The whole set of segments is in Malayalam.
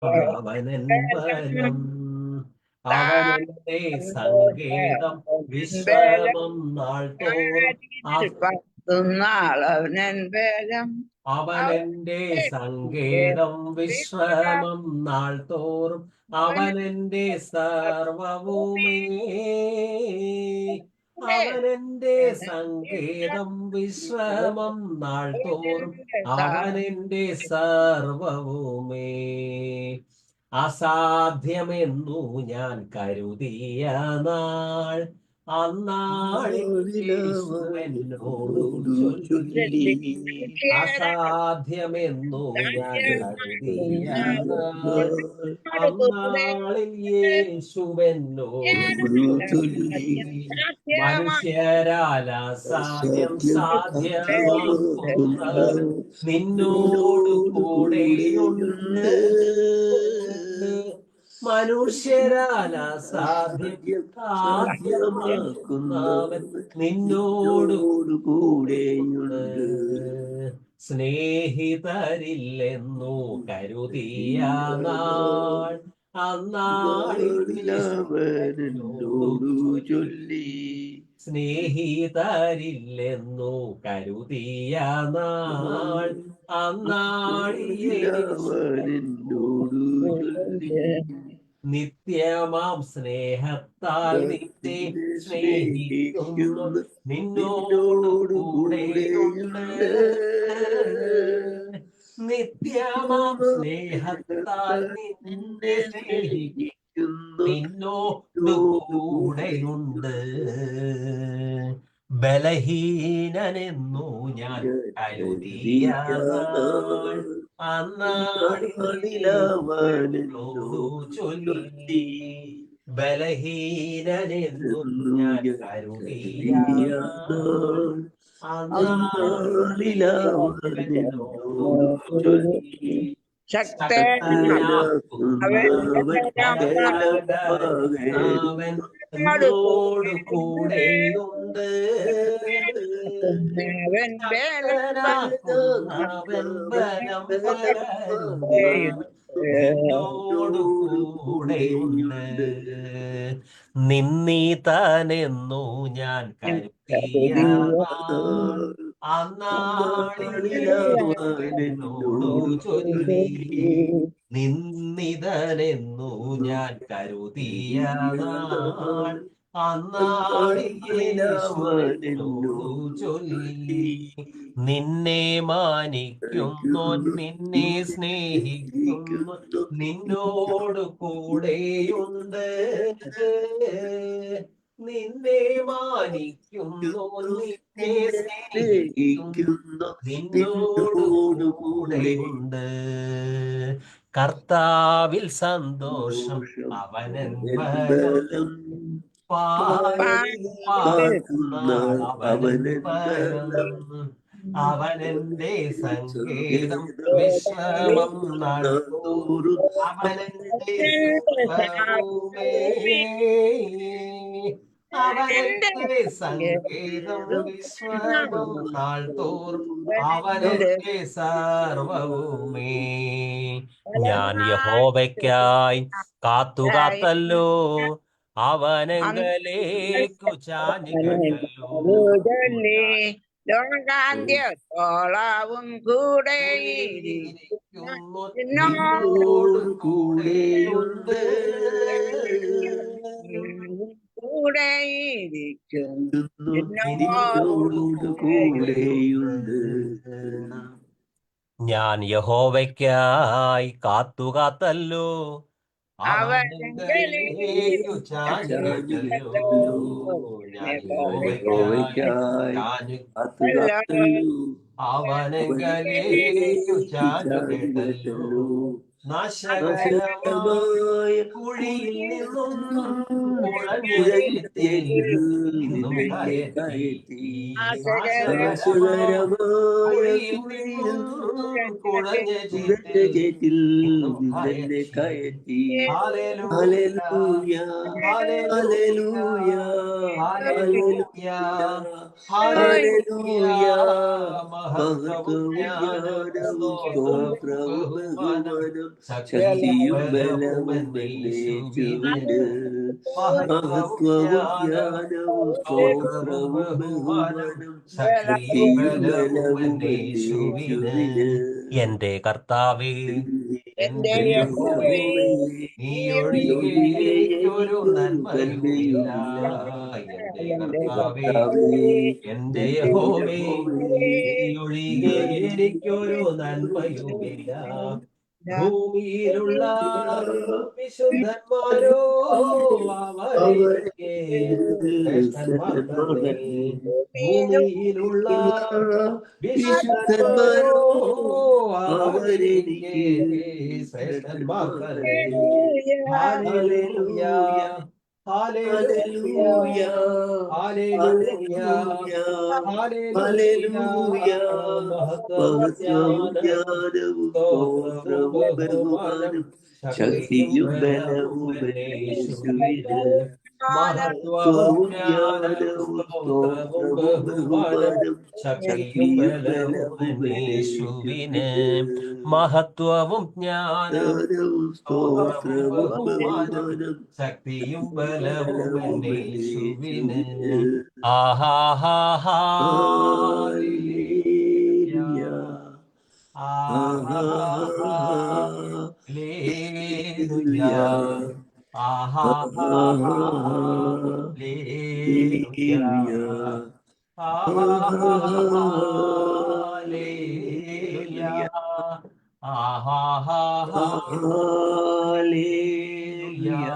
അവനൻ ബലം അവനെന്റെ സങ്കേതം വിശ്രമം നാൾ തോറും അവനൻ ബലം അവനെന്റെ സങ്കേതം വിശ്രമം നാൾ തോറും അവനെന്റെ സർവവുമേ അവനെന്റെ സങ്കേതം വിശ്രമം നാൾ തോറും അവനെന്റെ സർവവുമേ അസാധ്യമെന്നു ഞാൻ കരുതിയ നാൾ അന്നാളിനോടു ചൊല്ലി അസാധ്യമെന്നു ഞാൻ കരുതിയ നാൾ അന്നാളിൽ യേശുവെന്നോട് മനുഷ്യരാൽ അസാധ്യം സാധ്യമാക്കുന്ന നിന്നോടു കൂടെയുണ്ട് മനുഷ്യരാൽ അസാധ്യം സാധ്യമാക്കുന്നവൻ നിന്നോടു കൂടെയുണ്ട് സ്നേഹിതരില്ലെന്നു കരുതിയ നാൾ അന്നാളിനോടു ചൊല്ലി സ്നേഹിതരില്ലെന്നു കരുതിയ നാൾ അന്നാളിനോടു നിത്യമാം സ്നേഹത്താൽ നിന്നെ സ്നേഹിക്കുന്നു നിന്നോടു കൂടെയുണ്ട് നിത്യമാം സ്നേഹത്താൽ നിന്നെ സ്നേഹിക്കുന്നു നിന്നോടു കൂടെയുണ്ട് ബലഹീനനെന്നു ഞാൻ കരുതിയ നാൾ അന്നാളിനോടു ചൊല്ലി ബലഹീനനെന്നു ഞാൻ കരുതിയ നാൾ അന്നാളിനോടു ചൊല്ലി അവൻ എന്നോടു കൂടെയുണ്ട് അവൻ ബലം എന്നോടു കൂടെയുണ്ട് നിന്നീതനെന്നു ഞാൻ കരുതിയ അന്നാളിനോടു ചൊല്ലി നിന്നിതനെന്നു ഞാൻ കരുതിയ നാൾ അന്നാളിനോടു ചൊല്ലി നിന്നെ മാനിക്കുന്നു നിന്നെ സ്നേഹിക്കുന്നു നിന്നോട് കൂടെയുണ്ട് നിന്നെ മാനിക്കുന്നു നിന്നെ സ്നേഹിക്കുന്നു നിന്നോട് കൂടെയുണ്ട് കർത്താവിൽ സന്തോഷം അവനൻ ബലം അവനൻ ബലം അവനെന്റെ സങ്കേതം വിശ്രമം നടത്തൂറും അവനെന്റെ അവനെന്റെ സങ്കേതം വിശ്രമം നാൾ തോറും അവനെന്റെ സർവവുമേ ഞാൻ യഹോവയ്ക്കായി കാത്തുകാത്തല്ലോ അവനെങ്കലേക്കു ചാഞ്ഞുകല്ലോ ലോകാന്ത്യോളവും കൂടെ കൂടെയുണ്ട് കൂടെയുണ്ട് ഞാൻ യഹോവയ്ക്കായി കാത്തുകാത്തല്ലോ അവനെങ്കലേക്കു ചാഞ്ഞുകല്ലോ ഞാൻ യഹോവയ്ക്കായി അവനെങ്കലേക്കു ചാഞ്ഞുകല്ലോ നാശകരമായ കുഴിയിൽ നിന്നും കുഴഞ്ഞെഴുത്തിന്നും കയറ്റി കുഴഞ്ഞ ചേറ്റിൽ നിന്നെ കയറ്റി ഹല്ലേലൂയ ഹല്ലേലൂയ ഹല്ലേലൂയ ഹല്ലേലൂയ മഹത്വവും ജ്ഞാനവും സ്തോത്രവും ബഹുമാനവും ശക്തിയും ബലവും എന്നേശുവിന്. മഹത്വവും ജ്ഞാനവും സ്തോത്രവും ബഹുമാനം ശക്തിയും ബലവും എന്നേശുവിന്. എന്റെ കർത്താവേ, എന്റെ എന്റെ യഹോവേ, യഹോവേ, നീ നീയൊഴികെ ഒഴികെ എനിക്കൊരു എനിക്കൊരു നന്മയുമില്ല. നന്മയുമില്ല. എന്റെ എന്റെ കർത്താവേ, കർത്താവേ, എന്റെ എന്റെ യഹോവേ, യഹോവേ, നീയൊഴികെ എനിക്കൊരു നന്മയുമില്ല. ഭൂമിയിലുള്ള വിശുദ്ധന്മാരോ അവരെനിക്ക് ശ്രേഷ്ഠന്മാർ തന്നെ. ഭൂമിയിലുള്ള വിശുദ്ധന്മാരോ അവരെനിക്ക് അവരെനിക്ക് ശ്രേഷ്ഠന്മാർ തന്നെ. Hallelujah, hallelujah, hallelujah, hallelujah, hallelujah, hallelujah. മഹത്വവും മഹത്വവും ജ്ഞാനവും ജ്ഞാനവും സ്തോത്രവും സ്തോത്രവും ബഹുമാനം ബഹുമാനം ശക്തിയും ശക്തിയും ബലവും ബലവും എന്നേശുവിന്. എന്നേശുവിന്. മഹത്വവും മഹത്വവും ജ്ഞാനവും ജ്ഞാനവും സ്തോത്രവും സ്തോത്രവും ബഹുമാനം ബഹുമാനം ശക്തിയും ശക്തിയും ബലവും ബലവും എന്നേശുവിന്. എന്നേശുവിന്. മഹത്വവും ജ്ഞാനവും ജ്ഞാനവും സ്തോത്രവും സ്തോത്രവും ബഹുമാനം ബഹുമാനം ശക്തിയും ബലവും ബലവും എന്നേശുവിന്. എന്നേശുവിന്. ആഹാഹാഹാലേലൂയ, ഹല്ലേലൂയ, ആഹാഹാഹാലേലൂയ, ഹല്ലേലൂയ, ആഹാഹാഹാലേലൂയ, ആഹാഹാഹാലേലൂയ,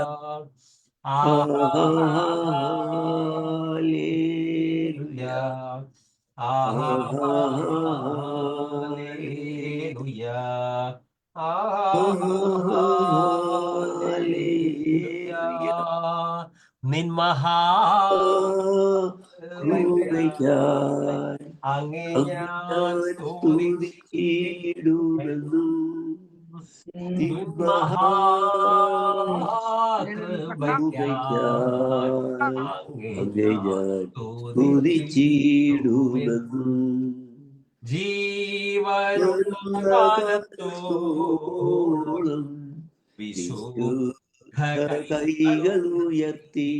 ആഹാഹാഹാലേലൂയ, ആഹാഹാഹാലേലൂയ, ആഹാഹാഹാലേലൂയ, ആഹാഹാഹാലേലൂയ. നിൻമഹാ കൃപയ്ക്കായി അങ്ങേ ഞാൻ ഞാൻ സ്തുതിച്ചിടുമെന്നു. മഹാകൃപയ്ക്കായി അങ്ങേ അങ്ങേ ഞാൻ ഞാൻ സ്തുതിച്ചിടുമെന്നു. സ്തുതിച്ചിടുമെന്നു. ജീവനുള്ള കാലത്തോളം വിശുദ്ധ കൈകൾ ഉയർത്തി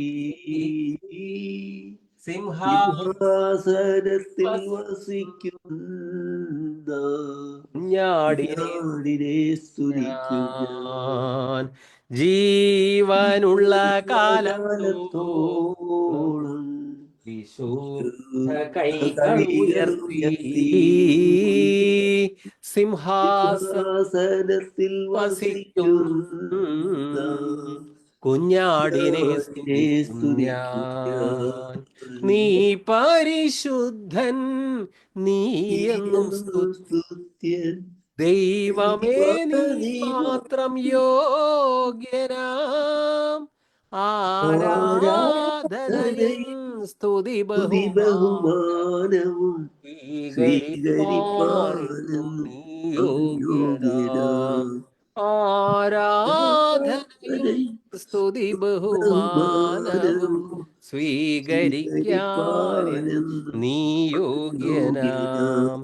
സിംഹാസനത്തിൽ വസിക്കുന്ന കുഞ്ഞാടിനെ സ്തുതിക്കും ഞാൻ. ജീവനുള്ള കാലത്തോളം വിശുദ്ധ കൈകൾ ഉയർത്തി സിംഹാസനത്തിൽ വസിക്കുന്ന കുഞ്ഞാടിനെ സ്തുതിക്കും ഞാൻ. നീ പരിശുദ്ധൻ, നീ എന്നും സ്തുത്യൻ. ദൈവമേ, നീ മാത്രം യോഗ്യനാം. ആരാധനയും സ്തുതി ബഹുമാനവും സ്വീകരിപ്പാനും നീ യോഗ്യനാം. ആരാധനയും സ്തുതി ബഹുമാനവും സ്വീകരിക്കാനും നീ യോഗ്യനാം.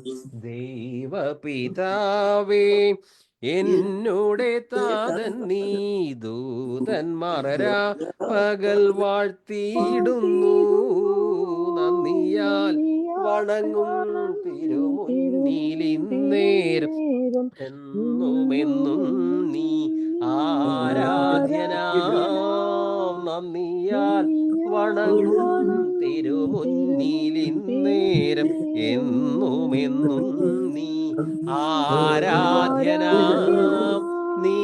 ദൈവപിതാവേ, എന്നുടെ താതൻ നീ ദൂതന്മാരാ പകൽ വാഴ്ത്തിയിടുന്നു. നന്ദിയാൽ വണങ്ങും തിരുമുന്നിലിന്നേരം എന്നുമെന്നും നീ ആരാധ്യനാം. നന്ദിയാൽ വണങ്ങും തിരുമുന്നിലിന്നേരം എന്നുമെന്നും നീ ആരാധ്യനാം. നീ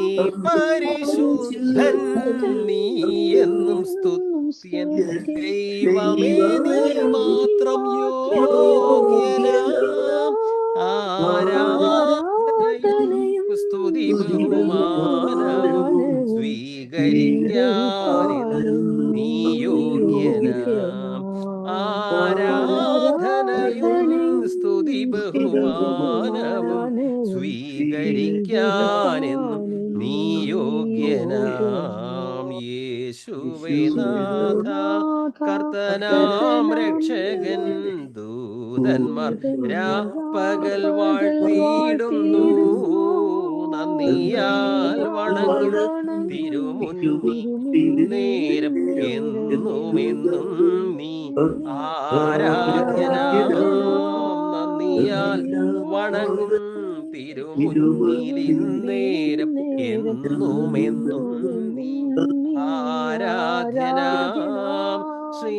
പരിശുദ്ധൻ, നീ എന്നും സ്തുത്യൻ. ദൈവമേ, നീ മാത്രം യോഗ്യനാം. ആരാധനയും സ്തുതി ബഹുമാനവും സ്വീകരിക്കാനും നീ യോഗ്യനാം. ആരാധനയും സ്തുതി ബഹുമാനവും സ്വീകരിക്കാനെന്നും നീ യോഗ്യനാം. യേശുവേ നാഥ, കർത്തനാം രക്ഷകൻ, ദൂതന്മാർ രാപ്പകൽ വാഴ്ത്തിയിടുന്നു. നന്ദിയാൽ വണങ്ങും തിരുമുന്നിൽ നേരം എന്നുമെന്നും നീ ആരാധ്യനാം. നന്ദിയാൽ വണങ്ങും തിരുമുന്നിൽ നേരം എന്നുമെന്നും നീ ആരാധ്യനാം. ശ്രീ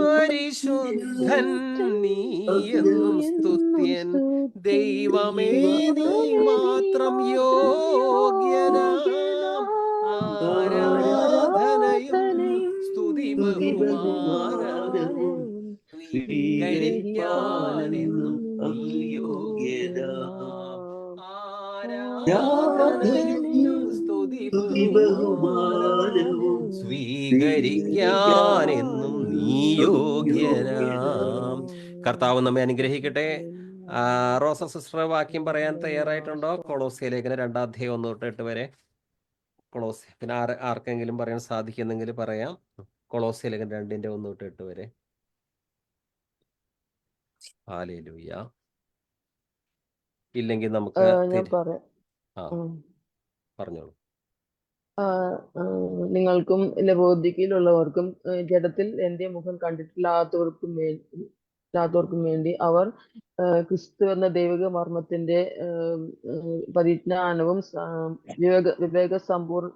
പരിശുദ്ധൻ നീ എന്നും സ്തുത്യൻ. ദൈവമേ നീ മാത്രം യോഗ്യനാം. ആരാധനയും സ്തുതി ബഹുമാനവും സ്വീകരിക്കാനെന്നും നീ യോഗ്യനാം. ആരാധനയും സ്തുതി ബഹുമാനവും സ്വീകരിക്കാനെന്നും നീ യോഗ്യനാം. കർത്താവ് നമ്മെ അനുഗ്രഹിക്കട്ടെ. റോസ സിസ്റ്റർ വാക്യം പറയാൻ തയ്യാറായിട്ടുണ്ടോ? കൊളോസ്യ ലേഖനം 2:1-8 വരെ. കൊളോസ്യ പിന്നെ ആർക്കെങ്കിലും പറയാൻ സാധിക്കുന്നെങ്കിൽ പറയാം. കൊളോസ്യ ലേഖനം 2:1-8 വരെ. ഹല്ലേലൂയ. ഇല്ലെങ്കിൽ നമുക്ക് പറഞ്ഞോളൂ. നിങ്ങൾക്കും ലവോദിക്കയിലുള്ളവർക്കും ജഡത്തിൽ എന്റെ മുഖം കണ്ടിട്ടില്ലാത്തവർക്കും വേണ്ടി അവർ ക്രിസ്തു എന്ന ദൈവിക മർമ്മത്തിന്റെ പരിജ്ഞാനവും വിവേകസമ്പൂർണ്ണ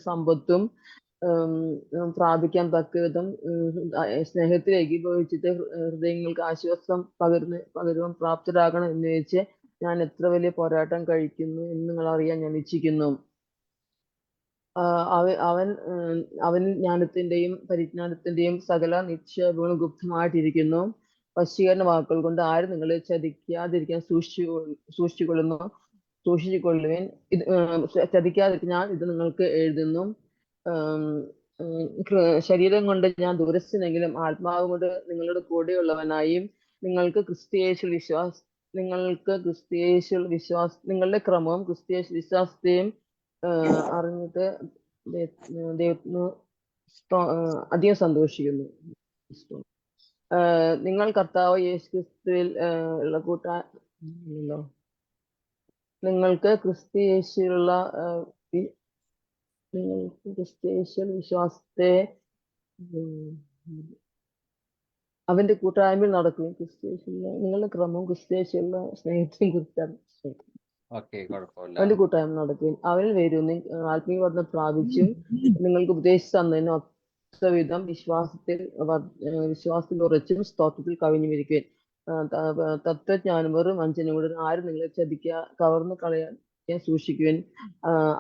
സമ്പത്തും പ്രാപിക്കാൻ തക്കവിധം സ്നേഹത്തിൽ ഏകീഭവിച്ചിട്ട് ഹൃദയങ്ങൾക്ക് ആശ്വാസം പകരുവാൻ പ്രാപ്തരാകണം എന്ന് വെച്ച് ഞാൻ എത്ര വലിയ പോരാട്ടം കഴിക്കുന്നു എന്ന് നിങ്ങൾ അറിയാൻ ഞാൻ ഇച്ഛിക്കുന്നു. അവൻ ജ്ഞാനത്തിന്റെയും പരിജ്ഞാനത്തിന്റെയും സകല നിക്ഷേപങ്ങളും ഗുപ്തമായിട്ടിരിക്കുന്നു. വശീകരണ വാക്കുകൾ കൊണ്ട് ആരും നിങ്ങളെ ചതിക്കാതിരിക്കാൻ സൂക്ഷിച്ചുകൊള്ളുവേൻ. ചതിക്കാതിരിക്കാൻ ഞാൻ ഇത് നിങ്ങൾക്ക് എഴുതുന്നു. ശരീരം കൊണ്ട് ഞാൻ ദൂരസ്ഥനെങ്കിലും ആത്മാവ് കൊണ്ട് നിങ്ങളുടെ കൂടെയുള്ളവനായും നിങ്ങളുടെ ക്രമവും ക്രിസ്തീയ വിശ്വാസത്തെയും അറിഞ്ഞിട്ട് ദൈവത്തിന് അധികം സന്തോഷിക്കുന്നു. നിങ്ങൾ കർത്താവ് യേശു ക്രിസ്തുവിൽ ഉള്ള നിങ്ങൾക്ക് ക്രിസ്തീയേശുള്ള വിശ്വാസത്തെ അവന്റെ കൂട്ടായ്മയിൽ നടക്കുകയും ക്രിസ്തീയേശുള്ള നിങ്ങളുടെ ക്രമവും ക്രിസ്തീയേശുള്ള സ്നേഹത്തെയും കുറിച്ചാണ് അവന്റെ കൂട്ടായ്മ നടക്കുകയും അവനിൽ വരുന്ന ആത്മീയ വർദ്ധന പ്രാപിച്ചും നിങ്ങൾക്ക് ഉപദേശിച്ചു തന്നതിന് ഒത്തവിധം വിശ്വാസത്തിൽ ഉറച്ചും സ്തോത്രത്തിൽ കവിഞ്ഞുമിരിക്കുകയും തത്വജ്ഞാനവും വഞ്ചനയോടും ആരും നിങ്ങളെ കവർന്നു കളയാൻ സൂക്ഷിക്കുവാൻ.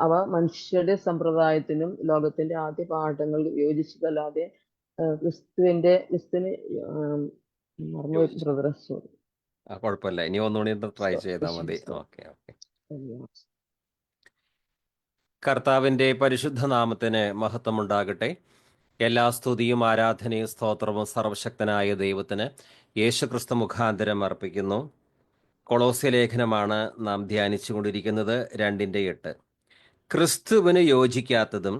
അവ മനുഷ്യരുടെ സമ്പ്രദായത്തിനും ലോകത്തിന്റെ ആദ്യ പാഠങ്ങൾ യോജിച്ചതല്ലാതെ ക്രിസ്തുവിന് കുഴപ്പമില്ല. ഇനി ഒന്നുകൂടി ട്രൈ ചെയ്താൽ മതി. കർത്താവിന്റെ പരിശുദ്ധ നാമത്തിന് മഹത്വമുണ്ടാകട്ടെ. എല്ലാ സ്തുതിയും ആരാധനയും സ്തോത്രവും സർവശക്തനായ ദൈവത്തിന് യേശുക്രിസ്തു മുഖാന്തരം അർപ്പിക്കുന്നു. കൊളോസ്യ ലേഖനമാണ് നാം ധ്യാനിച്ചുകൊണ്ടിരിക്കുന്നത്. 2:8. ക്രിസ്തുവിന് യോജിക്കാത്തതും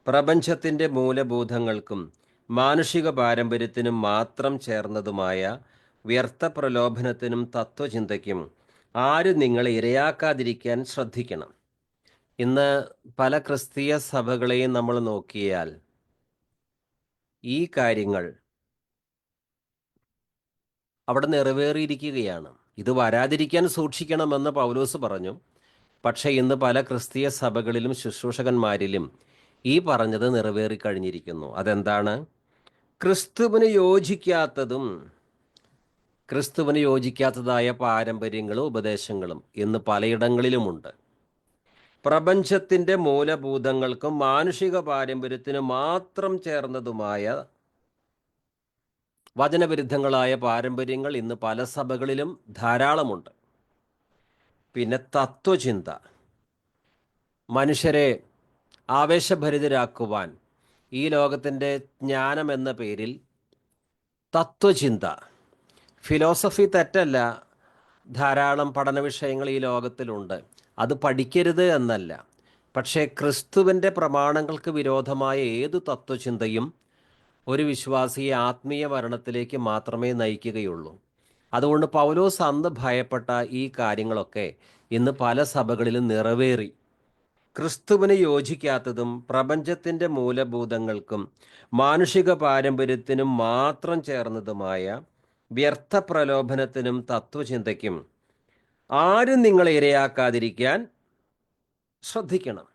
പ്രപഞ്ചത്തിന്റെ മൂലഭൂതങ്ങൾക്കും മാനുഷിക പാരമ്പര്യത്തിനും മാത്രം ചേർന്നതുമായ വ്യർത്ഥ പ്രലോഭനത്തിനും തത്വചിന്തയ്ക്കും ആരും നിങ്ങളെ ഇരയാക്കാതിരിക്കാൻ ശ്രദ്ധിക്കണം. ഇന്ന് പല ക്രിസ്തീയ സഭകളെയും നമ്മൾ നോക്കിയാൽ ഈ കാര്യങ്ങൾ അവിടെ നിറവേറിയിരിക്കുകയാണ്. ഇത് വരാതിരിക്കാൻ സൂക്ഷിക്കണമെന്ന് പൗലോസ് പറഞ്ഞു. പക്ഷേ ഇന്ന് പല ക്രിസ്തീയ സഭകളിലും ശുശ്രൂഷകന്മാരിലും ഈ പറഞ്ഞത് നിറവേറിക്കഴിഞ്ഞിരിക്കുന്നു. അതെന്താണ്? ക്രിസ്തുവിന് യോജിക്കാത്തതായ പാരമ്പര്യങ്ങളും ഉപദേശങ്ങളും ഇന്ന് പലയിടങ്ങളിലുമുണ്ട്. പ്രപഞ്ചത്തിൻ്റെ മൂലഭൂതങ്ങൾക്കും മാനുഷിക പാരമ്പര്യത്തിനും മാത്രം ചേർന്നതുമായ വചനവിരുദ്ധങ്ങളായ പാരമ്പര്യങ്ങൾ ഇന്ന് പല സഭകളിലും ധാരാളമുണ്ട്. പിന്നെ തത്വചിന്ത, മനുഷ്യരെ ആവേശഭരിതരാക്കുവാൻ ഈ ലോകത്തിൻ്റെ ജ്ഞാനം എന്ന പേരിൽ തത്വചിന്ത, ഫിലോസഫി തെറ്റല്ല, ധാരാളം പഠന വിഷയങ്ങൾ ഈ ലോകത്തിലുണ്ട്, അത് പഠിക്കരുത് എന്നല്ല. പക്ഷേ ക്രിസ്തുവിൻ്റെ പ്രമാണങ്ങൾക്ക് വിരോധമായ ഏതു തത്വചിന്തയും ഒരു വിശ്വാസിയെ ആത്മീയ മരണത്തിലേക്ക് മാത്രമേ നയിക്കുകയുള്ളൂ. അതുകൊണ്ട് പൗലോസ് അന്ന് ഭയപ്പെട്ട ഈ കാര്യങ്ങളൊക്കെ ഇന്ന് പല സഭകളിലും നിറവേറി. ക്രിസ്തുവിന് യോജിക്കാത്തതും പ്രപഞ്ചത്തിൻ്റെ മൂലഭൂതങ്ങൾക്കും മാനുഷിക പാരമ്പര്യത്തിനും മാത്രം ചേർന്നതുമായ വ്യർത്ഥ പ്രലോഭനത്തിനും തത്വചിന്തയ്ക്കും ആരും നിങ്ങളെ ഇരയാക്കാതിരിക്കാൻ ശ്രദ്ധിക്കണം.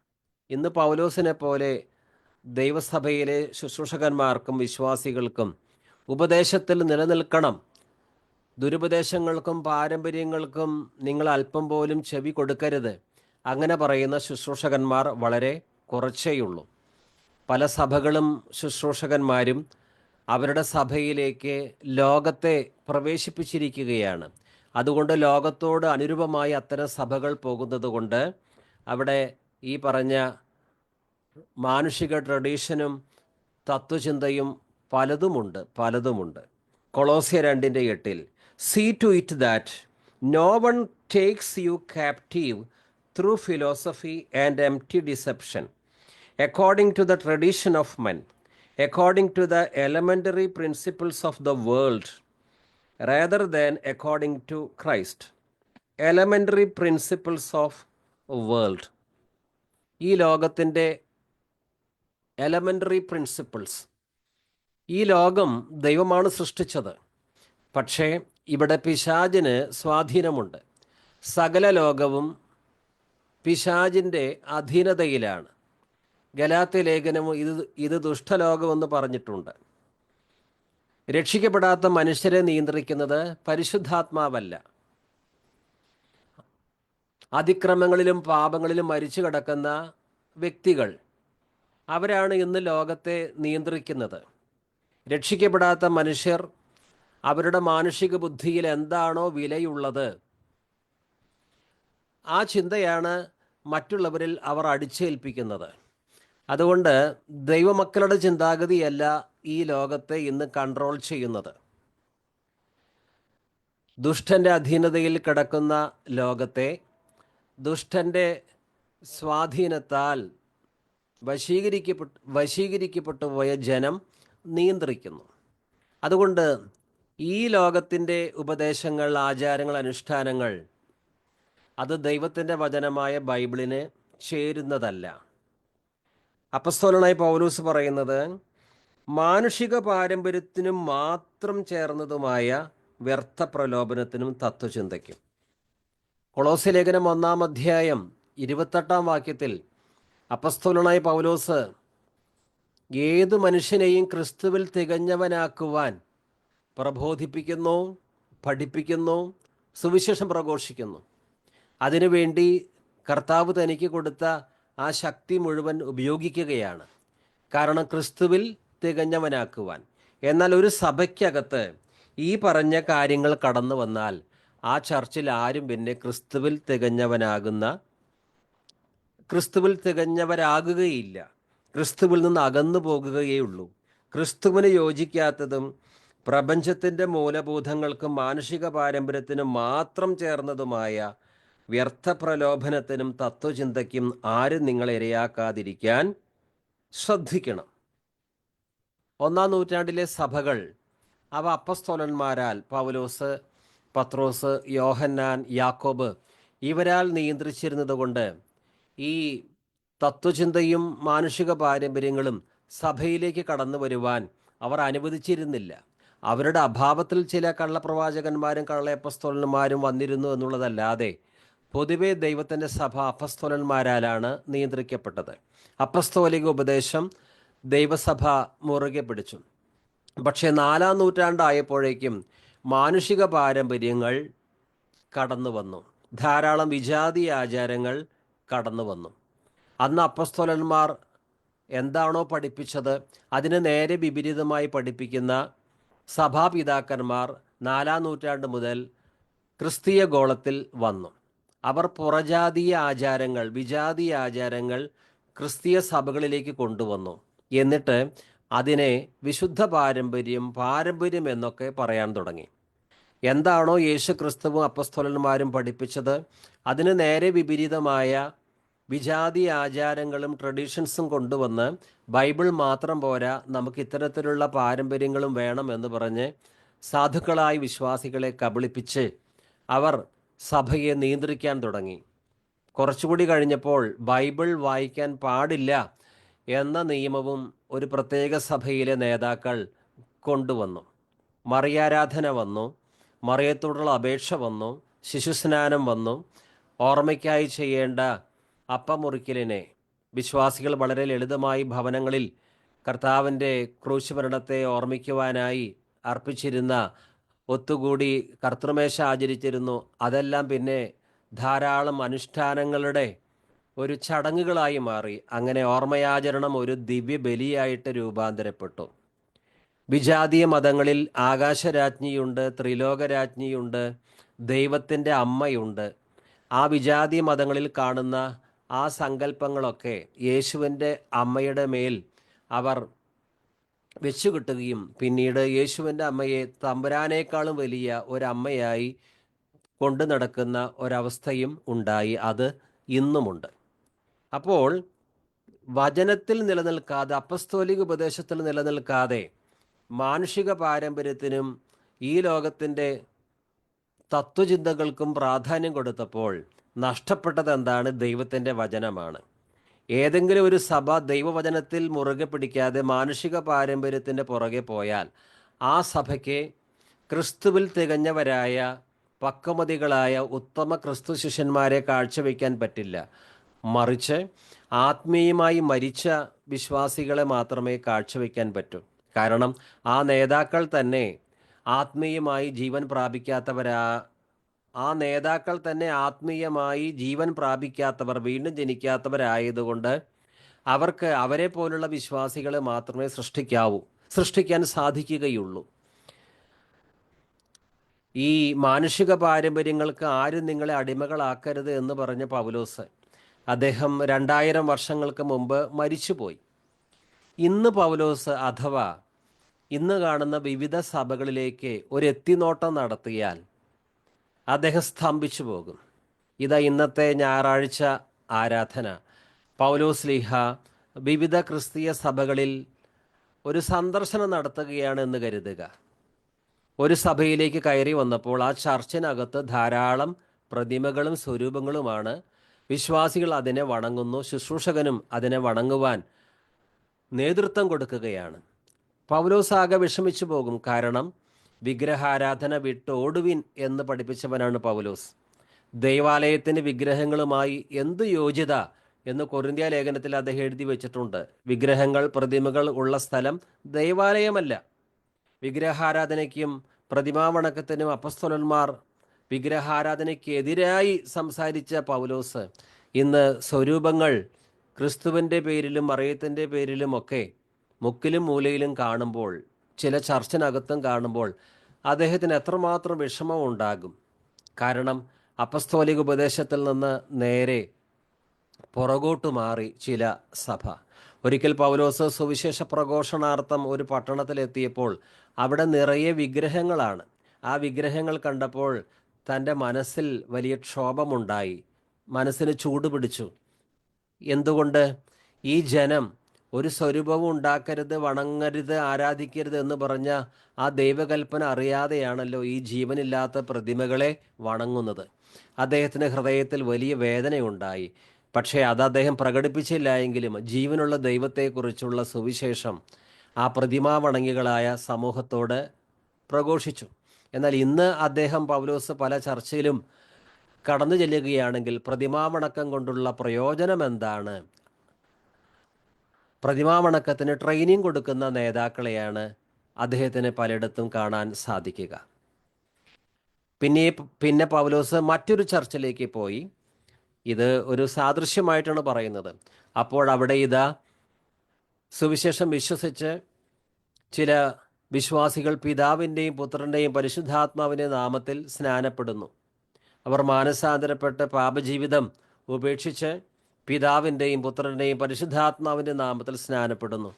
ഇന്ന് പൗലോസിനെ പോലെ ദൈവസഭയിലെ ശുശ്രൂഷകന്മാർക്കും വിശ്വാസികൾക്കും ഉപദേശത്തിൽ നിലനിൽക്കണം. ദുരുപദേശങ്ങൾക്കും പാരമ്പര്യങ്ങൾക്കും നിങ്ങൾ അല്പം പോലും ചെവി കൊടുക്കരുത്. അങ്ങനെ പറയുന്ന ശുശ്രൂഷകന്മാർ വളരെ കുറച്ചേയുള്ളൂ. പല സഭകളും ശുശ്രൂഷകന്മാരും അവരുടെ സഭയിലേക്ക് ലോകത്തെ പ്രവേശിപ്പിച്ചിരിക്കുകയാണ്. അതുകൊണ്ട് ലോകത്തോട് അനുരൂപമായി അത്തരം സഭകൾ പോകുന്നത് കൊണ്ട് അവിടെ ഈ പറഞ്ഞ മാനുഷിക ട്രഡീഷനും തത്വചിന്തയും പലതുമുണ്ട്. കൊളോസ്യ 2:8 See to it that no one takes you captive through philosophy and empty deception, according to the tradition of men, according to the elementary principles of the world, rather than according to Christ. Elementary principles of world. ഈ ലോകത്തിൻ്റെ എലമെൻ്ററി പ്രിൻസിപ്പിൾസ്. ഈ ലോകം ദൈവമാണ് സൃഷ്ടിച്ചത്. പക്ഷേ ഇവിടെ പിശാചിന് സ്വാധീനമുണ്ട്. സകല ലോകവും പിശാചിൻ്റെ അധീനതയിലാണ്. ഗലാത്യ ലേഖനവും ഇത് ദുഷ്ടലോകമെന്ന് പറഞ്ഞിട്ടുണ്ട്. രക്ഷിക്കപ്പെടാത്ത മനുഷ്യരെ നിയന്ത്രിക്കുന്നത് പരിശുദ്ധാത്മാവല്ല. അതിക്രമങ്ങളിലും പാപങ്ങളിലും മരിച്ചു കിടക്കുന്ന വ്യക്തികൾ, അവരാണ് ഇന്ന് ലോകത്തെ നിയന്ത്രിക്കുന്നത്. രക്ഷിക്കപ്പെടാത്ത മനുഷ്യർ അവരുടെ മാനുഷിക ബുദ്ധിയിൽ എന്താണോ വിലയുള്ളത്, ആ ചിന്തയാണ് മറ്റുള്ളവരിൽ അവർ അടിച്ചേൽപ്പിക്കുന്നത്. അതുകൊണ്ട് ദൈവമക്കളുടെ ചിന്താഗതിയല്ല ഈ ലോകത്തെ ഇന്ന് കൺട്രോൾ ചെയ്യുന്നത്. ദുഷ്ടൻ്റെ അധീനതയിൽ കിടക്കുന്ന ലോകത്തെ ദുഷ്ടൻ്റെ സ്വാധീനത്താൽ വശീകരിക്കപ്പെട്ടു പോയ ജനം നിയന്ത്രിക്കുന്നു. അതുകൊണ്ട് ഈ ലോകത്തിൻ്റെ ഉപദേശങ്ങൾ, ആചാരങ്ങൾ, അനുഷ്ഠാനങ്ങൾ അത് ദൈവത്തിൻ്റെ വചനമായ ബൈബിളിന് ചേരുന്നതല്ല. അപ്പസ്തോലനായ പൗലോസ് പറയുന്നത് മാനുഷിക പാരമ്പര്യത്തിനും മാത്രം ചേർന്നതുമായ വ്യർത്ഥ പ്രലോഭനത്തിനും തത്വചിന്തയ്ക്കും. കൊളോസ്യ ലേഖനം 1:28 അപ്പസ്തോലനായ പൗലോസ് ഏതു മനുഷ്യനെയും ക്രിസ്തുവിൽ തികഞ്ഞവനാക്കുവാൻ പ്രബോധിപ്പിക്കുന്നു, പഠിപ്പിക്കുന്നു, സുവിശേഷം പ്രഘോഷിക്കുന്നു. അതിനുവേണ്ടി കർത്താവ് തനിക്ക് കൊടുത്ത ആ ശക്തി മുഴുവൻ ഉപയോഗിക്കുകയാണ്. കാരണം ക്രിസ്തുവിൽ തികഞ്ഞവനാക്കുവാൻ. എന്നാൽ ഒരു സഭയ്ക്കകത്ത് ഈ പറഞ്ഞ കാര്യങ്ങൾ കടന്നു വന്നാൽ ആ ചർച്ചിൽ ആരും പിന്നെ ക്രിസ്തുവിൽ തികഞ്ഞവരാകുകയില്ല. ക്രിസ്തുവിൽ നിന്ന് അകന്നു പോകുകയുള്ളൂ. ക്രിസ്തുവിന് യോജിക്കാത്തതും പ്രപഞ്ചത്തിൻ്റെ മൂലഭൂതങ്ങൾക്കും മാനുഷിക പാരമ്പര്യത്തിനും മാത്രം ചേർന്നതുമായ വ്യർത്ഥ പ്രലോഭനത്തിനും തത്വചിന്തയ്ക്കും ആരും നിങ്ങളെ ഇരയാക്കാതിരിക്കാൻ ശ്രദ്ധിക്കണം. 1-ാം നൂറ്റാണ്ടിലെ സഭകൾ അവ അപ്പസ്തോലന്മാരാൽ, പൗലോസ്, പത്രോസ്, യോഹന്നാൻ, യാക്കോബ് ഇവരാൽ നിയന്ത്രിച്ചിരുന്നത് കൊണ്ട് ഈ തത്വചിന്തയും മാനുഷിക പാരമ്പര്യങ്ങളും സഭയിലേക്ക് കടന്നു വരുവാൻ അവർ അനുവദിച്ചിരുന്നില്ല. അവരുടെ അഭാവത്തിൽ ചില കള്ളപ്രവാചകന്മാരും കള്ള അപ്പസ്തോലന്മാരും വന്നിരുന്നു എന്നുള്ളതല്ലാതെ പൊതുവെ ദൈവത്തിൻ്റെ സഭ അപ്പസ്തോലന്മാരാലാണ് നിയന്ത്രിക്കപ്പെട്ടത്. അപ്പസ്തോലിക ഉപദേശം ദൈവസഭ മുറുകെ പിടിച്ചു. പക്ഷേ 4-ാം നൂറ്റാണ്ടായപ്പോഴേക്കും മാനുഷിക പാരമ്പര്യങ്ങൾ കടന്നു വന്നു. ധാരാളം വിജാതീയ ആചാരങ്ങൾ കടന്നു വന്നു. അന്ന് അപ്പസ്തോലന്മാർ എന്താണോ പഠിപ്പിച്ചത് അതിന് നേരെ വിപരീതമായി പഠിപ്പിക്കുന്ന സഭാപിതാക്കന്മാർ 4-ാം നൂറ്റാണ്ട് മുതൽ ക്രിസ്തീയ ഗോളത്തിൽ വന്നു. അവർ പുറജാതീയ ആചാരങ്ങൾ, വിജാതീയ ആചാരങ്ങൾ ക്രിസ്തീയ സഭകളിലേക്ക് കൊണ്ടുവന്നു. എന്നിട്ട് അതിനെ വിശുദ്ധ പാരമ്പര്യം എന്നൊക്കെ പറയാൻ തുടങ്ങി. എന്താണോ യേശു ക്രിസ്തുവും അപ്പസ്തോലന്മാരും പഠിപ്പിച്ചത് അതിന് നേരെ വിപരീതമായ വിജാതീയ ആചാരങ്ങളും ട്രഡീഷൻസും കൊണ്ടുവന്ന് ബൈബിൾ മാത്രം പോരാ, നമുക്ക് ഇത്തരത്തിലുള്ള പാരമ്പര്യങ്ങളും വേണം എന്ന് പറഞ്ഞ് സാധുക്കളായ വിശ്വാസികളെ കബളിപ്പിച്ച് അവർ സഭയെ നിയന്ത്രിക്കാൻ തുടങ്ങി. കുറച്ചുകൂടി കഴിഞ്ഞപ്പോൾ ബൈബിൾ വായിക്കാൻ പാടില്ല എന്ന നിയമവും ഒരു പ്രത്യേക സഭയിലെ നേതാക്കൾ കൊണ്ടുവന്നു. മറിയാരാധന വന്നു, മറിയത്തോടുള്ള അപേക്ഷ വന്നു, ശിശുസ്നാനം വന്നു. ഓർമ്മയ്ക്കായി ചെയ്യേണ്ട അപ്പമുറിക്കലിനെ വിശ്വാസികൾ വളരെ ലളിതമായി ഭവനങ്ങളിൽ കർത്താവിൻ്റെ ക്രൂശുമരണത്തെ ഓർമ്മിക്കുവാനായി അർപ്പിച്ചിരുന്ന ഒത്തുകൂടി കർത്തൃമേശ ആചരിച്ചിരുന്നു. അതെല്ലാം പിന്നെ ധാരാളം അനുഷ്ഠാനങ്ങളുടെ ഒരു ചടങ്ങുകളായി മാറി. അങ്ങനെ ഓർമ്മയാചരണം ഒരു ദിവ്യ ബലിയായിട്ട് രൂപാന്തരപ്പെട്ടു. വിജാതീയ മതങ്ങളിൽ ആകാശരാജ്ഞിയുണ്ട്, ത്രിലോകരാജ്ഞിയുണ്ട്, ദൈവത്തിൻ്റെ അമ്മയുണ്ട്. ആ വിജാതീയ മതങ്ങളിൽ കാണുന്ന ആ സങ്കല്പങ്ങളൊക്കെ യേശുവിൻ്റെ അമ്മയുടെ മേൽ അവർ വെച്ചുകിട്ടുകയും പിന്നീട് യേശുവിൻ്റെ അമ്മയെ തമ്പുരാനേക്കാളും വലിയ ഒരമ്മയായി കൊണ്ടു നടക്കുന്ന ഒരവസ്ഥയും ഉണ്ടായി. അത് ഇന്നുമുണ്ട്. അപ്പോൾ വചനത്തിൽ നിലനിൽക്കാതെ, അപ്പസ്തോലിക ഉപദേശത്തിൽ നിലനിൽക്കാതെ മാനുഷിക പാരമ്പര്യത്തിനും ഈ ലോകത്തിൻ്റെ തത്വചിന്തകൾക്കും പ്രാധാന്യം കൊടുത്തപ്പോൾ നഷ്ടപ്പെട്ടത് എന്താണ്? ദൈവത്തിൻ്റെ വചനമാണ്. ഏതെങ്കിലും ഒരു സഭ ദൈവവചനത്തിൽ മുറുകെ പിടിക്കാതെ മാനുഷിക പാരമ്പര്യത്തിൻ്റെ പുറകെ പോയാൽ ആ സഭയ്ക്ക് ക്രിസ്തുവിൽ തികഞ്ഞവരായ പക്വമതികളായ ഉത്തമ ക്രിസ്തു ശിഷ്യന്മാരെ കാഴ്ചവെക്കാൻ പറ്റില്ല. മറിച്ച് ആത്മീയമായി മരിച്ച വിശ്വാസികളെ മാത്രമേ കാഴ്ചവെക്കാൻ പറ്റൂ. കാരണം ആ നേതാക്കൾ തന്നെ ആത്മീയമായി ജീവൻ പ്രാപിക്കാത്തവർ, വീണ്ടും ജനിക്കാത്തവരായതുകൊണ്ട് അവർക്ക് അവരെ പോലുള്ള വിശ്വാസികളെ മാത്രമേ സൃഷ്ടിക്കാൻ സാധിക്കുകയുള്ളൂ. ഈ മാനുഷിക പാരമ്പര്യങ്ങൾക്ക് ആരും നിങ്ങളെ അടിമകളാക്കരുത് എന്ന് പറഞ്ഞ പൗലോസ്, അദ്ദേഹം 2000 വർഷങ്ങൾക്ക് മുമ്പ് മരിച്ചുപോയി. ഇന്ന് പൗലോസ് അഥവാ ഇന്ന് കാണുന്ന വിവിധ സഭകളിലേക്ക് ഒരു എത്തിനോട്ടം നടത്തിയാൽ അദ്ദേഹം സ്തംഭിച്ചു പോകും. ഇതാ ഇന്നത്തെ ഞായറാഴ്ച ആരാധന. പൗലോസ് ലീഹ വിവിധ ക്രിസ്തീയ സഭകളിൽ ഒരു സന്ദർശനം നടത്തുകയാണ് എന്ന് കരുതുക. ഒരു സഭയിലേക്ക് കയറി വന്നപ്പോൾ ആ ചർച്ചിനകത്ത് ധാരാളം പ്രതിമകളും സ്വരൂപങ്ങളുമാണ്. വിശ്വാസികൾ അതിനെ വണങ്ങുന്നു, ശുശ്രൂഷകനും അതിനെ വണങ്ങുവാൻ നേതൃത്വം കൊടുക്കുകയാണ്. പൗലോസ് ആകെ വിഷമിച്ചു പോകും. കാരണം വിഗ്രഹാരാധന വിട്ട് ഓടുവിൻ എന്ന് പഠിപ്പിച്ചവനാണ് പൗലോസ്. ദൈവാലയത്തിന് വിഗ്രഹങ്ങളുമായി എന്ത് യോഗ്യത എന്ന് കൊരിന്ത്യ ലേഖനത്തിൽ അദ്ദേഹം എഴുതി വെച്ചിട്ടുണ്ട്. വിഗ്രഹങ്ങൾ, പ്രതിമകൾ ഉള്ള സ്ഥലം ദൈവാലയമല്ല. വിഗ്രഹാരാധനയ്ക്കും പ്രതിമാവണക്കത്തിനും അപ്പസ്തോലന്മാർ വിഗ്രഹാരാധനയ്ക്കെതിരായി സംസാരിച്ച പൗലോസ് ഇന്ന് സ്വരൂപങ്ങൾ ക്രിസ്തുവിൻ്റെ പേരിലും മറിയത്തിൻ്റെ പേരിലുമൊക്കെ മുക്കിലും മൂലയിലും കാണുമ്പോൾ, ചില ചർച്ചിനകത്തും കാണുമ്പോൾ അദ്ദേഹത്തിന് എത്രമാത്രം വിഷമം ഉണ്ടാകും. കാരണം അപ്പസ്തോലിക ഉപദേശത്തിൽ നിന്ന് നേരെ പുറകോട്ട് മാറി ചില സഭ. ഒരിക്കൽ പൗലോസ് സുവിശേഷ പ്രഘോഷണാർത്ഥം ഒരു പട്ടണത്തിലെത്തിയപ്പോൾ അവിടെ നിറയെ വിഗ്രഹങ്ങളാണ്. ആ വിഗ്രഹങ്ങൾ കണ്ടപ്പോൾ തൻ്റെ മനസ്സിൽ വലിയ ക്ഷോഭമുണ്ടായി, മനസ്സിന് ചൂടുപിടിച്ചു. എന്തുകൊണ്ട്? ഈ ജനം ഒരു സ്വരൂപവും ഉണ്ടാക്കരുത്, വണങ്ങരുത്, ആരാധിക്കരുത് എന്ന് പറഞ്ഞ ആ ദൈവകൽപ്പന അറിയാതെയാണല്ലോ ഈ ജീവനില്ലാത്ത പ്രതിമകളെ വണങ്ങുന്നത്. അദ്ദേഹത്തിൻ്റെ ഹൃദയത്തിൽ വലിയ വേദനയുണ്ടായി. പക്ഷേ അത് അദ്ദേഹം പ്രകടിപ്പിച്ചില്ല എങ്കിലും ജീവനുള്ള ദൈവത്തെക്കുറിച്ചുള്ള സുവിശേഷം ആ പ്രതിമാവണങ്ങികളായ സമൂഹത്തോട് പ്രഘോഷിച്ചു. എന്നാൽ ഇന്ന് അദ്ദേഹം പൗലോസ് പല ചർച്ചയിലും കടന്നു ചെല്ലുകയാണെങ്കിൽ പ്രതിമാവണക്കം കൊണ്ടുള്ള പ്രയോജനം എന്താണ്? പ്രതിമാവണക്കത്തിന് ട്രെയിനിങ് കൊടുക്കുന്ന നേതാക്കളെയാണ് അദ്ദേഹത്തിന് പലയിടത്തും കാണാൻ സാധിക്കുക. പിന്നെ പൗലോസ് മറ്റൊരു ചർച്ചിലേക്ക് പോയി. ഇത് ഒരു സാദൃശ്യമായിട്ടാണ് പറയുന്നത്. അപ്പോൾ അവിടെ ഇതാ സുവിശേഷം വിശ്വസിച്ച് ചില വിശ്വാസികൾ പിതാവിൻ്റെയും പുത്രൻ്റെയും പരിശുദ്ധാത്മാവിൻ്റെ നാമത്തിൽ സ്നാനപ്പെടുന്നു. അവർ മാനസാന്തരപ്പെട്ട് പാപജീവിതം ഉപേക്ഷിച്ച് പിതാവിൻ്റെയും പുത്രൻ്റെയും പരിശുദ്ധാത്മാവിൻ്റെ നാമത്തിൽ സ്നാനപ്പെടുന്നു.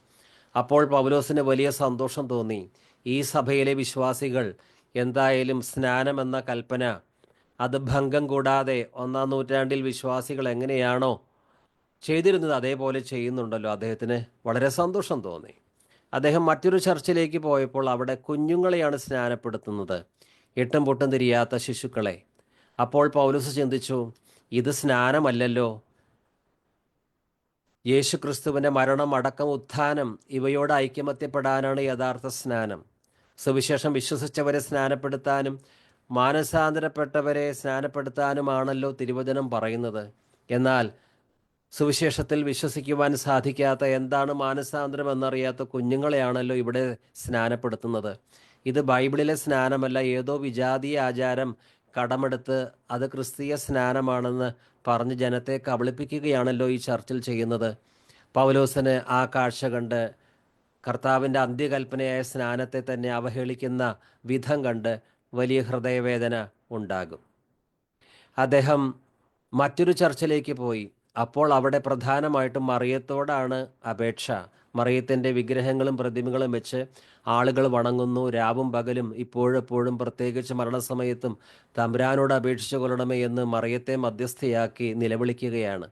അപ്പോൾ പൗലോസിന് വലിയ സന്തോഷം തോന്നി. ഈ സഭയിലെ വിശ്വാസികൾ എന്തായാലും സ്നാനം എന്ന കൽപ്പന അത് ഭംഗം കൂടാതെ 1-ാം നൂറ്റാണ്ടിൽ വിശ്വാസികൾ എങ്ങനെയാണോ ചെയ്തിരുന്നത് അതേപോലെ ചെയ്യുന്നുണ്ടല്ലോ. അദ്ദേഹത്തിന് വളരെ സന്തോഷം തോന്നി. അദ്ദേഹം മറ്റൊരു ചർച്ചിലേക്ക് പോയപ്പോൾ അവിടെ കുഞ്ഞുങ്ങളെയാണ് സ്നാനപ്പെടുത്തുന്നത്, എട്ടും പൊട്ടും തിരിയാത്ത ശിശുക്കളെ. അപ്പോൾ പൗലോസ് ചിന്തിച്ചു, ഇത് സ്നാനമല്ലല്ലോ. യേശുക്രിസ്തുവിൻ്റെ മരണം, അടക്കം, ഉത്ഥാനം ഇവയോട് ഐക്യമത്യപ്പെടാനാണ് യഥാർത്ഥ സ്നാനം. സുവിശേഷം വിശ്വസിച്ചവരെ സ്നാനപ്പെടുത്താനും മാനസാന്തരപ്പെട്ടവരെ സ്നാനപ്പെടുത്താനുമാണല്ലോ തിരുവചനം പറയുന്നത്. എന്നാൽ സുവിശേഷത്തിൽ വിശ്വസിക്കുവാൻ സാധിക്കാത്ത, എന്താണ് മാനസാന്തരം എന്നറിയാത്ത കുഞ്ഞുങ്ങളെയാണല്ലോ ഇവിടെ സ്നാനപ്പെടുത്തുന്നത്. ഇത് ബൈബിളിലെ സ്നാനമല്ല, ഏതോ വിജാതീയ ആചാരം കടമെടുത്ത് അത് ക്രിസ്തീയ സ്നാനമാണെന്ന് പറഞ്ഞ് ജനത്തെ കബളിപ്പിക്കുകയാണല്ലോ ഈ ചർച്ചിൽ ചെയ്യുന്നത്. പൗലോസിന് ആ കാഴ്ച കണ്ട് കർത്താവിൻ്റെ അന്ത്യകൽപ്പനയായ സ്നാനത്തെ തന്നെ അവഹേളിക്കുന്ന വിധം കണ്ട് വലിയ ഹൃദയവേദന ഉണ്ടാകും. അദ്ദേഹം മറ്റൊരു ചർച്ചിലേക്ക് പോയി. അപ്പോൾ അവിടെ പ്രധാനമായിട്ടും മറിയത്തോടാണ് അപേക്ഷ. മറിയത്തിൻ്റെ വിഗ്രഹങ്ങളും പ്രതിമകളും വെച്ച് ആളുകൾ വണങ്ങുന്നു. രാവും പകലും ഇപ്പോഴെപ്പോഴും, പ്രത്യേകിച്ച് മരണസമയത്തും തമ്പുരാനോട് അപേക്ഷിച്ചു കൊള്ളണമേ എന്ന് മറിയത്തെ മധ്യസ്ഥയാക്കി നിലവിളിക്കുകയാണ്.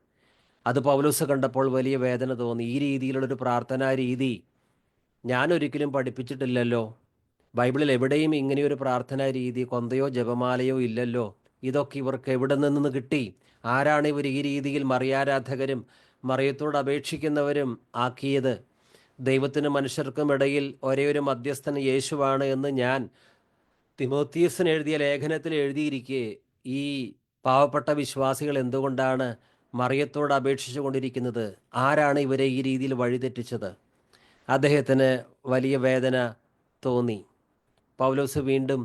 അത് പൗലോസ് കണ്ടപ്പോൾ വലിയ വേദന തോന്നി. ഈ രീതിയിലുള്ളൊരു പ്രാർത്ഥനാ രീതി ഞാനൊരിക്കലും പഠിപ്പിച്ചിട്ടില്ലല്ലോ. ബൈബിളിൽ എവിടെയും ഇങ്ങനെയൊരു പ്രാർത്ഥനാ രീതി, കൊന്തയോ ജപമാലയോ ഇല്ലല്ലോ. ഇതൊക്കെ ഇവർക്ക് എവിടെ നിന്ന് കിട്ടി? ആരാണ് ഇവർ ഈ രീതിയിൽ മറിയാരാധകരും മറിയത്തോട് അപേക്ഷിക്കുന്നവരും ആക്കിയത്? ദൈവത്തിനും മനുഷ്യർക്കും ഇടയിൽ ഒരേ ഒരു മധ്യസ്ഥൻ യേശുവാണ് എന്ന് ഞാൻ തിമോത്തിയസിന് എഴുതിയ ലേഖനത്തിൽ എഴുതിയിരിക്കെ ഈ പാവപ്പെട്ട വിശ്വാസികൾ എന്തുകൊണ്ടാണ് മറിയത്തോട് അപേക്ഷിച്ചു കൊണ്ടിരിക്കുന്നത്? ആരാണ് ഇവരെ ഈ രീതിയിൽ വഴിതെറ്റിച്ചത്? അദ്ദേഹത്തിന് വലിയ വേദന തോന്നി. പൗലോസ് വീണ്ടും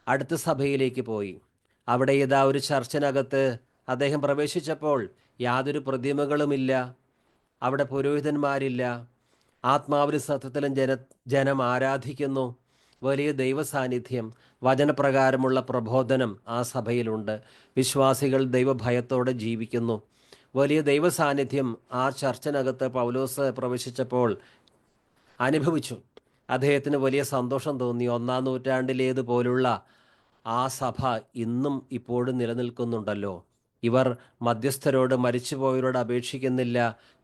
അടുത്ത സഭയിലേക്ക് പോയി. അവിടെ ഇതാ ഒരു ചർച്ചിനകത്ത് അദ്ദേഹം പ്രവേശിച്ചപ്പോൾ യാതൊരു പ്രതിമകളുമില്ല, അവിടെ പുരോഹിതന്മാരില്ല. ആത്മാവിലും സത്യത്തിലും ജനം ആരാധിക്കുന്നു. വലിയ ദൈവസാന്നിധ്യം, വചനപ്രകാരമുള്ള പ്രബോധനം ആ സഭയിലുണ്ട്. വിശ്വാസികൾ ദൈവഭയത്തോടെ ജീവിക്കുന്നു. വലിയ ദൈവസാന്നിധ്യം ആ ചർച്ചിനകത്ത് പൗലോസ് പ്രവേശിച്ചപ്പോൾ അനുഭവിച്ചു. അദ്ദേഹത്തിന് വലിയ സന്തോഷം തോന്നി. 1-ാം നൂറ്റാണ്ടിലേതുപോലുള്ള ആ സഭ ഇന്നും ഇപ്പോഴും നിലനിൽക്കുന്നുണ്ടല്ലോ. ഇവർ മധ്യസ്ഥരോട്, മരിച്ചുപോയവരോട് അപേക്ഷിക്കുന്നില്ല,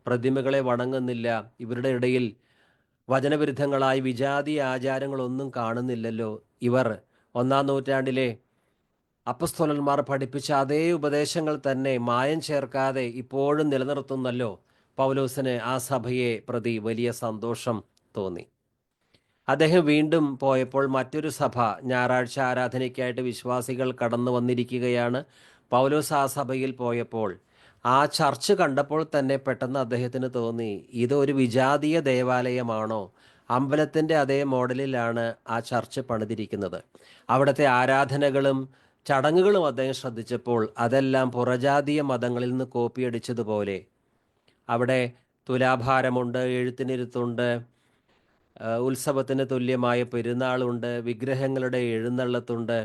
പ്രതിമകളെ വണങ്ങുന്നില്ല. ഇവരുടെ ഇടയിൽ വചനവിരുദ്ധങ്ങളായി വിജാതീയ ആചാരങ്ങളൊന്നും കാണുന്നില്ലല്ലോ. ഇവർ 1-ാം നൂറ്റാണ്ടിലെ അപ്പസ്തോലന്മാർ പഠിപ്പിച്ച അതേ ഉപദേശങ്ങൾ തന്നെ മായം ചേർക്കാതെ ഇപ്പോഴും നിലനിർത്തുന്നല്ലോ. പൗലോസിന് ആ സഭയെ പ്രതി വലിയ സന്തോഷം തോന്നി. അദ്ദേഹം വീണ്ടും പോയപ്പോൾ മറ്റൊരു സഭ ഞായറാഴ്ച ആരാധനയ്ക്കായിട്ട് വിശ്വാസികൾ കടന്നു വന്നിരിക്കുകയാണ്. പൗലോസ് ആ സഭയിൽ പോയപ്പോൾ ആ ചർച്ച് കണ്ടപ്പോൾ തന്നെ പെട്ടെന്ന് അദ്ദേഹത്തിന് തോന്നി, ഇത് ഒരു വിജാതീയ ദേവാലയമാണോ? അമ്പലത്തിൻ്റെ അതേ മോഡലിലാണ് ആ ചർച്ച് പണിതിരിക്കുന്നത്. അവിടുത്തെ ആരാധനകളും ചടങ്ങുകളും അദ്ദേഹം ശ്രദ്ധിച്ചപ്പോൾ അതെല്ലാം പുറജാതീയ മതങ്ങളിൽ നിന്ന് കോപ്പിയടിച്ചതുപോലെ. അവിടെ തുലാഭാരമുണ്ട്, എഴുത്തിനിരുത്തുണ്ട്, ഉത്സവത്തിന് തുല്യമായ പെരുന്നാളുണ്ട്, വിഗ്രഹങ്ങളുടെ എഴുന്നള്ളത്തുണ്ട്,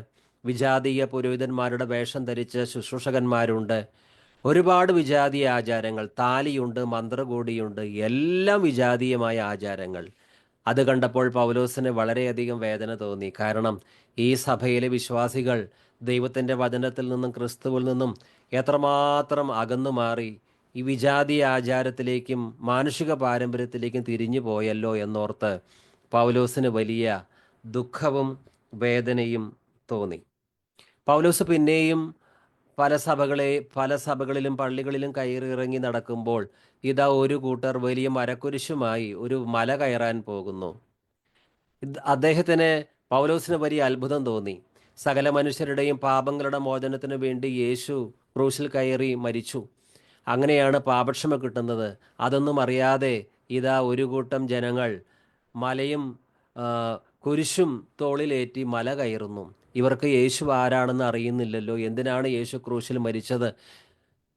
വിജാതീയ പുരോഹിതന്മാരുടെ വേഷം ധരിച്ച ശുശ്രൂഷകന്മാരുണ്ട്, ഒരുപാട് വിജാതീയ ആചാരങ്ങൾ, താലിയുണ്ട്, മന്ത്രകൂടിയുണ്ട്, എല്ലാം വിജാതീയമായ ആചാരങ്ങൾ. അത് കണ്ടപ്പോൾ പൗലോസിന് വളരെയധികം വേദന തോന്നി. കാരണം ഈ സഭയിലെ വിശ്വാസികൾ ദൈവത്തിൻ്റെ വചനത്തിൽ നിന്നും ക്രിസ്തുവിൽ നിന്നും എത്രമാത്രം അകന്നു മാറി ഈ വിജാതീയ ആചാരത്തിലേക്കും മാനുഷിക പാരമ്പര്യത്തിലേക്കും തിരിഞ്ഞു പോയല്ലോ എന്നോർത്ത് പൗലോസിന് വലിയ ദുഃഖവും വേദനയും തോന്നി. പൗലോസ് പിന്നെയും പല സഭകളിലും പള്ളികളിലും കയറിയിറങ്ങി നടക്കുമ്പോൾ ഇതാ ഒരു കൂട്ടർ വലിയ മരക്കുരിശുമായി ഒരു മല കയറാൻ പോകുന്നു. പൗലോസിന് വലിയ അത്ഭുതം തോന്നി. സകല മനുഷ്യരുടെയും പാപങ്ങളുടെ മോചനത്തിന് വേണ്ടി യേശു ക്രൂശിൽ കയറി മരിച്ചു. അങ്ങനെയാണ് പാപക്ഷമ കിട്ടുന്നത്. അതൊന്നും അറിയാതെ ഇതാ ഒരു കൂട്ടം ജനങ്ങൾ മലയും കുരിശും തോളിലേറ്റി മല കയറുന്നു. ഇവർക്ക് യേശു ആരാണെന്ന് അറിയുന്നില്ലല്ലോ. എന്തിനാണ് യേശു ക്രൂശിൽ മരിച്ചത്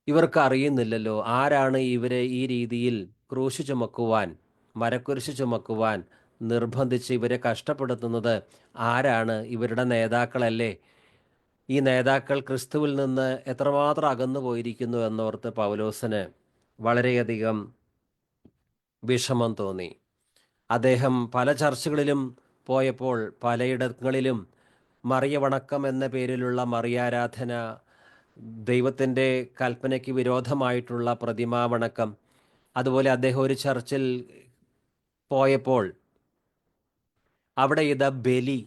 ഇവർക്ക് അറിയുന്നില്ലല്ലോ. ആരാണ് ഇവരെ ഈ രീതിയിൽ ക്രൂശ് ചുമക്കുവാൻ, മരക്കുരിശ് ചുമക്കുവാൻ നിർബന്ധിച്ച് ഇവരെ കഷ്ടപ്പെടുത്തുന്നത്? ആരാണ്? ഇവരുടെ നേതാക്കളല്ലേ? ഈ നേതാക്കൾ ക്രിസ്തുവിൽ നിന്ന് എത്രമാത്രം അകന്നു പോയിരിക്കുന്നു എന്നോർത്ത് പൗലോസിന് വളരെയധികം വിഷമം തോന്നി. അദ്ദേഹം പല ചർച്ചുകളിലും പോയപ്പോൾ പലയിടങ്ങളിലും മറിയ വണക്കം എന്ന പേരിലുള്ള മറിയാരാധന, ദൈവത്തിൻ്റെ കൽപ്പനയ്ക്ക് വിരോധമായിട്ടുള്ള പ്രതിമാ വണക്കം, അതുപോലെ അദ്ദേഹം ഒരു ചർച്ചിൽ പോയപ്പോൾ അവിടെ ഇതാ ബലി,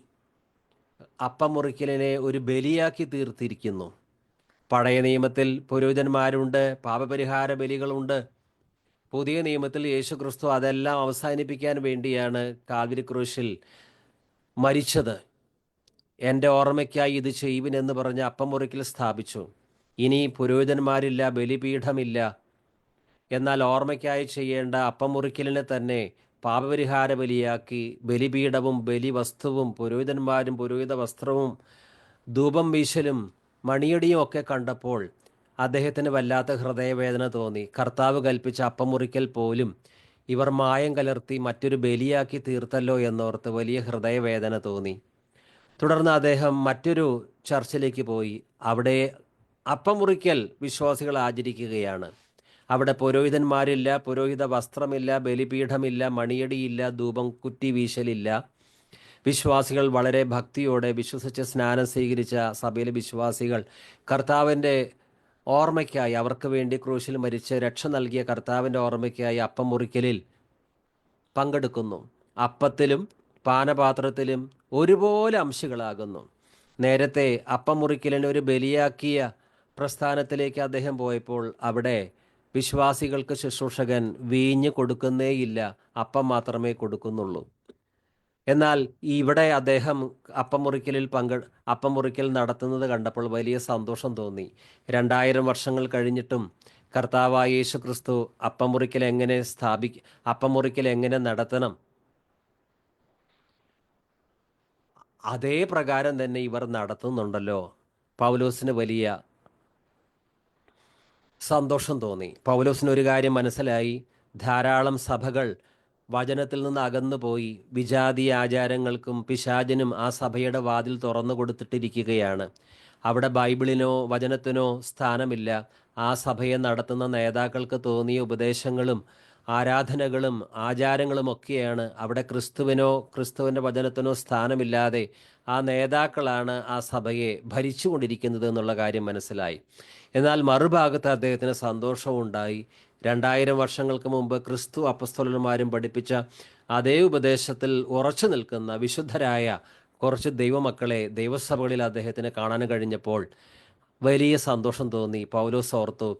അപ്പം മുറിക്കലിനെ ഒരു ബലിയാക്കി തീർത്തിരിക്കുന്നു. പഴയ നിയമത്തിൽ പുരോഹിതന്മാരുണ്ട്, പാപപരിഹാര ബലികളുണ്ട്. പുതിയ നിയമത്തിൽ യേശു ക്രിസ്തു അതെല്ലാം അവസാനിപ്പിക്കാൻ വേണ്ടിയാണ് കാൽവരി ക്രൂശിൽ മരിച്ചത്. എൻ്റെ ഓർമ്മയ്ക്കായി ഇത് ചെയ്യുവിനെന്ന് പറഞ്ഞ് അപ്പം മുറിക്കൽ സ്ഥാപിച്ചു. ഇനി പുരോഹിതന്മാരില്ല, ബലിപീഠമില്ല. എന്നാൽ ഓർമ്മയ്ക്കായി ചെയ്യേണ്ട അപ്പം മുറിക്കലിനെ തന്നെ പാപപരിഹാര ബലിയാക്കി ബലിപീഠവും ബലിവസ്തുവും പുരോഹിതന്മാരും പുരോഹിത വസ്ത്രവും ധൂപം വീശലും മണിയടിയും ഒക്കെ കണ്ടപ്പോൾ അദ്ദേഹത്തിന് വല്ലാത്ത ഹൃദയവേദന തോന്നി. കർത്താവ് കൽപ്പിച്ച അപ്പം മുറിക്കൽ പോലും ഇവർ മായം കലർത്തി മറ്റൊരു ബലിയാക്കി തീർത്തല്ലോ എന്നോർത്ത് വലിയ ഹൃദയവേദന തോന്നി. തുടർന്ന് അദ്ദേഹം മറ്റൊരു ചർച്ചിലേക്ക് പോയി. അവിടെ അപ്പം മുറിക്കൽ വിശ്വാസികൾ ആചരിക്കുകയാണ്. അവിടെ പുരോഹിതന്മാരില്ല, പുരോഹിത വസ്ത്രമില്ല, ബലിപീഠമില്ല, മണിയടിയില്ല, ധൂപം കുറ്റി വീശലില്ല. വിശ്വാസികൾ വളരെ ഭക്തിയോടെ വിശ്വസിച്ച് സ്നാനം സ്വീകരിച്ച സഭയിലെ വിശ്വാസികൾ കർത്താവിൻ്റെ ഓർമ്മയ്ക്കായി, അവർക്ക് വേണ്ടി ക്രൂശിൽ മരിച്ച് രക്ഷ നൽകിയ കർത്താവിൻ്റെ ഓർമ്മയ്ക്കായി അപ്പം മുറിക്കലിൽ പങ്കെടുക്കുന്നു. അപ്പത്തിലും പാനപാത്രത്തിലും ഒരുപോലെ അംശികളാകുന്നു. നേരത്തെ അപ്പം മുറിക്കലിന് ഒരു ബലിയാക്കിയ പ്രസ്ഥാനത്തിലേക്ക് അദ്ദേഹം പോയപ്പോൾ അവിടെ വിശ്വാസികൾക്ക് ശുശ്രൂഷകൻ വീഞ്ഞ് കൊടുക്കുന്നേയില്ല, അപ്പം മാത്രമേ കൊടുക്കുന്നുള്ളൂ. എന്നാൽ ഇവിടെ അദ്ദേഹം അപ്പം മുറിക്കൽ നടത്തുന്നത് കണ്ടപ്പോൾ വലിയ സന്തോഷം തോന്നി. 2000 വർഷങ്ങൾ കഴിഞ്ഞിട്ടും കർത്താവായ യേശു ക്രിസ്തു അപ്പം മുറിക്കൽ എങ്ങനെ നടത്തണം, അതേ പ്രകാരം തന്നെ ഇവർ നടത്തുന്നുണ്ടല്ലോ. പൗലോസിന് വലിയ സന്തോഷം തോന്നി. പൗലോസിന് ഒരു കാര്യം മനസ്സിലായി. ധാരാളം സഭകൾ വചനത്തിൽ നിന്ന് അകന്നുപോയി വിജാതീയ ആചാരങ്ങൾക്കും പിശാചിനും ആ സഭയുടെ വാതിൽ തുറന്നു കൊടുത്തിട്ടിരിക്കുകയാണ്. അവിടെ ബൈബിളിനോ വചനത്തിനോ സ്ഥാനമില്ല. ആ സഭയെ നടത്തുന്ന നേതാക്കൾക്ക് തോന്നിയ ഉപദേശങ്ങളും ആരാധനകളും ആചാരങ്ങളും ഒക്കെയാണ്. അവിടെ ക്രിസ്തുവിൻ്റെ വചനത്തിനോ സ്ഥാനമില്ലാതെ ആ നേതാക്കളാണ് ആ സഭയെ ഭരിച്ചുകൊണ്ടിരിക്കുന്നത് എന്നുള്ള കാര്യം മനസ്സിലായി. എന്നാൽ മറുഭാഗത്ത് അദ്ദേഹത്തിന് സന്തോഷവും ഉണ്ടായി. 2000 വർഷങ്ങൾക്ക് മുമ്പ് ക്രിസ്തു അപ്പസ്തോലന്മാരും പഠിപ്പിച്ച അതേ ഉപദേശത്തിൽ ഉറച്ചു നിൽക്കുന്ന വിശുദ്ധരായ കുറച്ച് ദൈവമക്കളെ ദൈവസഭകളിൽ അദ്ദേഹത്തിന് കാണാൻ കഴിഞ്ഞപ്പോൾ വലിയ സന്തോഷം തോന്നി. പൗലോസ് ഓർത്തു,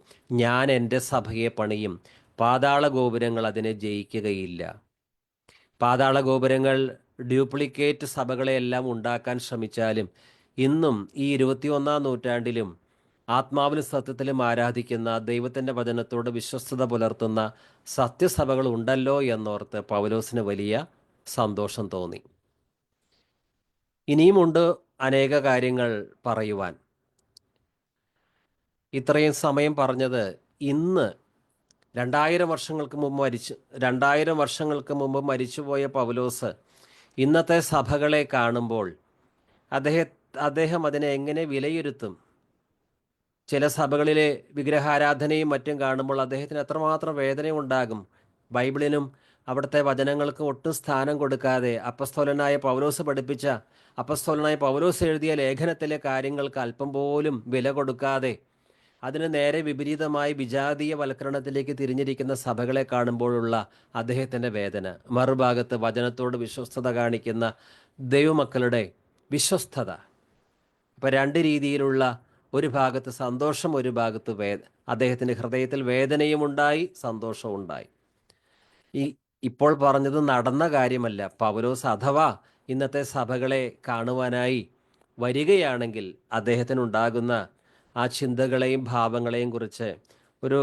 ഞാൻ എൻ്റെ സഭയെ പണിയും, പാതാള ഗോപുരങ്ങൾ അതിനെ ജയിക്കുകയില്ല. പാതാള ഗോപുരങ്ങൾ ഡ്യൂപ്ലിക്കേറ്റ് സഭകളെയെല്ലാം ഉണ്ടാക്കാൻ ശ്രമിച്ചാലും ഇന്നും ഈ 21-ാം നൂറ്റാണ്ടിലും ആത്മാവിലും സത്യത്തിലും ആരാധിക്കുന്ന ദൈവത്തിൻ്റെ വചനത്തോട് വിശ്വസ്തത പുലർത്തുന്ന സത്യസഭകൾ ഉണ്ടല്ലോ എന്നോർത്ത് പൗലോസിന് വലിയ സന്തോഷം തോന്നി. ഇനിയുമുണ്ട് അനേക കാര്യങ്ങൾ പറയുവാൻ. ഇത്രയും സമയം പറഞ്ഞത് ഇന്ന് 2000 വർഷങ്ങൾക്ക് മുമ്പ് മരിച്ചുപോയ പൗലോസ് ഇന്നത്തെ സഭകളെ കാണുമ്പോൾ അദ്ദേഹം അതിനെ എങ്ങനെ വിലയിരുത്തും? ചില സഭകളിലെ വിഗ്രഹാരാധനയും മറ്റും കാണുമ്പോൾ അദ്ദേഹത്തിന് എത്രമാത്രം വേദനയുണ്ടാകും. ബൈബിളിനും അവിടുത്തെ വചനങ്ങൾക്ക് ഒട്ടും സ്ഥാനം കൊടുക്കാതെ അപ്പസ്തോലനായ പൗലോസ് എഴുതിയ ലേഖനത്തിലെ കാര്യങ്ങൾക്ക് അല്പം പോലും വില കൊടുക്കാതെ അതിന് നേരെ വിപരീതമായി വിജാതീയ വൽക്കരണത്തിലേക്ക് തിരിഞ്ഞിരിക്കുന്ന സഭകളെ കാണുമ്പോഴുള്ള അദ്ദേഹത്തിൻ്റെ വേദന. മറുഭാഗത്ത് വചനത്തോട് വിശ്വസ്തത കാണിക്കുന്ന ദൈവമക്കളുടെ വിശ്വസ്തത. ഇപ്പം 2 രീതിയിലുള്ള, ഒരു ഭാഗത്ത് സന്തോഷം, ഒരു ഭാഗത്ത് അദ്ദേഹത്തിൻ്റെ ഹൃദയത്തിൽ വേദനയും ഉണ്ടായി, സന്തോഷവും ഉണ്ടായി. ഇപ്പോൾ പറഞ്ഞത് നടന്ന കാര്യമല്ല. പൗലോസ് അഥവാ ഇന്നത്തെ സഭകളെ കാണുവാനായി വരികയാണെങ്കിൽ അദ്ദേഹത്തിനുണ്ടാകുന്ന ആ ചിന്തകളെയും ഭാവങ്ങളെയും കുറിച്ച് ഒരു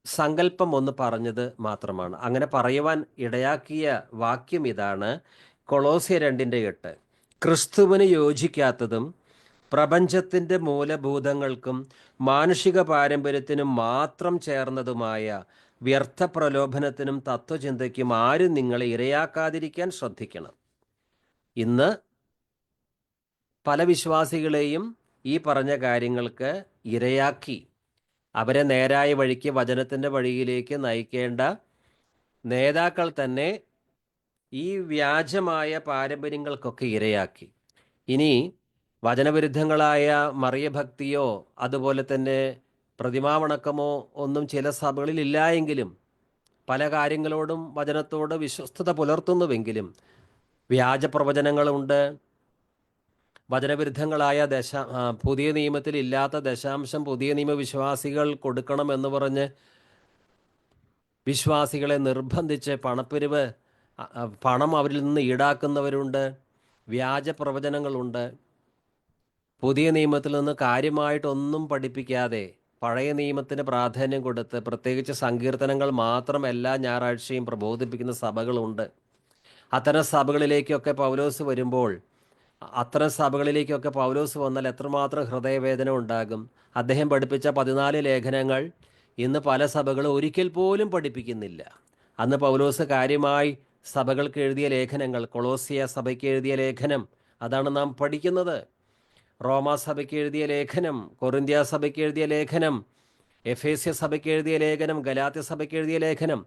സങ്കല്പം ഒന്ന് പറഞ്ഞത് മാത്രമാണ്. അങ്ങനെ പറയുവാൻ ഇടയാക്കിയ വാക്യം ഇതാണ്, കൊളോസ്യർ 2:8. ക്രിസ്തുവിന് യോജിക്കാത്തതും പ്രപഞ്ചത്തിൻ്റെ മൂലഭൂതങ്ങൾക്കും മാനുഷിക പാരമ്പര്യത്തിനും മാത്രം ചേർന്നതുമായ വ്യർത്ഥ പ്രലോഭനത്തിനും തത്വചിന്തയ്ക്കും ആരും നിങ്ങളെ ഇരയാക്കാതിരിക്കാൻ ശ്രദ്ധിക്കണം. ഇന്ന് പല വിശ്വാസികളെയും ഈ പറഞ്ഞ കാര്യങ്ങൾക്ക് ഇരയാക്കി അവരെ നേരായ വഴിക്ക്, വചനത്തിൻ്റെ വഴിയിലേക്ക് നയിക്കേണ്ട നേതാക്കൾ തന്നെ ഈ വ്യാജമായ പാരമ്പര്യങ്ങൾക്കൊക്കെ ഇരയാക്കി. ഇനി വചനവിരുദ്ധങ്ങളായ മറിയഭക്തിയോ അതുപോലെ തന്നെ പ്രതിമാവണക്കമോ ഒന്നും ചില സഭകളിൽ ഇല്ലായെങ്കിലും പല കാര്യങ്ങളോടും വചനത്തോട് വിശ്വസ്തത പുലർത്തുന്നുവെങ്കിലും വ്യാജ പ്രവചനങ്ങളുണ്ട്, വചനവിരുദ്ധങ്ങളായ പുതിയ നിയമത്തിൽ ഇല്ലാത്ത ദശാംശം പുതിയ നിയമവിശ്വാസികൾ കൊടുക്കണമെന്ന് പറഞ്ഞ് വിശ്വാസികളെ നിർബന്ധിച്ച് പണപ്പിരിവ് പണം അവരിൽ നിന്ന് ഈടാക്കുന്നവരുണ്ട്. വ്യാജ പ്രവചനങ്ങളുണ്ട്. പുതിയ നിയമത്തിൽ നിന്ന് കാര്യമായിട്ടൊന്നും പഠിപ്പിക്കാതെ പഴയ നിയമത്തിന് പ്രാധാന്യം കൊടുത്ത് പ്രത്യേകിച്ച് സങ്കീർത്തനങ്ങൾ മാത്രം എല്ലാ ഞായറാഴ്ചയും പ്രബോധിപ്പിക്കുന്ന സഭകളുണ്ട്. അത്തരം സഭകളിലേക്കൊക്കെ പൗലോസ് വരുമ്പോൾ വന്നാൽ എത്രമാത്രം ഹൃദയവേദന ഉണ്ടാകും. അദ്ദേഹം പഠിപ്പിച്ച 14 ലേഖനങ്ങൾ ഇന്ന് പല സഭകളും ഒരിക്കൽ പോലും പഠിപ്പിക്കുന്നില്ല. അന്ന് പൗലോസ് കാര്യമായി സഭകൾക്ക് എഴുതിയ ലേഖനങ്ങൾ, കൊളോസിയ സഭയ്ക്ക് എഴുതിയ ലേഖനം, അതാണ് നാം പഠിക്കുന്നത്. റോമാ സഭയ്ക്ക് എഴുതിയ ലേഖനം, കൊറിന്ത്യ സഭയ്ക്ക് എഴുതിയ ലേഖനം, എഫേസ്യ സഭയ്ക്ക് എഴുതിയ ലേഖനം, ഗലാത്യ സഭയ്ക്ക് എഴുതിയ ലേഖനം,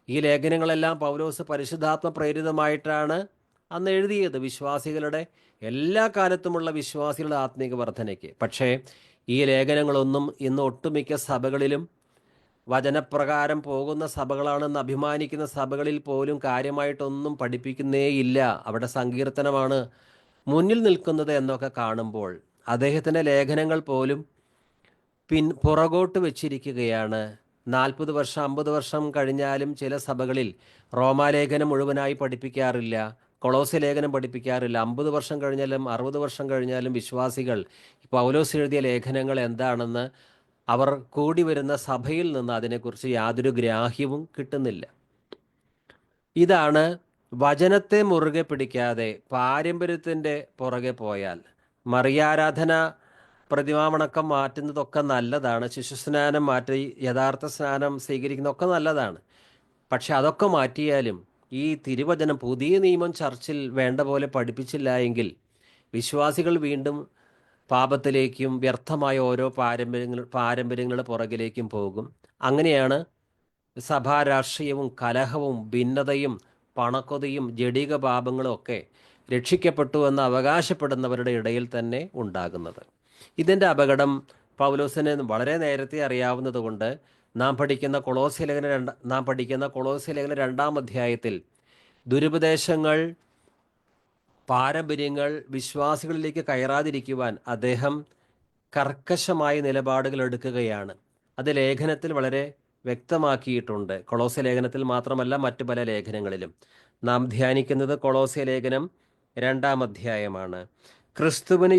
ഈ ലേഖനങ്ങളെല്ലാം പൗലോസ് പരിശുദ്ധാത്മ പ്രേരിതമായിട്ടാണ് അന്ന് എഴുതിയത്, വിശ്വാസികളുടെ എല്ലാ കാലത്തുമുള്ള വിശ്വാസികളുടെ ആത്മീക വർധനയ്ക്ക്. പക്ഷേ ഈ ലേഖനങ്ങളൊന്നും ഇന്ന് ഒട്ടുമിക്ക സഭകളിലും വചനപ്രകാരം പോകുന്ന സഭകളാണെന്ന് അഭിമാനിക്കുന്ന സഭകളിൽ പോലും കാര്യമായിട്ടൊന്നും പഠിപ്പിക്കുന്നേയില്ല. അവിടെ സങ്കീർത്തനമാണ് മുന്നിൽ നിൽക്കുന്നത് എന്നൊക്കെ കാണുമ്പോൾ അദ്ദേഹത്തിൻ്റെ ലേഖനങ്ങൾ പോലും പുറകോട്ട് വെച്ചിരിക്കുകയാണ്. 40 വർഷം 50 വർഷം കഴിഞ്ഞാലും ചില സഭകളിൽ റോമാലേഖനം മുഴുവനായി പഠിപ്പിക്കാറില്ല, കൊളോസ്യ ലേഖനം പഠിപ്പിക്കാറില്ല. 50 വർഷം കഴിഞ്ഞാലും 60 വർഷം കഴിഞ്ഞാലും വിശ്വാസികൾ പൗലോസ് എഴുതിയ ലേഖനങ്ങൾ എന്താണെന്ന് അവർ കൂടി വരുന്ന സഭയിൽ നിന്ന് അതിനെക്കുറിച്ച് യാതൊരു ഗ്രാഹ്യവും കിട്ടുന്നില്ല. ഇതാണ് വചനത്തെ മുറുകെ പിടിക്കാതെ പാരമ്പര്യത്തിൻ്റെ പുറകെ പോയാൽ. മറിയാരാധന, പ്രതിമാവണക്കം മാറ്റുന്നതൊക്കെ നല്ലതാണ്, ശിശുസ്നാനം മാറ്റി യഥാർത്ഥ സ്നാനം സ്വീകരിക്കുന്നതൊക്കെ നല്ലതാണ്. പക്ഷെ അതൊക്കെ മാറ്റിയാലും ഈ തിരുവചനം, പുതിയ നിയമം ചർച്ചിൽ വേണ്ട പോലെ പഠിപ്പിച്ചില്ല എങ്കിൽ വിശ്വാസികൾ വീണ്ടും പാപത്തിലേക്കും വ്യർത്ഥമായ ഓരോ പാരമ്പര്യങ്ങളുടെ പുറകിലേക്കും പോകും. അങ്ങനെയാണ് സഭാ രാഷ്ട്രീയവും കലഹവും ഭിന്നതയും പണക്കൊതിയും ജഡിക പാപങ്ങളും ഒക്കെ രക്ഷിക്കപ്പെട്ടു എന്ന് അവകാശപ്പെടുന്നവരുടെ ഇടയിൽ തന്നെ ഉണ്ടാകുന്നത്. ഇതിൻ്റെ അപകടം പൗലോസിന് വളരെ നേരത്തെ അറിയാവുന്നതുകൊണ്ട് നാം പഠിക്കുന്ന കൊളോസ്യ ലേഖനം 2-ാം അധ്യായത്തിൽ ദുരുപദേശങ്ങൾ, പാരമ്പര്യങ്ങൾ വിശ്വാസികളിലേക്ക് കയറാതിരിക്കുവാൻ അദ്ദേഹം കർക്കശമായ നിലപാടുകൾ എടുക്കുകയാണ്. അത് ലേഖനത്തിൽ വളരെ വ്യക്തമാക്കിയിട്ടുണ്ട്. കൊളോസ്യ ലേഖനത്തിൽ മാത്രമല്ല, മറ്റു പല ലേഖനങ്ങളിലും. നാം ധ്യാനിക്കുന്നത് കൊളോസ്യ ലേഖനം 2-ാം അധ്യായമാണ്. ക്രിസ്തുവിന്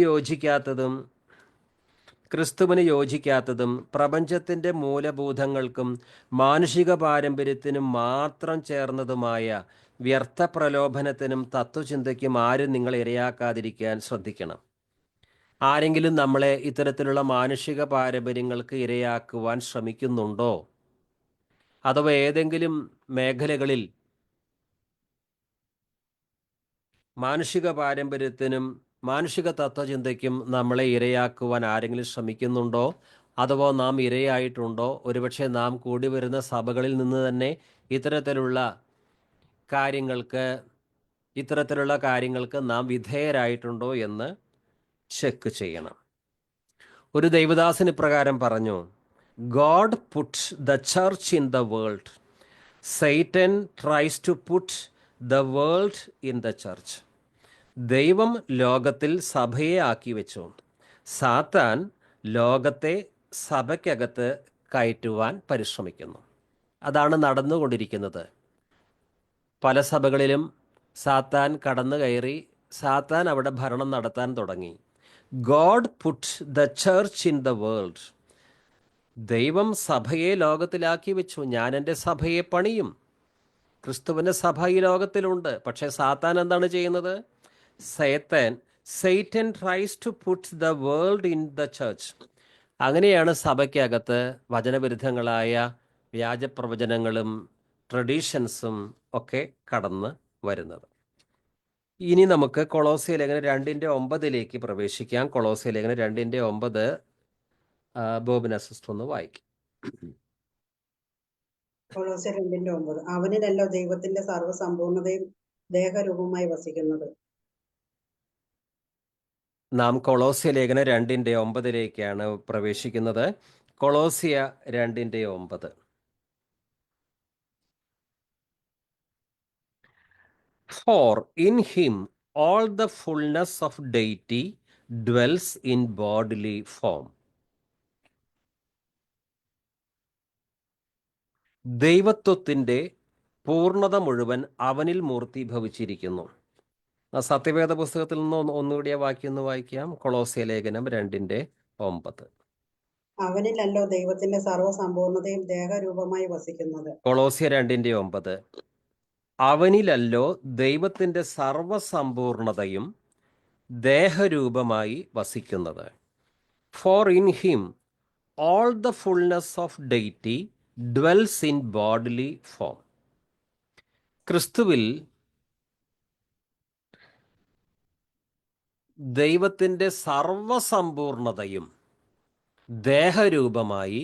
യോജിക്കാത്തതും പ്രപഞ്ചത്തിൻ്റെ മൂലഭൂതങ്ങൾക്കും മാനുഷിക പാരമ്പര്യത്തിനും മാത്രം ചേർന്നതുമായ വ്യർത്ഥ പ്രലോഭനത്തിനും തത്വചിന്തയ്ക്കും ആരും നിങ്ങളെ ഇരയാക്കാതിരിക്കാൻ ശ്രദ്ധിക്കണം. ആരെങ്കിലും നമ്മളെ ഇത്തരത്തിലുള്ള മാനുഷിക പാരമ്പര്യങ്ങൾക്ക് ഇരയാക്കുവാൻ ശ്രമിക്കുന്നുണ്ടോ? അഥവാ ഏതെങ്കിലും മേഖലകളിൽ മാനുഷിക പാരമ്പര്യത്തിനും മാനുഷിക തത്വചിന്തയ്ക്കും നമ്മളെ ഇരയാക്കുവാൻ ആരെങ്കിലും ശ്രമിക്കുന്നുണ്ടോ? അഥവാ നാം ഇരയായിട്ടുണ്ടോ? ഒരുപക്ഷെ നാം കൂടി വരുന്ന സഭകളിൽ നിന്ന് തന്നെ ഇത്തരത്തിലുള്ള കാര്യങ്ങൾക്ക് നാം വിധേയരായിട്ടുണ്ടോ എന്ന് ചെക്ക് ചെയ്യണം. ഒരു ദൈവദാസൻ ഇപ്രകാരം പറഞ്ഞു: God put the church in the world, Satan tries to put the world in the church. ദൈവം ലോകത്തിൽ സഭയെ ആക്കി വെച്ചു, സാത്താൻ ലോകത്തെ സഭയ്ക്കകത്ത് കയറ്റുവാൻ പരിശ്രമിക്കുന്നു. അതാണ് നടന്നുകൊണ്ടിരിക്കുന്നത്. പല സഭകളിലും സാത്താൻ കടന്നു കയറി, സാത്താൻ അവിടെ ഭരണം നടത്താൻ തുടങ്ങി. God put the church in the world. ദൈവം സഭയെ ലോകത്തിലാക്കി വെച്ചു. ഞാൻ എൻ്റെ സഭയെ പണിയും. ക്രിസ്തുവിൻ്റെ സഭ ഈ ലോകത്തിലുണ്ട്. പക്ഷേ സാത്താൻ എന്താണ് ചെയ്യുന്നത്? Satan tries to put the world in the church. അങ്ങനെയാണ് സഭയ്ക്കകത്ത് വചനവിരുദ്ധങ്ങളായ വ്യാജപ്രവചനങ്ങളും ട്രഡീഷൻസും ഒക്കെ കടന്ന് വരുന്നത്. ഇനി നമുക്ക് കൊളോസ്യ ലേഖനം 2:9 പ്രവേശിക്കാം. കൊളോസ്യ ലേഖനം 2:9 ബോബിന സിസ്റ്റർ ഒന്ന് വായിക്കും. കൊളോസ്യർ 2:9. അവനിലല്ലോ ദൈവത്തിന്റെ സർവ്വസമ്പൂർണതയും ദേഹരൂപമായി വസിക്കുന്നത്. നാം കൊളോസ്യ ലേഖനം 2:9 പ്രവേശിക്കുന്നത്. കൊളോസ്യ 2:9. For in him all the fullness of deity dwells in bodily form. ദൈവത്വത്തിൻ്റെ പൂർണ്ണത മുഴുവൻ അവനിൽ മൂർത്തീഭവിച്ചിരിക്കുന്നു. സത്യവേദ പുസ്തകത്തിൽ നിന്ന് ഒന്നുകൂടി ആ വാക്യം ഒന്ന് വായിക്കാം. കൊളോസ്യ ലേഖനം 2:9. അവനിലല്ലോ ദൈവത്തിന്റെ സർവ്വസമ്പൂർണതയും ദേഹരൂപമായി വസിക്കുന്നത്. കൊളോസ്യ 2:9. അവനിലല്ലോ ദൈവത്തിന്റെ സർവസമ്പൂർണതയും ദേഹരൂപമായി വസിക്കുന്നത്. For in him all the fullness of deity dwells in bodily form. ക്രിസ്തുവിൽ ദൈവത്തിൻ്റെ സർവസമ്പൂർണതയും ദേഹരൂപമായി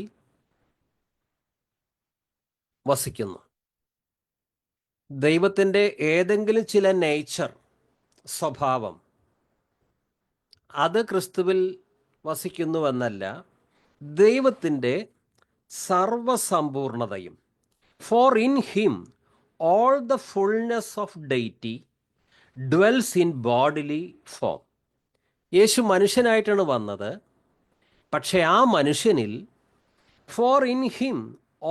വസിക്കുന്നു. ദൈവത്തിൻ്റെ ഏതെങ്കിലും ചില നേച്ചർ, സ്വഭാവം, അത് ക്രിസ്തുവിൽ വസിക്കുന്നുവെന്നല്ല, ദൈവത്തിൻ്റെ സർവസമ്പൂർണതയും. For in him all the fullness of deity dwells in bodily form. Yeshu മനുഷ്യനായിട്ടാണ് വന്നത്. പക്ഷേ ആ മനുഷ്യനിൽ for in him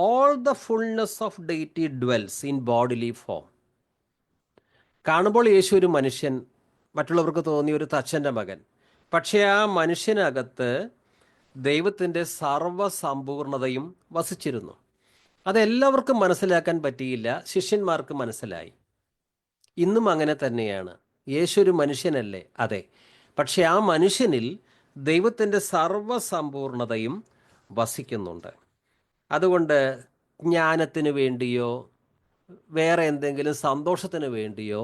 all the fullness of deity dwells in bodily form. കാണുമ്പോൾ യേശു ഒരു മനുഷ്യൻ, മറ്റുള്ളവർക്ക് തോന്നിയ ഒരു തച്ചൻ്റെ മകൻ. പക്ഷേ ആ മനുഷ്യനകത്ത് ദൈവത്തിൻ്റെ സർവസമ്പൂർണതയും വസിച്ചിരുന്നു. അതെല്ലാവർക്കും മനസ്സിലാക്കാൻ പറ്റിയില്ല, ശിഷ്യന്മാർക്ക് മനസ്സിലായി. ഇന്നും അങ്ങനെ തന്നെയാണ്. യേശു ഒരു മനുഷ്യനല്ലേ? അതെ. പക്ഷെ ആ മനുഷ്യനിൽ ദൈവത്തിൻ്റെ സർവസമ്പൂർണതയും വസിക്കുന്നുണ്ട്. അതുകൊണ്ട് ജ്ഞാനത്തിന് വേണ്ടിയോ വേറെ എന്തെങ്കിലും സന്തോഷത്തിന് വേണ്ടിയോ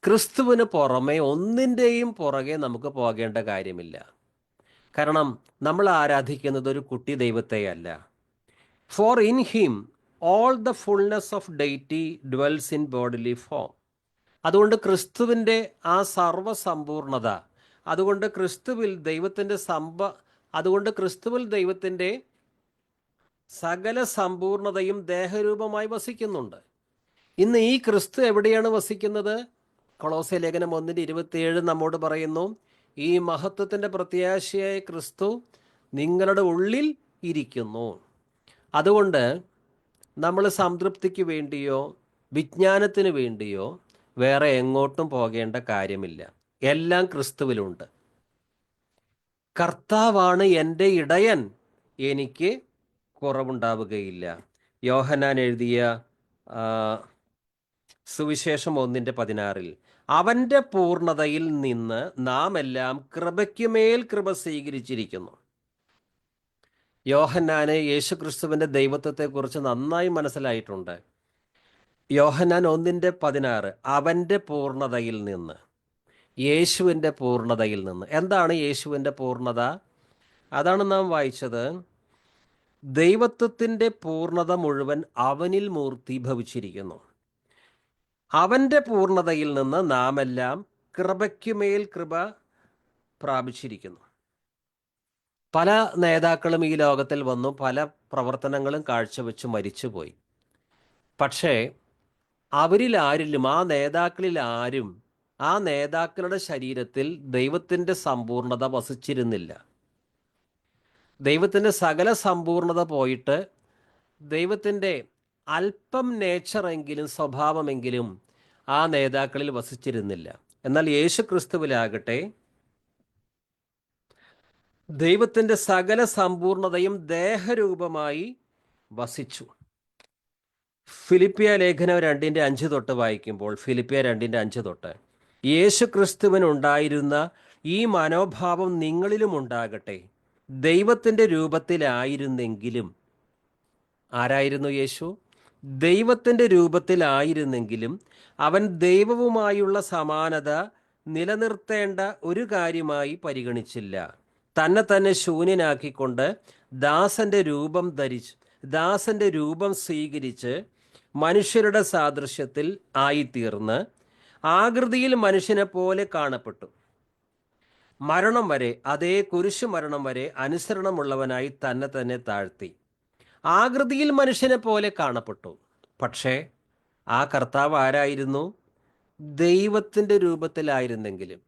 ക്രിസ്തുവിന് പുറമെ ഒന്നിൻ്റെയും പുറകെ നമുക്ക് പോകേണ്ട കാര്യമില്ല. കാരണം നമ്മൾ ആരാധിക്കുന്നത് ഒരു കുട്ടി ദൈവത്തെയല്ല. For in him all the fullness of deity dwells in bodily form. അതുകൊണ്ട് ക്രിസ്തുവിൻ്റെ ആ സർവസമ്പൂർണത, അതുകൊണ്ട് ക്രിസ്തുവിൽ ദൈവത്തിൻ്റെ സകല സമ്പൂർണതയും ദേഹരൂപമായി വസിക്കുന്നുണ്ട്. ഇന്ന് ഈ ക്രിസ്തു എവിടെയാണ് വസിക്കുന്നത്? കൊളോസ്യ ലേഖനം 1:27 നമ്മോട് പറയുന്നു, ഈ മഹത്വത്തിൻ്റെ പ്രത്യാശയായ ക്രിസ്തു നിങ്ങളുടെ ഉള്ളിൽ ഇരിക്കുന്നു. അതുകൊണ്ട് നമ്മൾ സംതൃപ്തിക്ക് വേണ്ടിയോ വിജ്ഞാനത്തിന് വേണ്ടിയോ വേറെ എങ്ങോട്ടും പോകേണ്ട കാര്യമില്ല. എല്ലാം ക്രിസ്തുവിലുണ്ട്. കർത്താവാണ് എൻ്റെ ഇടയൻ, എനിക്ക് കുറവുണ്ടാവുകയില്ല. യോഹന്നാൻ എഴുതിയ സുവിശേഷം 1:16 അവൻ്റെ പൂർണ്ണതയിൽ നിന്ന് നാം എല്ലാം കൃപയ്ക്കുമേൽ കൃപ സ്വീകരിച്ചിരിക്കുന്നു. യോഹന്നാന് യേശുക്രിസ്തുവിൻ്റെ ദൈവത്വത്തെക്കുറിച്ച് നന്നായി മനസ്സിലായിട്ടുണ്ട്. യോഹന്നാൻ 1:16 അവൻ്റെ പൂർണ്ണതയിൽ നിന്ന്, യേശുവിൻ്റെ പൂർണ്ണതയിൽ നിന്ന്. എന്താണ് യേശുവിൻ്റെ പൂർണ്ണത? അതാണ് നാം വായിച്ചത്. ദൈവത്വത്തിൻ്റെ പൂർണ്ണത മുഴുവൻ അവനിൽ മൂർത്തീഭവിച്ചിരിക്കുന്നു. അവൻ്റെ പൂർണ്ണതയിൽ നിന്ന് നാം എല്ലാം കൃപയ്ക്കുമേൽ കൃപ പ്രാപിച്ചിരിക്കുന്നു. പല നേതാക്കളും ഈ ലോകത്തിൽ വന്നു, പല പ്രവർത്തനങ്ങളും കാഴ്ചവെച്ച് മരിച്ചുപോയി. പക്ഷേ അവരിൽ ആരിലും, ആ നേതാക്കളിൽ ആരും ആ നേതാക്കളുടെ ശരീരത്തിൽ ദൈവത്തിൻ്റെ സമ്പൂർണത വസിച്ചിരുന്നില്ല. ദൈവത്തിൻ്റെ സകല സമ്പൂർണത പോയിട്ട് ദൈവത്തിൻ്റെ അല്പം നേച്ചറെങ്കിലും സ്വഭാവമെങ്കിലും ആ നേതാക്കളിൽ വസിച്ചിരുന്നില്ല. എന്നാൽ യേശു ക്രിസ്തുവിലാകട്ടെ ദൈവത്തിൻ്റെ സകല സമ്പൂർണതയും ദേഹരൂപമായി വസിച്ചു. ഫിലിപ്പിയ ലേഖനം 2:5 തൊട്ട് വായിക്കുമ്പോൾ, ഫിലിപ്പിയ 2:5 തൊട്ട്, യേശു ക്രിസ്തുവിനുണ്ടായിരുന്ന ഈ മനോഭാവം നിങ്ങളിലും ഉണ്ടാകട്ടെ. ദൈവത്തിൻ്റെ രൂപത്തിലായിരുന്നെങ്കിലും, ആരായിരുന്നു യേശു? ദൈവത്തിൻ്റെ രൂപത്തിലായിരുന്നെങ്കിലും അവൻ ദൈവവുമായുള്ള സമാനത നിലനിർത്തേണ്ട ഒരു കാര്യമായി പരിഗണിച്ചില്ല. തന്നെ ശൂന്യനാക്കിക്കൊണ്ട് ദാസന്റെ രൂപം സ്വീകരിച്ച് മനുഷ്യരുടെ സാദൃശ്യത്തിൽ ആയിത്തീർന്ന് ആകൃതിയിൽ മനുഷ്യനെ പോലെ കാണപ്പെട്ടു. മരണം വരെ, അതേ കുരിശു മരണം വരെ അനുസരണമുള്ളവനായി തന്നെ താഴ്ത്തി. ആകൃതിയിൽ മനുഷ്യനെ പോലെ കാണപ്പെട്ടു. പക്ഷേ ആ കർത്താവ് ആരായിരുന്നു? ദൈവത്തിൻ്റെ രൂപത്തിലായിരുന്നെങ്കിലും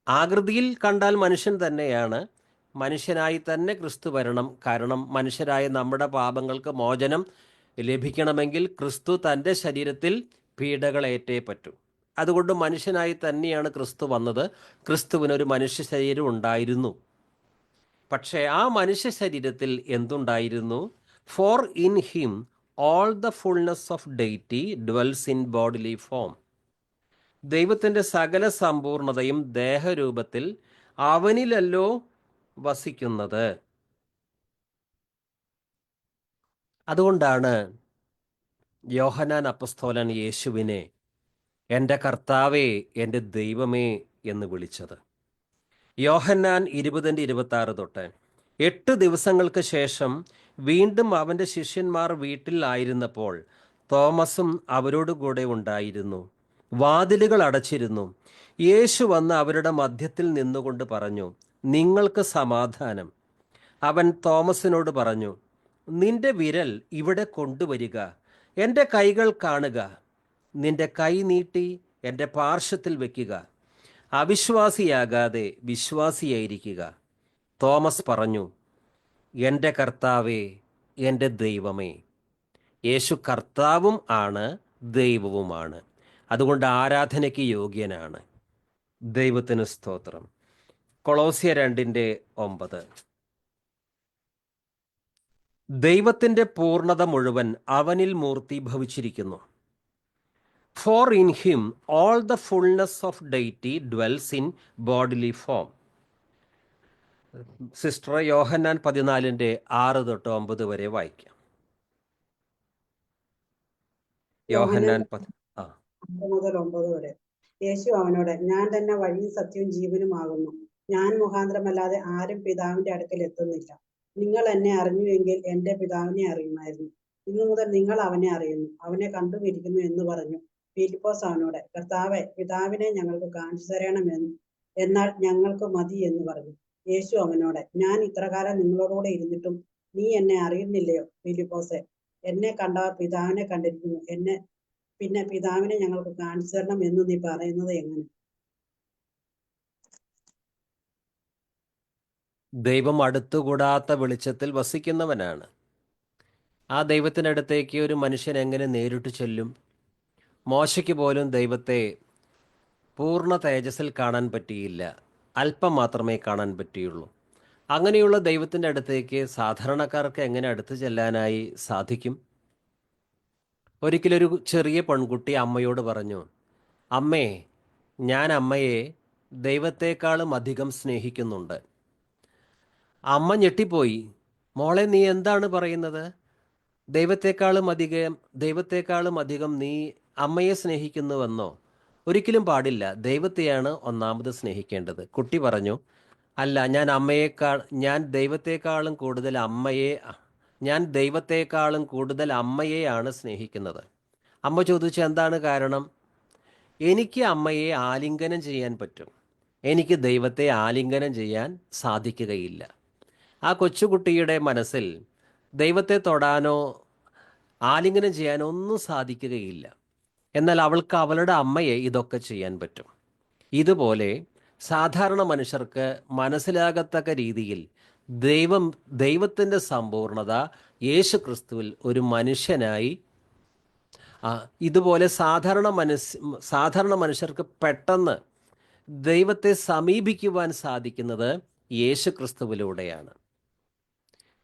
ആകൃതിയിൽ കണ്ടാൽ മനുഷ്യൻ തന്നെയാണ്. മനുഷ്യനായി തന്നെ ക്രിസ്തു വരണം. കാരണം മനുഷ്യരായ നമ്മുടെ പാപങ്ങൾക്ക് മോചനം ലഭിക്കണമെങ്കിൽ ക്രിസ്തു തൻ്റെ ശരീരത്തിൽ പീഡകളേറ്റേ പറ്റൂ. അതുകൊണ്ട് മനുഷ്യനായി തന്നെയാണ് ക്രിസ്തു വന്നത്. ക്രിസ്തുവിനൊരു മനുഷ്യ ശരീരം ഉണ്ടായിരുന്നു. പക്ഷേ ആ മനുഷ്യ ശരീരത്തിൽ എന്തുണ്ടായിരുന്നു? For in him all the fullness of deity dwells in bodily form. ദൈവത്തിൻ്റെ സകല സമ്പൂർണതയും ദേഹരൂപത്തിൽ അവനിലല്ലോ വസിക്കുന്നത്. അതുകൊണ്ടാണ് യോഹന്നാൻ അപ്പസ്തോലൻ യേശുവിനെ എൻ്റെ കർത്താവേ, എൻ്റെ ദൈവമേ എന്ന് വിളിച്ചത്. യോഹന്നാൻ 20:26 തൊട്ട് 8 ദിവസങ്ങൾക്ക് ശേഷം വീണ്ടും അവൻ്റെ ശിഷ്യന്മാർ വീട്ടിൽ ആയിരുന്നപ്പോൾ തോമസും അവരോടുകൂടെ ഉണ്ടായിരുന്നു. വാതിലുകൾ അടച്ചിരുന്നു. യേശു വന്ന് അവരുടെ മധ്യത്തിൽ നിന്നുകൊണ്ട് പറഞ്ഞു, നിങ്ങൾക്ക് സമാധാനം. അവൻ തോമസിനോട് പറഞ്ഞു, നിന്റെ വിരൽ ഇവിടെ കൊണ്ടുവരിക, എൻ്റെ കൈകൾ കാണുക. നിന്റെ കൈ നീട്ടി എൻ്റെ പാർശ്വത്തിൽ വയ്ക്കുക. അവിശ്വാസിയാകാതെ വിശ്വാസിയായിരിക്കുക. തോമസ് പറഞ്ഞു, എൻ്റെ കർത്താവേ, എൻ്റെ ദൈവമേ. യേശു കർത്താവും ആണ് ദൈവവുമാണ്. അതുകൊണ്ട് ആരാധനയ്ക്ക് യോഗ്യനാണ്. ദൈവത്തിന് സ്തോത്രം. കൊളോസ്യർ 2:9. ദൈവത്തിൻ്റെ പൂർണ്ണത മുഴുവൻ അവനിൽ മൂർത്തീഭവിച്ചിരിക്കുന്നു. For in him all the fullness of deity dwells in bodily form. Sister Yohannan 14:6 തൊട്ട് 9 വരെ വായിക്കാം. യോഹന്നാൻ 6 മുതൽ 9 വരെ. യേശു അവനോട്, ഞാൻ തന്നെ വഴിയും സത്യവും ജീവനുമാകുന്നു. ഞാൻ മുഖാന്തരമല്ലാതെ ആരും പിതാവിന്റെ അടുക്കൽ എത്തുന്നില്ല. നിങ്ങൾ എന്നെ അറിഞ്ഞുവെങ്കിൽ എന്റെ പിതാവിനെ അറിയുമായിരുന്നു. ഇന്നു മുതൽ നിങ്ങൾ അവനെ അറിയുന്നു, അവനെ കണ്ടുമിരിക്കുന്നു എന്ന് പറഞ്ഞു. ഫിലിപ്പോസ് അവനോട്, കർത്താവേ, പിതാവിനെ ഞങ്ങൾക്ക് കാണിച്ചു തരണമെന്ന്, എന്നാൽ ഞങ്ങൾക്ക് മതി എന്ന് പറഞ്ഞു. യേശു അവനോട്, ഞാൻ ഇത്രകാലം നിങ്ങളോടുകൂടെ ഇരുന്നിട്ടും നീ എന്നെ അറിയുന്നില്ലയോ ഫിലിപ്പോസേ? എന്നെ കണ്ടവർ പിതാവിനെ കണ്ടിരിക്കുന്നു. പിന്നെ പിതാവിനെ ഞങ്ങൾക്ക് കാണിച്ചു തരണം എന്ന് നീ പറയുന്നത് എങ്ങനെ? ദൈവം അടുത്തുകൂടാത്ത വെളിച്ചത്തിൽ വസിക്കുന്നവനാണ്. ആ ദൈവത്തിനടുത്തേക്ക് ഒരു മനുഷ്യൻ എങ്ങനെ നേരിട്ട് ചെല്ലും? മോശയ്ക്ക് പോലും ദൈവത്തെ പൂർണ്ണ തേജസ്സിൽ കാണാൻ പറ്റിയില്ല. അല്പം മാത്രമേ കാണാൻ പറ്റിയുള്ളൂ. അങ്ങനെയുള്ള ദൈവത്തിൻ്റെ അടുത്തേക്ക് സാധാരണക്കാർക്ക് എങ്ങനെ അടുത്ത് ചെല്ലാനായി സാധിക്കും? ഒരിക്കലൊരു ചെറിയ പെൺകുട്ടി അമ്മയോട് പറഞ്ഞു, അമ്മേ, ഞാൻ അമ്മയെ ദൈവത്തെക്കാളും അധികം സ്നേഹിക്കുന്നുണ്ട്. അമ്മ ഞെട്ടിപ്പോയി. മോളെ, നീ എന്താണ് പറയുന്നത്? ദൈവത്തെക്കാളും അധികം നീ അമ്മയെ സ്നേഹിക്കുന്നുവെന്നോ? ഒരിക്കലും പാടില്ല. ദൈവത്തെയാണ് ഒന്നാമത് സ്നേഹിക്കേണ്ടത്. കുട്ടി പറഞ്ഞു, അല്ല, ഞാൻ ദൈവത്തെക്കാളും കൂടുതൽ അമ്മയെയാണ് സ്നേഹിക്കുന്നത്. അമ്മ ചോദിച്ചു, എന്താണ് കാരണം? എനിക്ക് അമ്മയെ ആലിംഗനം ചെയ്യാൻ പറ്റും, എനിക്ക് ദൈവത്തെ ആലിംഗനം ചെയ്യാൻ സാധിക്കുകയില്ല. ആ കൊച്ചുകുട്ടിയുടെ മനസ്സിൽ ദൈവത്തെ തൊടാനോ ആലിംഗനം ചെയ്യാനോ ഒന്നും സാധിക്കുകയില്ല. എന്നാൽ അവൾക്ക് അവളുടെ അമ്മയെ ഇതൊക്കെ ചെയ്യാൻ പറ്റും. ഇതുപോലെ സാധാരണ മനുഷ്യർക്ക് മനസ്സിലാകത്തക്ക രീതിയിൽ ദൈവത്തിൻ്റെ സമ്പൂർണത യേശു ക്രിസ്തുവിൽ ഒരു മനുഷ്യനായി ഇതുപോലെ സാധാരണ മനുഷ്യർക്ക് പെട്ടെന്ന് ദൈവത്തെ സമീപിക്കുവാൻ സാധിക്കുന്നത് യേശു ക്രിസ്തുവിലൂടെയാണ്.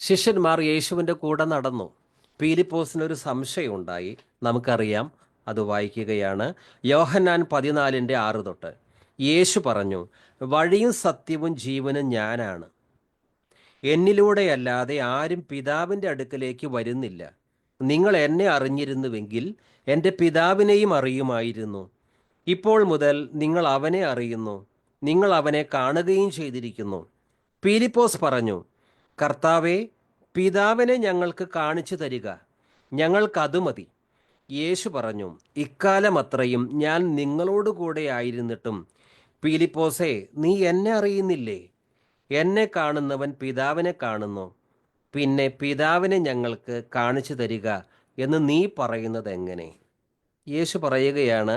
ശിഷ്യന്മാർ യേശുവിൻ്റെ കൂടെ നടന്നു. ഫിലിപ്പോസിനൊരു സംശയമുണ്ടായി. നമുക്കറിയാം, അത് വായിക്കുകയാണ്. യോഹന്നാൻ 14:6 തൊട്ട്. യേശു പറഞ്ഞു, വഴിയും സത്യവും ജീവനും ഞാനാണ്. എന്നിലൂടെയല്ലാതെ ആരും പിതാവിൻ്റെ അടുക്കലേക്ക് വരുന്നില്ല. നിങ്ങൾ എന്നെ അറിഞ്ഞിരുന്നുവെങ്കിൽ എൻ്റെ പിതാവിനെയും അറിയുമായിരുന്നു. ഇപ്പോൾ മുതൽ നിങ്ങൾ അവനെ അറിയുന്നു, നിങ്ങൾ അവനെ കാണുകയും ചെയ്തിരിക്കുന്നു. ഫിലിപ്പോസ് പറഞ്ഞു, കർത്താവേ, പിതാവിനെ ഞങ്ങൾക്ക് കാണിച്ചു തരിക, ഞങ്ങൾക്കത് മതി. യേശു പറഞ്ഞു, ഇക്കാലം അത്രയും ഞാൻ നിങ്ങളോടുകൂടെ ആയിരുന്നിട്ടും ഫിലിപ്പോസേ, നീ എന്നെ അറിയുന്നില്ലേ? എന്നെ കാണുന്നവൻ പിതാവിനെ കാണുന്നു. പിന്നെ പിതാവിനെ ഞങ്ങൾക്ക് കാണിച്ചു തരിക എന്ന് നീ പറയുന്നത് എങ്ങനെ? യേശു പറയുകയാണ്,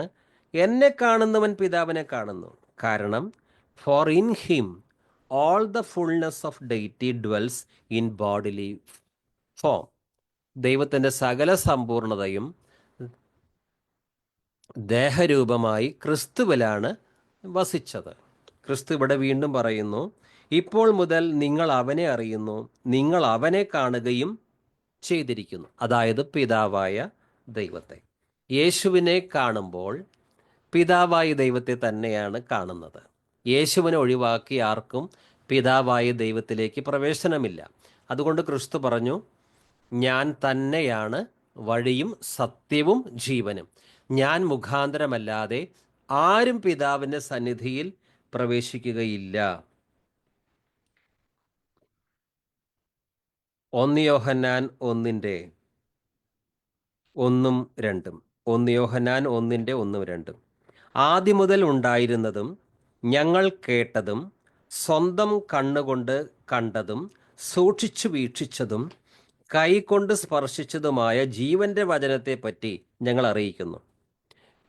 എന്നെ കാണുന്നവൻ പിതാവിനെ കാണുന്നു. കാരണം for in him all the fullness of deity dwells in bodily form. ദൈവത്തിൻ്റെ സകല സമ്പൂർണതയും ദേഹരൂപമായി ക്രിസ്തുവിലാണ് വസിച്ചത്. ക്രിസ്തു ഇവിടെ വീണ്ടും പറയുന്നു, ഇപ്പോൾ മുതൽ നിങ്ങൾ അവനെ അറിയുന്നു, നിങ്ങൾ അവനെ കാണുകയും ചെയ്തിരിക്കുന്നു. അതായത് പിതാവായ ദൈവത്തെ. യേശുവിനെ കാണുമ്പോൾ പിതാവായ ദൈവത്തെ തന്നെയാണ് കാണുന്നത്. യേശുവിനെ ഒഴിവാക്കി ആർക്കും പിതാവായ ദൈവത്തിലേക്ക് പ്രവേശനമില്ല. അതുകൊണ്ട് ക്രിസ്തു പറഞ്ഞു, ഞാൻ തന്നെയാണ് വഴിയും സത്യവും ജീവനും. ഞാൻ മുഖാന്തരമല്ലാതെ ആരും പിതാവിൻ്റെ സന്നിധിയിൽ പ്രവേശിക്കുകയില്ല. 1 യോഹന്നാൻ 1:1-2. 1 യോഹന്നാൻ 1:1-2. ആദ്യം മുതൽ ഉണ്ടായിരുന്നതും ഞങ്ങൾ കേട്ടതും സ്വന്തം കണ്ണുകൊണ്ട് കണ്ടതും സൂക്ഷിച്ചു വീക്ഷിച്ചതും കൈകൊണ്ട് സ്പർശിച്ചതുമായ ജീവന്റെ വചനത്തെപ്പറ്റി ഞങ്ങൾ അറിയിക്കുന്നു.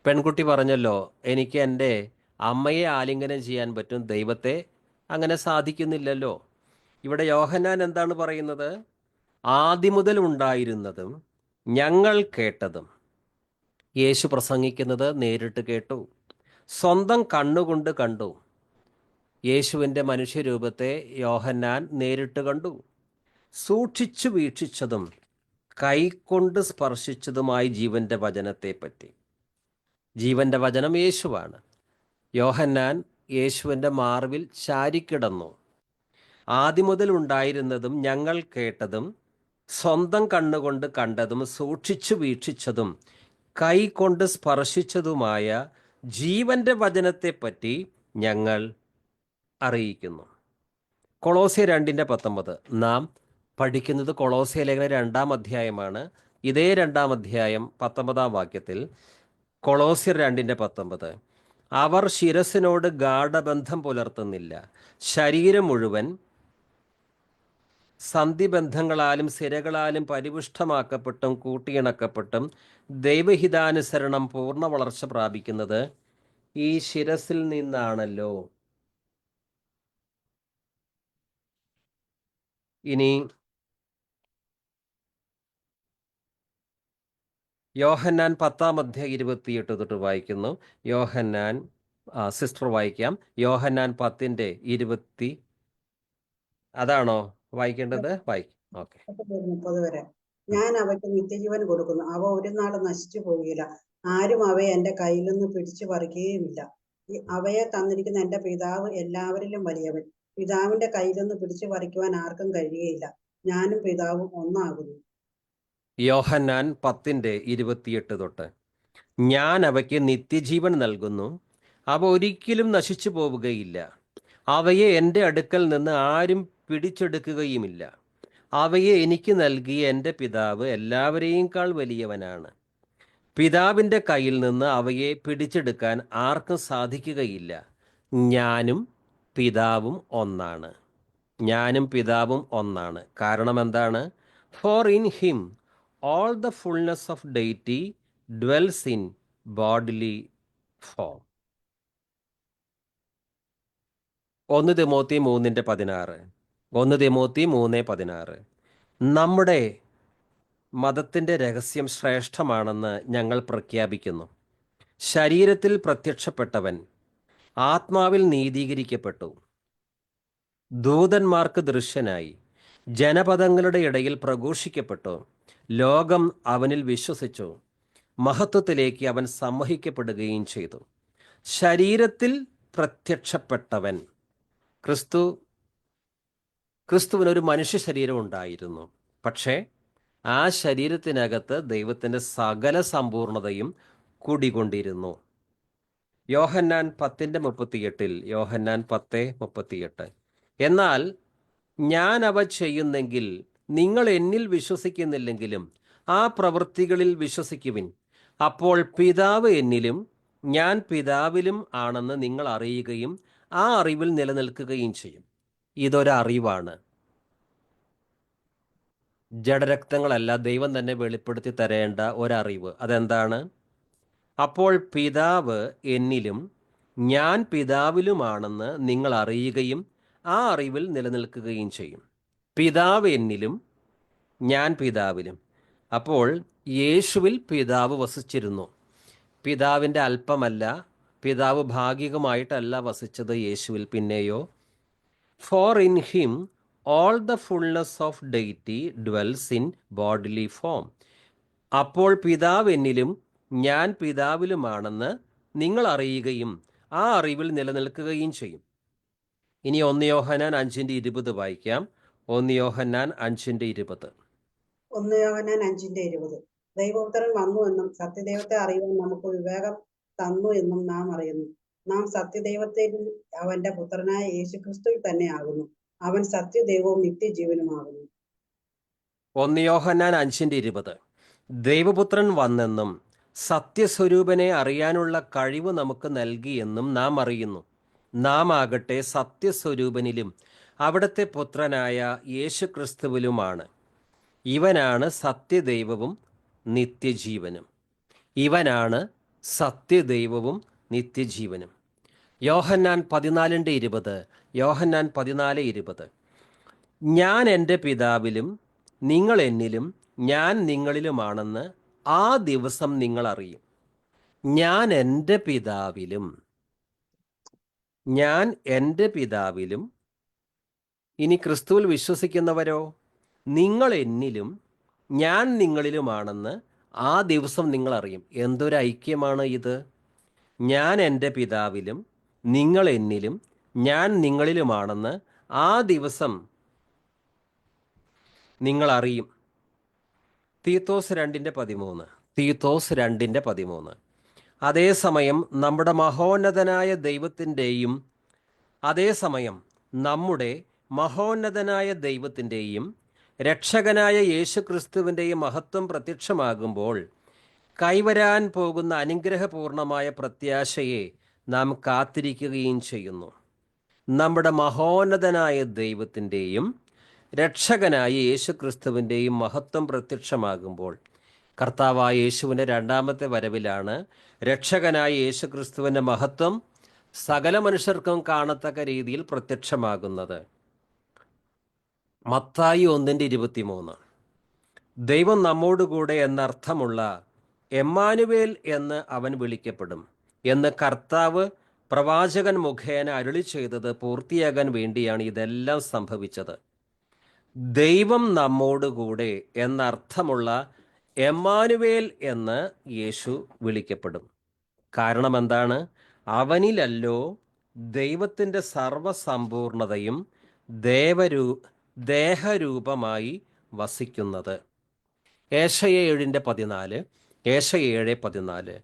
പെൺകുട്ടി പറഞ്ഞല്ലോ, എനിക്ക് എൻ്റെ അമ്മയെ ആലിംഗനം ചെയ്യാൻ പറ്റും, ദൈവത്തെ അങ്ങനെ സാധിക്കുന്നില്ലല്ലോ. ഇവിടെ യോഹന്നാൻ എന്താണ് പറയുന്നത്? ആദ്യം മുതൽ ഉണ്ടായിരുന്നതും ഞങ്ങൾ കേട്ടതും. യേശു പ്രസംഗിക്കുന്നത് നേരിട്ട് കേട്ടു, സ്വന്തം കണ്ണുകൊണ്ട് കണ്ടു. യേശുവിൻ്റെ മനുഷ്യരൂപത്തെ യോഹന്നാൻ നേരിട്ട് കണ്ടു. സൂക്ഷിച്ചു വീക്ഷിച്ചതും കൈകൊണ്ട് സ്പർശിച്ചതുമായി ജീവന്റെ വചനത്തെപ്പറ്റി. ജീവന്റെ വചനം യേശുവാണ്. യോഹന്നാൻ യേശുവിൻ്റെ മാർവിൽ ചാരിക്കിടന്നു. ആദ്യം മുതൽ ഉണ്ടായിരുന്നതും ഞങ്ങൾ കേട്ടതും സ്വന്തം കണ്ണുകൊണ്ട് കണ്ടതും സൂക്ഷിച്ചു വീക്ഷിച്ചതും കൈകൊണ്ട് സ്പർശിച്ചതുമായ ജീവന്റെ വചനത്തെപ്പറ്റി ഞങ്ങൾ അറിയിക്കുന്നു. കൊളോസ്യർ 2:19. നാം പഠിക്കുന്നത് കൊളോസ്യ ലേഖനം 2-ാം അധ്യായമാണ്. ഇതേ 2-ാം അധ്യായം 19-ാം വാക്യത്തിൽ കൊളോസ്യർ 2:19, അവർ ശിരസിനോട് ഗാഢബന്ധം പുലർത്തുന്നില്ല, ശരീരം മുഴുവൻ സന്ധിബന്ധങ്ങളാലും സിരകളാലും പരിപുഷ്ടമാക്കപ്പെട്ടും കൂട്ടിയിണക്കപ്പെട്ടും ദൈവഹിതാനുസരണം പൂർണ്ണ വളർച്ച പ്രാപിക്കുന്നത് ഈ ശിരസിൽ നിന്നാണല്ലോ. ഇനി യോഹന്നാൻ 10-ാം അധ്യായം 28 തൊട്ട് വായിക്കുന്നു. യോഹന്നാൻ സിസ്റ്റർ വായിക്കാം. യോഹന്നാൻ 10:20. അതാണോ വായിക്കേണ്ടത്? വായിക്കും. ഓക്കെ. 30 വരെ. ഞാൻ അവയ്ക്ക് നിത്യജീവൻ കൊടുക്കുന്നു, അവ ഒരു നാളും നശിച്ചു പോവുകയില്ല, ആരും അവയെ എന്റെ കയ്യിൽ നിന്ന് പിടിച്ചു പറിക്കുകയുമില്ല. അവയെ തന്നിരിക്കുന്ന എന്റെ പിതാവ് എല്ലാവരിലും വലിയവൻ, പിതാവിന്റെ കയ്യിൽ നിന്ന് പിടിച്ചു പറിക്കുവാൻ ആർക്കും കഴിയുകയില്ല. ഞാനും പിതാവും ഒന്നാകുന്നു. യോഹന്നാൻ 10:28 തൊട്ട്, ഞാൻ അവയ്ക്ക് നിത്യജീവൻ നൽകുന്നു, അവ ഒരിക്കലും നശിച്ചു പോവുകയില്ല, അവയെ എൻ്റെ അടുക്കൽ നിന്ന് ആരും പിടിച്ചെടുക്കുകയുമില്ല. അവയെ എനിക്ക് നൽകിയ എൻ്റെ പിതാവ് എല്ലാവരെയുംക്കാൾ വലിയവനാണ്. പിതാവിൻ്റെ കയ്യിൽ നിന്ന് അവയെ പിടിച്ചെടുക്കാൻ ആർക്കും സാധിക്കുകയില്ല. ഞാനും പിതാവും ഒന്നാണ്. ഞാനും പിതാവും ഒന്നാണ്. കാരണം എന്താണ്? For in him all the fullness of deity dwells in bodily form. 1 Timothy 3:16. 1 Timothy 3:16. നമ്മുടെ മതത്തിൻ്റെ രഹസ്യം ശ്രേഷ്ഠമാണെന്ന് ഞങ്ങൾ പ്രഖ്യാപിക്കുന്നു. ശരീരത്തിൽ പ്രത്യക്ഷപ്പെട്ടവൻ ആത്മാവിൽ നീതീകരിക്കപ്പെട്ടു, ദൂതന്മാർക്ക് ദൃശ്യനായി, ജനപദങ്ങളുടെ ഇടയിൽ പ്രഘോഷിക്കപ്പെട്ടു. ലോകം അവനിൽ വിശ്വസിച്ചു, മഹത്വത്തിലേക്ക് അവൻ സംവഹിക്കപ്പെടുകയും ചെയ്തു. ശരീരത്തിൽ പ്രത്യക്ഷപ്പെട്ടവൻ. ക്രിസ്തുവിനൊരു മനുഷ്യ ശരീരം ഉണ്ടായിരുന്നു. പക്ഷേ ആ ശരീരത്തിനകത്ത് ദൈവത്തിൻ്റെ സകല സമ്പൂർണതയും കുടികൊണ്ടിരുന്നു. യോഹന്നാൻ 10:38. യോഹന്നാൻ 10:38. എന്നാൽ ഞാൻ അവ ചെയ്യുന്നെങ്കിൽ നിങ്ങൾ എന്നിൽ വിശ്വസിക്കുന്നില്ലെങ്കിലും ആ പ്രവൃത്തികളിൽ വിശ്വസിക്കുവിൻ. അപ്പോൾ പിതാവ് എന്നിലും ഞാൻ പിതാവിലും ആണെന്ന് നിങ്ങൾ അറിയുകയും ആ അറിവിൽ നിലനിൽക്കുകയും ചെയ്യും. ഇതൊരറിവാണ്. ജഡരക്തങ്ങളല്ല, ദൈവം തന്നെ വെളിപ്പെടുത്തി തരേണ്ട ഒരറിവ്. അതെന്താണ്? അപ്പോൾ പിതാവ് എന്നിലും ഞാൻ പിതാവിലുമാണെന്ന് നിങ്ങൾ അറിയുകയും ആ അറിവിൽ നിലനിൽക്കുകയും ചെയ്യും. പിതാവ് എന്നിലും ഞാൻ പിതാവിലും. അപ്പോൾ യേശുവിൽ പിതാവ് വസിച്ചിരുന്നു. പിതാവിൻ്റെ അല്പമല്ല, പിതാവ് ഭാഗികമായിട്ടല്ല വസിച്ചത് യേശുവിൽ. പിന്നെയോ, for in him all the fullness of deity dwells in bodily form. അപ്പോൾ പിതാവ് എന്നിലും ഞാൻ പിതാവിലുമാണെന്ന് നിങ്ങൾ അറിയുകയും ആ അറിവിൽ നിലനിൽക്കുകയും ചെയ്യും. ഇനി 1 യോഹന്നാൻ 5:20 വായിക്കാം. 1 യോഹന്നാൻ 5:20. 1 യോഹന്നാൻ 5:20. ദൈവപുത്രൻ വന്നു എന്നും സത്യദൈവത്തെ അറിയുവാൻ നമുക്ക് വിവേകം തന്നു എന്നും നാം അറിയുന്നു. നാം സത്യദൈവത്തിൽ അവന്റെ പുത്രനായ യേശുക്രിസ്തുവിൽ തന്നെ ആകുന്നു. അവൻ സത്യദൈവവും നിത്യജീവനുമാകുന്നു. 1 യോഹന്നാൻ 5:20. ദൈവപുത്രൻ വന്നെന്നും സത്യസ്വരൂപനെ അറിയാനുള്ള കഴിവ് നമുക്ക് നൽകിയെന്നും നാം അറിയുന്നു. നാം ആകട്ടെ സത്യസ്വരൂപനിലും അവിടുത്തെ പുത്രനായ യേശുക്രിസ്തുവിലുമാണ്. ഇവനാണ് സത്യദൈവവും നിത്യജീവനും. ഇവനാണ് സത്യദൈവവും നിത്യജീവനും. യോഹന്നാൻ 14:20. യോഹന്നാൻ 14:20. ഞാൻ എൻ്റെ പിതാവിലും നിങ്ങൾ എന്നിലും ഞാൻ നിങ്ങളിലുമാണെന്ന് ആ ദിവസം നിങ്ങൾ അറിയും. ഞാൻ എൻ്റെ പിതാവിലും ഞാൻ എൻ്റെ പിതാവിലും. ഇനി ക്രിസ്തുവിൽ വിശ്വസിക്കുന്നവരോ, നിങ്ങൾ എന്നിലും ഞാൻ നിങ്ങളിലുമാണെന്ന് ആ ദിവസം നിങ്ങൾ അറിയും. എന്തൊരു ഐക്യമാണ് ഇത്! ഞാൻ എൻ്റെ പിതാവിലും നിങ്ങൾ എന്നിലും ഞാൻ നിങ്ങളിലുമാണെന്ന് ആ ദിവസം നിങ്ങൾ അറിയും. തീത്തോസ് 2:13. തീത്തോസ് 2:13. അതേസമയം നമ്മുടെ മഹോന്നതനായ ദൈവത്തിൻ്റെയും രക്ഷകനായ യേശുക്രിസ്തുവിൻ്റെയും മഹത്വം പ്രത്യക്ഷമാകുമ്പോൾ കൈവരാൻ പോകുന്ന അനുഗ്രഹപൂർണമായ പ്രത്യാശയെ നാം കാത്തിരിക്കുകയും ചെയ്യുന്നു. നമ്മുടെ മഹോന്നതനായ ദൈവത്തിൻ്റെയും രക്ഷകനായ യേശുക്രിസ്തുവിൻ്റെയും മഹത്വം പ്രത്യക്ഷമാകുമ്പോൾ, കർത്താവായ യേശുവിൻ്റെ രണ്ടാമത്തെ വരവിലാണ് രക്ഷകനായ യേശുക്രിസ്തുവിൻ്റെ മഹത്വം സകല മനുഷ്യർക്കും കാണത്തക്ക രീതിയിൽ പ്രത്യക്ഷമാകുന്നത്. മത്തായി 1:23. ദൈവം നമ്മോടുകൂടെ എന്നർത്ഥമുള്ള എമ്മാനുവേൽ എന്ന് അവൻ വിളിക്കപ്പെടും എന്ന് കർത്താവ് പ്രവാചകൻ മുഖേന അരുളി ചെയ്തത് പൂർത്തിയാകാൻ വേണ്ടിയാണ് ഇതെല്ലാം സംഭവിച്ചത്. ദൈവം നമ്മോടുകൂടെ എന്നർത്ഥമുള്ള എമ്മാനുവേൽ എന്ന് യേശു വിളിക്കപ്പെടും. കാരണം എന്താണ്? അവനിലല്ലോ ദൈവത്തിൻ്റെ സർവസമ്പൂർണതയും ദേഹരൂപമായി വസിക്കുന്നത്. ഏശയ്യ 7:14. ഏശയ്യ 7:14.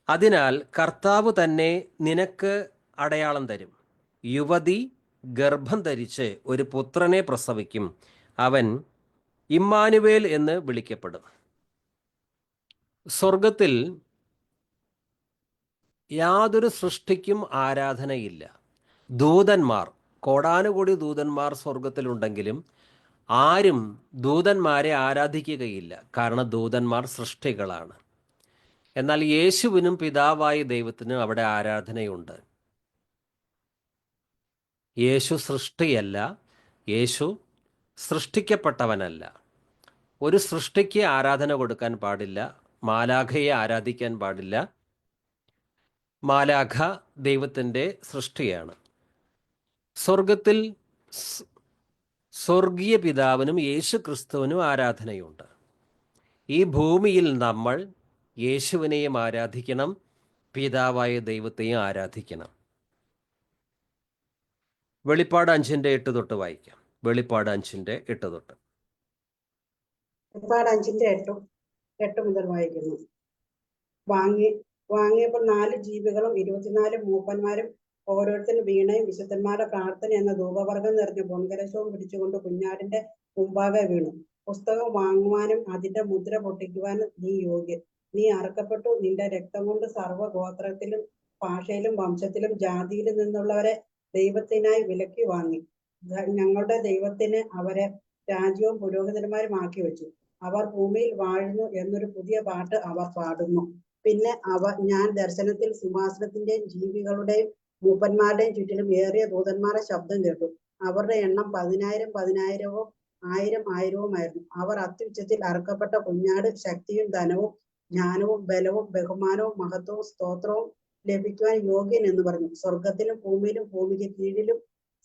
അതിനാൽ കർത്താവ് തന്നെ നിനക്ക് അടയാളം തരും. യുവതി ഗർഭം ധരിച്ച് ഒരു പുത്രനെ പ്രസവിക്കും. അവൻ ഇമ്മാനുവേൽ എന്ന് വിളിക്കപ്പെടും. സ്വർഗത്തിൽ യാതൊരു സൃഷ്ടിക്കും ആരാധനയില്ല. ദൂതന്മാർ, കോടാനുകോടി ദൂതന്മാർ സ്വർഗത്തിലുണ്ടെങ്കിലും ആരും ദൂതന്മാരെ ആരാധിക്കുകയില്ല. കാരണം ദൂതന്മാർ സൃഷ്ടികളാണ്. എന്നാൽ യേശുവിനും പിതാവായ ദൈവത്തിനും അവിടെ ആരാധനയുണ്ട്. യേശു സൃഷ്ടിയല്ല, യേശു സൃഷ്ടിക്കപ്പെട്ടവനല്ല. ഒരു സൃഷ്ടിക്ക് ആരാധന കൊടുക്കാൻ പാടില്ല, മാലാഖയെ ആരാധിക്കാൻ പാടില്ല. മാലാഖ ദൈവത്തിൻ്റെ സൃഷ്ടിയാണ്. സ്വർഗത്തിൽ സ്വർഗീയ പിതാവിനും യേശു ക്രിസ്തുവിനും ആരാധനയുണ്ട്. ഈ ഭൂമിയിൽ നമ്മൾ യേശുവിനെയും ആരാധിക്കണം, പിതാവായ ദൈവത്തെയും ആരാധിക്കണം. വെളിപ്പാട് 5:8 തൊട്ട് വായിക്കാം. വെളിപ്പാട് 5:8 തൊട്ട്. വെളിപ്പാട് 5:8 മുതൽ വായിക്കുന്നു. വാങ്ങിയപ്പോൾ 4 ജീവികളും 24 മൂപ്പന്മാരും ഓരോരുത്തരും വീണയും വിശുദ്ധന്മാരുടെ പ്രാർത്ഥന എന്ന ധൂപവർഗം നിറഞ്ഞ പൊൻകലശവും പിടിച്ചുകൊണ്ട് കുഞ്ഞാടിന്റെ മുമ്പാകെ വീണു. പുസ്തകം വാങ്ങുവാനും അതിന്റെ മുദ്ര പൊട്ടിക്കുവാനും നീ യോഗ്യൻ. നീ അറുക്കപ്പെട്ടു. നിന്റെ രക്തം കൊണ്ട് സർവ്വഗോത്രത്തിലും ഭാഷയിലും വംശത്തിലും ജാതിയിലും നിന്നുള്ളവരെ ദൈവത്തിനായി വിലക്കി വാങ്ങി. ഞങ്ങളുടെ ദൈവത്തിന് അവരെ രാജ്യവും പുരോഹിതന്മാരും ആക്കി വെച്ചു. അവർ ഭൂമിയിൽ വാഴുന്നു എന്നൊരു പുതിയ പാട്ട് അവർ പാടുന്നു. പിന്നെ ഞാൻ ദർശനത്തിൽ സിംഹാസനത്തിന്റെയും ജീവികളുടെയും മൂപ്പന്മാരുടെയും ചുറ്റിലും ഏറിയ ദൂതന്മാരുടെ ശബ്ദം കേട്ടു. അവരുടെ എണ്ണം 10,000 10,000-വും 1000-1000-വുമായിരുന്നു. അവർ അത്യുച്ചത്തിൽ അറുക്കപ്പെട്ട കുഞ്ഞാട് ശക്തിയും ധനവും ജ്ഞാനവും ബലവും ബഹുമാനവും മഹത്വവും സ്തോത്രവും ലഭിക്കുവാൻ യോഗ്യൻ എന്ന് പറഞ്ഞു. സ്വർഗത്തിലും ഭൂമിയിലും ഭൂമിക്ക് കീഴിലും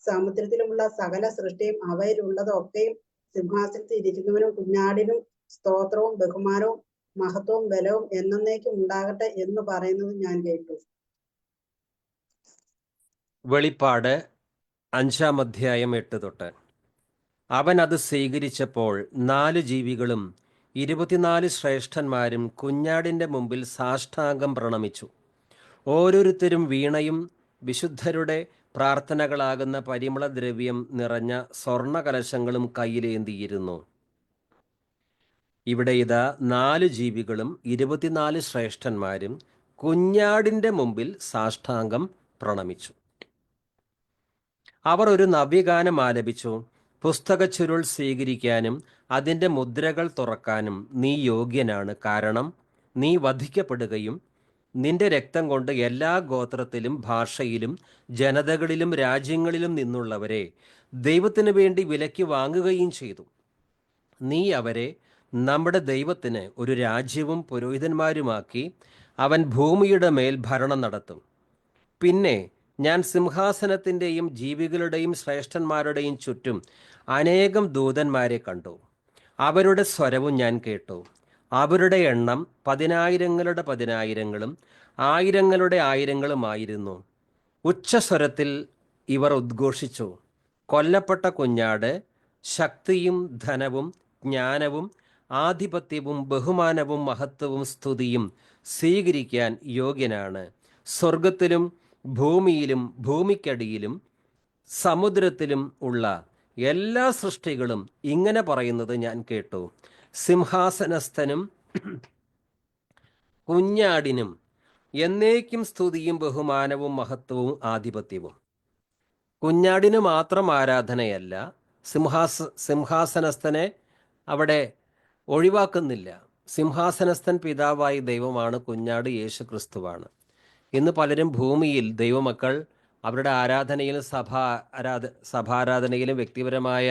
സമുദ്രത്തിലുമുള്ള സകല സൃഷ്ടിയും അവയിലുള്ളതൊക്കെയും സിംഹാസനത്തിൽ ഇരിക്കുന്നവനും കുഞ്ഞാടിനും സ്തോത്രവും ബഹുമാനവും മഹത്വവും ബലവും എന്നേക്കും ഉണ്ടാകട്ടെ എന്ന് പറയുന്നത് ഞാൻ കേട്ടു. വെളിപ്പാട് 5-ാം അധ്യായം 8 തൊട്ട്. അവൻ അത് സ്വീകരിച്ചപ്പോൾ 4 ജീവികളും 24 ശ്രേഷ്ഠന്മാരും കുഞ്ഞാടിന്റെ മുമ്പിൽ സാഷ്ടാംഗം പ്രണമിച്ചു. ഓരോരുത്തരും വീണയും വിശുദ്ധരുടെ പ്രാർത്ഥനകളാകുന്ന പരിമളദ്രവ്യം നിറഞ്ഞ സ്വർണ്ണ കലശങ്ങളും കയ്യിലേന്തിയിരുന്നു. ഇവിടെ ഇതാ 4 ജീവികളും 24 ശ്രേഷ്ഠന്മാരും കുഞ്ഞാടിന്റെ മുമ്പിൽ സാഷ്ടാംഗം പ്രണമിച്ചു. അവർ ഒരു നവ്യഗാനം ആലപിച്ചു. പുസ്തകച്ചുരുൾ സ്വീകരിക്കാനും അതിൻ്റെ മുദ്രകൾ തുറക്കാനും നീ യോഗ്യനാണ്. കാരണം നീ വധിക്കപ്പെടുകയും നിന്റെ രക്തം കൊണ്ട് എല്ലാ ഗോത്രത്തിലും ഭാഷയിലും ജനതകളിലും രാജ്യങ്ങളിലും നിന്നുള്ളവരെ ദൈവത്തിനു വേണ്ടി വിലയ്ക്ക് വാങ്ങുകയും ചെയ്തു. നീ അവരെ നമ്മുടെ ദൈവത്തിന് ഒരു രാജ്യവും പുരോഹിതന്മാരുമാക്കി അവൻ ഭൂമിയുടെ മേൽ ഭരണം നടത്തും. പിന്നെ ഞാൻ സിംഹാസനത്തിൻ്റെയും ജീവികളുടെയും ശ്രേഷ്ഠന്മാരുടെയും ചുറ്റും അനേകം ദൂതന്മാരെ കണ്ടു. അവരുടെ സ്വരവും ഞാൻ കേട്ടു. അവരുടെ എണ്ണം 10,000-ങ്ങളുടെ 10,000-ങ്ങളും 1000-ങ്ങളുടെ 1000-ങ്ങളുമായിരുന്നു. ഉച്ചസ്വരത്തിൽ ഇവർ ഉദ്ഘോഷിച്ചു, കൊല്ലപ്പെട്ട കുഞ്ഞാട് ശക്തിയും ധനവും ജ്ഞാനവും ആധിപത്യവും ബഹുമാനവും മഹത്വവും സ്തുതിയും സ്വീകരിക്കാൻ യോഗ്യനാണ്. സ്വർഗത്തിലും ഭൂമിയിലും ഭൂമിക്കടിയിലും സമുദ്രത്തിലും ഉള്ള എല്ലാ സൃഷ്ടികളും ഇങ്ങനെ പറയുന്നത് ഞാൻ കേട്ടു. സിംഹാസനസ്ഥനും കുഞ്ഞാടിനും എന്നേക്കും സ്തുതിയും ബഹുമാനവും മഹത്വവും ആധിപത്യവും. കുഞ്ഞാടിന് മാത്രം ആരാധനയല്ല, സിംഹാസനസ്ഥനെ അവിടെ ഒഴിവാക്കുന്നില്ല. സിംഹാസനസ്ഥൻ പിതാവായ ദൈവമാണ്, കുഞ്ഞാട് യേശു ക്രിസ്തുവാണ്. ഇന്ന് പലരും ഭൂമിയിൽ ദൈവമക്കൾ അവരുടെ ആരാധനയിലും സഭാരാധനയിലും വ്യക്തിപരമായ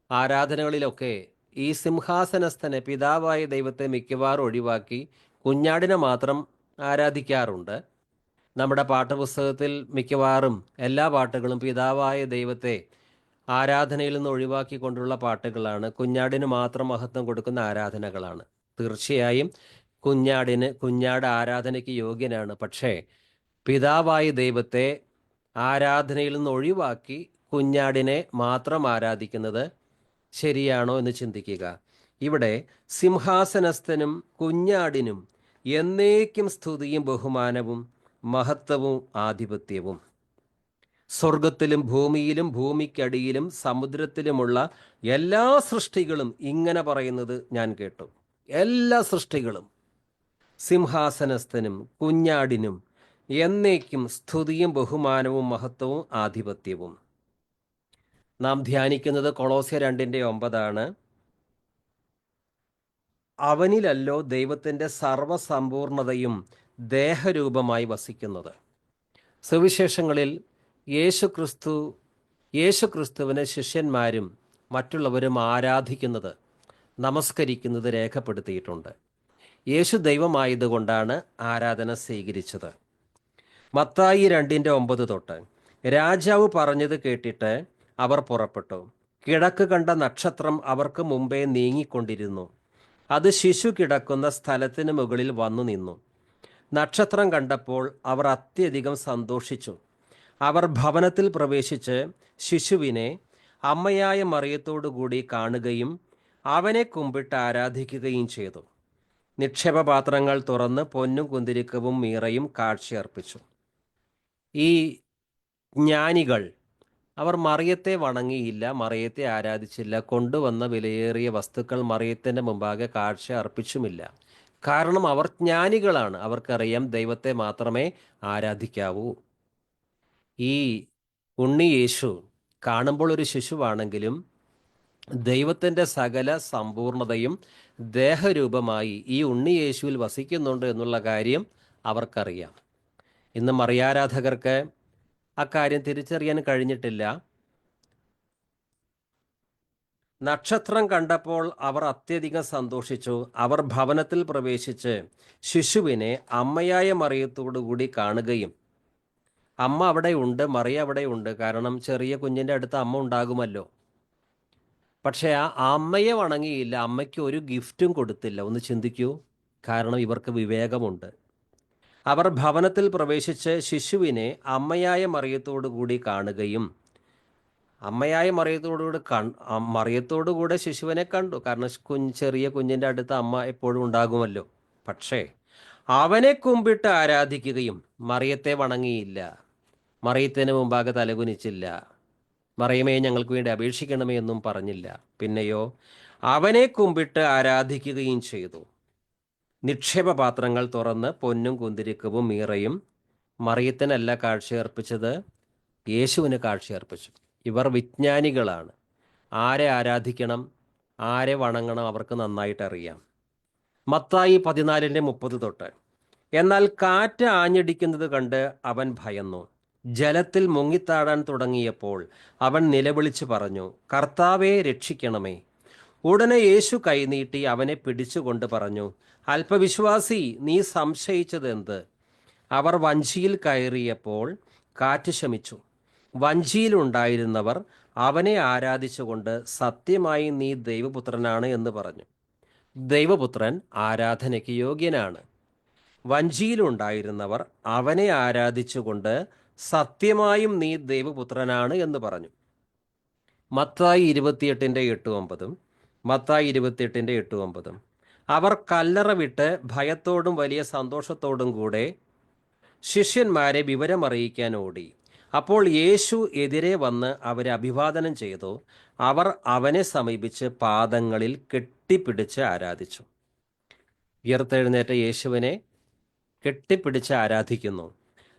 ആരാധനകളിലൊക്കെ ഈ സിംഹാസനസ്ഥനെ പിതാവായ ദൈവത്തെ മിക്കവാറും ഒഴിവാക്കി കുഞ്ഞാടിനെ മാത്രം ആരാധിക്കാറുണ്ട്. നമ്മുടെ പാഠപുസ്തകത്തിൽ മിക്കവാറും എല്ലാ പാട്ടുകളും പിതാവായ ദൈവത്തെ ആരാധനയിൽ നിന്ന് ഒഴിവാക്കിക്കൊണ്ടുള്ള പാട്ടുകളാണ്. കുഞ്ഞാടിന് മാത്രം മഹത്വം കൊടുക്കുന്ന ആരാധനകളാണ്. തീർച്ചയായും കുഞ്ഞാട് ആരാധനയ്ക്ക് യോഗ്യനാണ്. പക്ഷേ പിതാവായ ദൈവത്തെ ആരാധനയിൽ നിന്ന് ഒഴിവാക്കി കുഞ്ഞാടിനെ മാത്രം ആരാധിക്കുന്നത് ശരിയാണോ എന്ന് ചിന്തിക്കുക. ഇവിടെ സിംഹാസനസ്ഥനും കുഞ്ഞാടിനും എന്നേക്കും സ്തുതിയും ബഹുമാനവും മഹത്വവും ആധിപത്യവും. സ്വർഗത്തിലും ഭൂമിയിലും ഭൂമിക്കടിയിലും സമുദ്രത്തിലുമുള്ള എല്ലാ സൃഷ്ടികളും ഇങ്ങനെ പറയുന്നത് ഞാൻ കേട്ടു. എല്ലാ സൃഷ്ടികളും സിംഹാസനസ്ഥനും കുഞ്ഞാടിനും എന്നേക്കും സ്തുതിയും ബഹുമാനവും മഹത്വവും ആധിപത്യവും. നാം ധ്യാനിക്കുന്നത് കൊളോസ്യർ 2:9 അവനിലല്ലോ ദൈവത്തിൻ്റെ സർവസമ്പൂർണതയും ദേഹരൂപമായി വസിക്കുന്നത്. സുവിശേഷങ്ങളിൽ യേശുക്രിസ്തുവിനെ ശിഷ്യന്മാരും മറ്റുള്ളവരും ആരാധിക്കുന്നത്, നമസ്കരിക്കുന്നത് രേഖപ്പെടുത്തിയിട്ടുണ്ട്. യേശു ദൈവമായതുകൊണ്ടാണ് ആരാധന സ്വീകരിച്ചത്. മത്തായി 2:9 തൊട്ട് രാജാവ് പറഞ്ഞത് കേട്ടിട്ട് അവർ പുറപ്പെട്ടു. കിഴക്ക് കണ്ട നക്ഷത്രം അവർക്ക് മുമ്പേ നീങ്ങിക്കൊണ്ടിരുന്നു. അത് ശിശു കിടക്കുന്ന സ്ഥലത്തിന് മുകളിൽ വന്നു നിന്നു. നക്ഷത്രം കണ്ടപ്പോൾ അവർ അത്യധികം സന്തോഷിച്ചു. അവർ ഭവനത്തിൽ പ്രവേശിച്ച് ശിശുവിനെ അമ്മയായ മറിയത്തോടുകൂടി കാണുകയും അവനെ കുമ്പിട്ട് ആരാധിക്കുകയും ചെയ്തു. നിക്ഷേപപാത്രങ്ങൾ തുറന്ന് പൊന്നും കുന്തിരിക്കവും മീറയും കാഴ്ചയർപ്പിച്ചു. ഈ ജ്ഞാനികൾ അവർ മറിയത്തെ വണങ്ങിയില്ല, മറിയത്തെ ആരാധിച്ചില്ല, കൊണ്ടുവന്ന വിലയേറിയ വസ്തുക്കൾ മറിയത്തിൻ്റെ മുമ്പാകെ കാഴ്ച അർപ്പിച്ചുമില്ല. കാരണം അവർ ജ്ഞാനികളാണ്. അവർക്കറിയാം ദൈവത്തെ മാത്രമേ ആരാധിക്കാവൂ. ഈ ഉണ്ണി യേശു കാണുമ്പോൾ ഒരു ശിശുവാണെങ്കിലും ദൈവത്തിൻ്റെ സകല സമ്പൂർണതയും ദേഹരൂപമായി ഈ ഉണ്ണി യേശുവിൽ വസിക്കുന്നുണ്ട് എന്നുള്ള കാര്യം അവർക്കറിയാം. ഇന്ന് മറിയാരാധകർക്ക് അക്കാര്യം തിരിച്ചറിയാൻ കഴിഞ്ഞിട്ടില്ല. നക്ഷത്രം കണ്ടപ്പോൾ അവർ അത്യധികം സന്തോഷിച്ചു. അവർ ഭവനത്തിൽ പ്രവേശിച്ച് ശിശുവിനെ അമ്മയായ മറിയത്തോടുകൂടി കാണുകയും, അമ്മ അവിടെ ഉണ്ട്, മറിയ അവിടെ ഉണ്ട്, കാരണം ചെറിയ കുഞ്ഞിൻ്റെ അടുത്ത് അമ്മ ഉണ്ടാകുമല്ലോ. പക്ഷേ ആ അമ്മയെ വണങ്ങിയില്ല, അമ്മയ്ക്ക് ഒരു ഗിഫ്റ്റും കൊടുത്തില്ല. ഒന്ന് ചിന്തിക്കൂ, കാരണം ഇവർക്ക് വിവേകമുണ്ട്. അവർ ഭവനത്തിൽ പ്രവേശിച്ച് ശിശുവിനെ അമ്മയായ മറിയത്തോടുകൂടി കാണുകയും, അമ്മയായ മറിയത്തോടുകൂടെ ശിശുവിനെ കണ്ടു, കാരണം ചെറിയ കുഞ്ഞിൻ്റെ അടുത്ത് അമ്മ എപ്പോഴും ഉണ്ടാകുമല്ലോ. പക്ഷേ അവനെ കുമ്പിട്ട് ആരാധിക്കുകയും മറിയത്തെ വണങ്ങിയില്ല, മറിയത്തിന് മുമ്പാകെ തലകുനിച്ചില്ല, മറിയമേ ഞങ്ങൾക്ക് വേണ്ടി അപേക്ഷിക്കണമേ എന്നും പറഞ്ഞില്ല. പിന്നെയോ അവനെ കുമ്പിട്ട് ആരാധിക്കുകയും ചെയ്തു. നിക്ഷേപപാത്രങ്ങൾ തുറന്ന് പൊന്നും കുന്തിരിക്കവും മീറയും മറിയത്തിനല്ല കാഴ്ചയർപ്പിച്ചത്, യേശുവിന് കാഴ്ചയർപ്പിച്ചു. ഇവർ വിജ്ഞാനികളാണ്. ആരെ ആരാധിക്കണം, ആരെ വണങ്ങണം അവർക്ക് നന്നായിട്ട് അറിയാം. മത്തായി 14:30 തൊട്ട്. എന്നാൽ കാറ്റ് ആഞ്ഞടിക്കുന്നത് കണ്ട് അവൻ ഭയന്നു. ജലത്തിൽ മുങ്ങിത്താഴാൻ തുടങ്ങിയപ്പോൾ അവൻ നിലവിളിച്ചു പറഞ്ഞു, കർത്താവേ രക്ഷിക്കണമേ. ഉടനെ യേശു കൈനീട്ടി അവനെ പിടിച്ചുകൊണ്ട് പറഞ്ഞു, അല്പവിശ്വാസി, നീ സംശയിച്ചതെന്ത്? അവർ വഞ്ചിയിൽ കയറിയപ്പോൾ കാറ്റ് ശമിച്ചു. വഞ്ചിയിലുണ്ടായിരുന്നവർ അവനെ ആരാധിച്ചുകൊണ്ട്, സത്യമായി നീ ദൈവപുത്രനാണ് എന്ന് പറഞ്ഞു. ദൈവപുത്രൻ ആരാധനയ്ക്ക് യോഗ്യനാണ്. വഞ്ചിയിലുണ്ടായിരുന്നവർ അവനെ ആരാധിച്ചുകൊണ്ട്, സത്യമായും നീ ദൈവപുത്രനാണ് എന്ന് പറഞ്ഞു. മത്തായി 28:8-9. മത്തായി 28:8-9. അവർ കല്ലറ വിട്ട് ഭയത്തോടും വലിയ സന്തോഷത്തോടും കൂടെ ശിഷ്യന്മാരെ വിവരമറിയിക്കാൻ ഓടി. അപ്പോൾ യേശു എതിരെ വന്ന് അവരെ അഭിവാദനം ചെയ്തു. അവർ അവനെ സമീപിച്ച് പാദങ്ങളിൽ കെട്ടിപ്പിടിച്ച് ആരാധിച്ചു. ഉയർത്തെഴുന്നേറ്റ യേശുവിനെ കെട്ടിപ്പിടിച്ച് ആരാധിക്കുന്നു.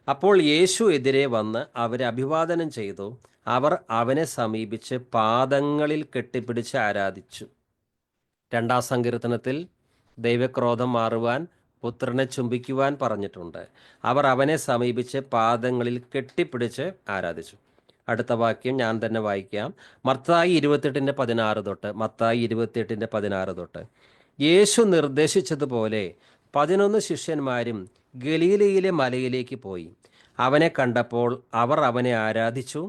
അപ്പോൾ യേശു എതിരെ വന്ന് അവരെ അഭിവാദനം ചെയ്തു. അവർ അവനെ സമീപിച്ച് പാദങ്ങളിൽ കെട്ടിപ്പിടിച്ച് ആരാധിച്ചു. 2-ാം സങ്കീർത്തനത്തിൽ ദൈവക്രോധം മാറുവാൻ പുത്രനെ ചുംബിക്കുവാൻ പറഞ്ഞിട്ടുണ്ട്. അവർ അവനെ സമീപിച്ച് പാദങ്ങളിൽ കെട്ടിപ്പിടിച്ച് ആരാധിച്ചു. അടുത്ത വാക്യം ഞാൻ തന്നെ വായിക്കാം. മത്തായി 28:16 തൊട്ട്. മത്തായി 28:16 തൊട്ട്. യേശു നിർദ്ദേശിച്ചതുപോലെ 11 ശിഷ്യന്മാരും ഗലീലയിലെ മലയിലേക്ക് പോയി. അവനെ കണ്ടപ്പോൾ അവർ അവനെ ആരാധിച്ചു.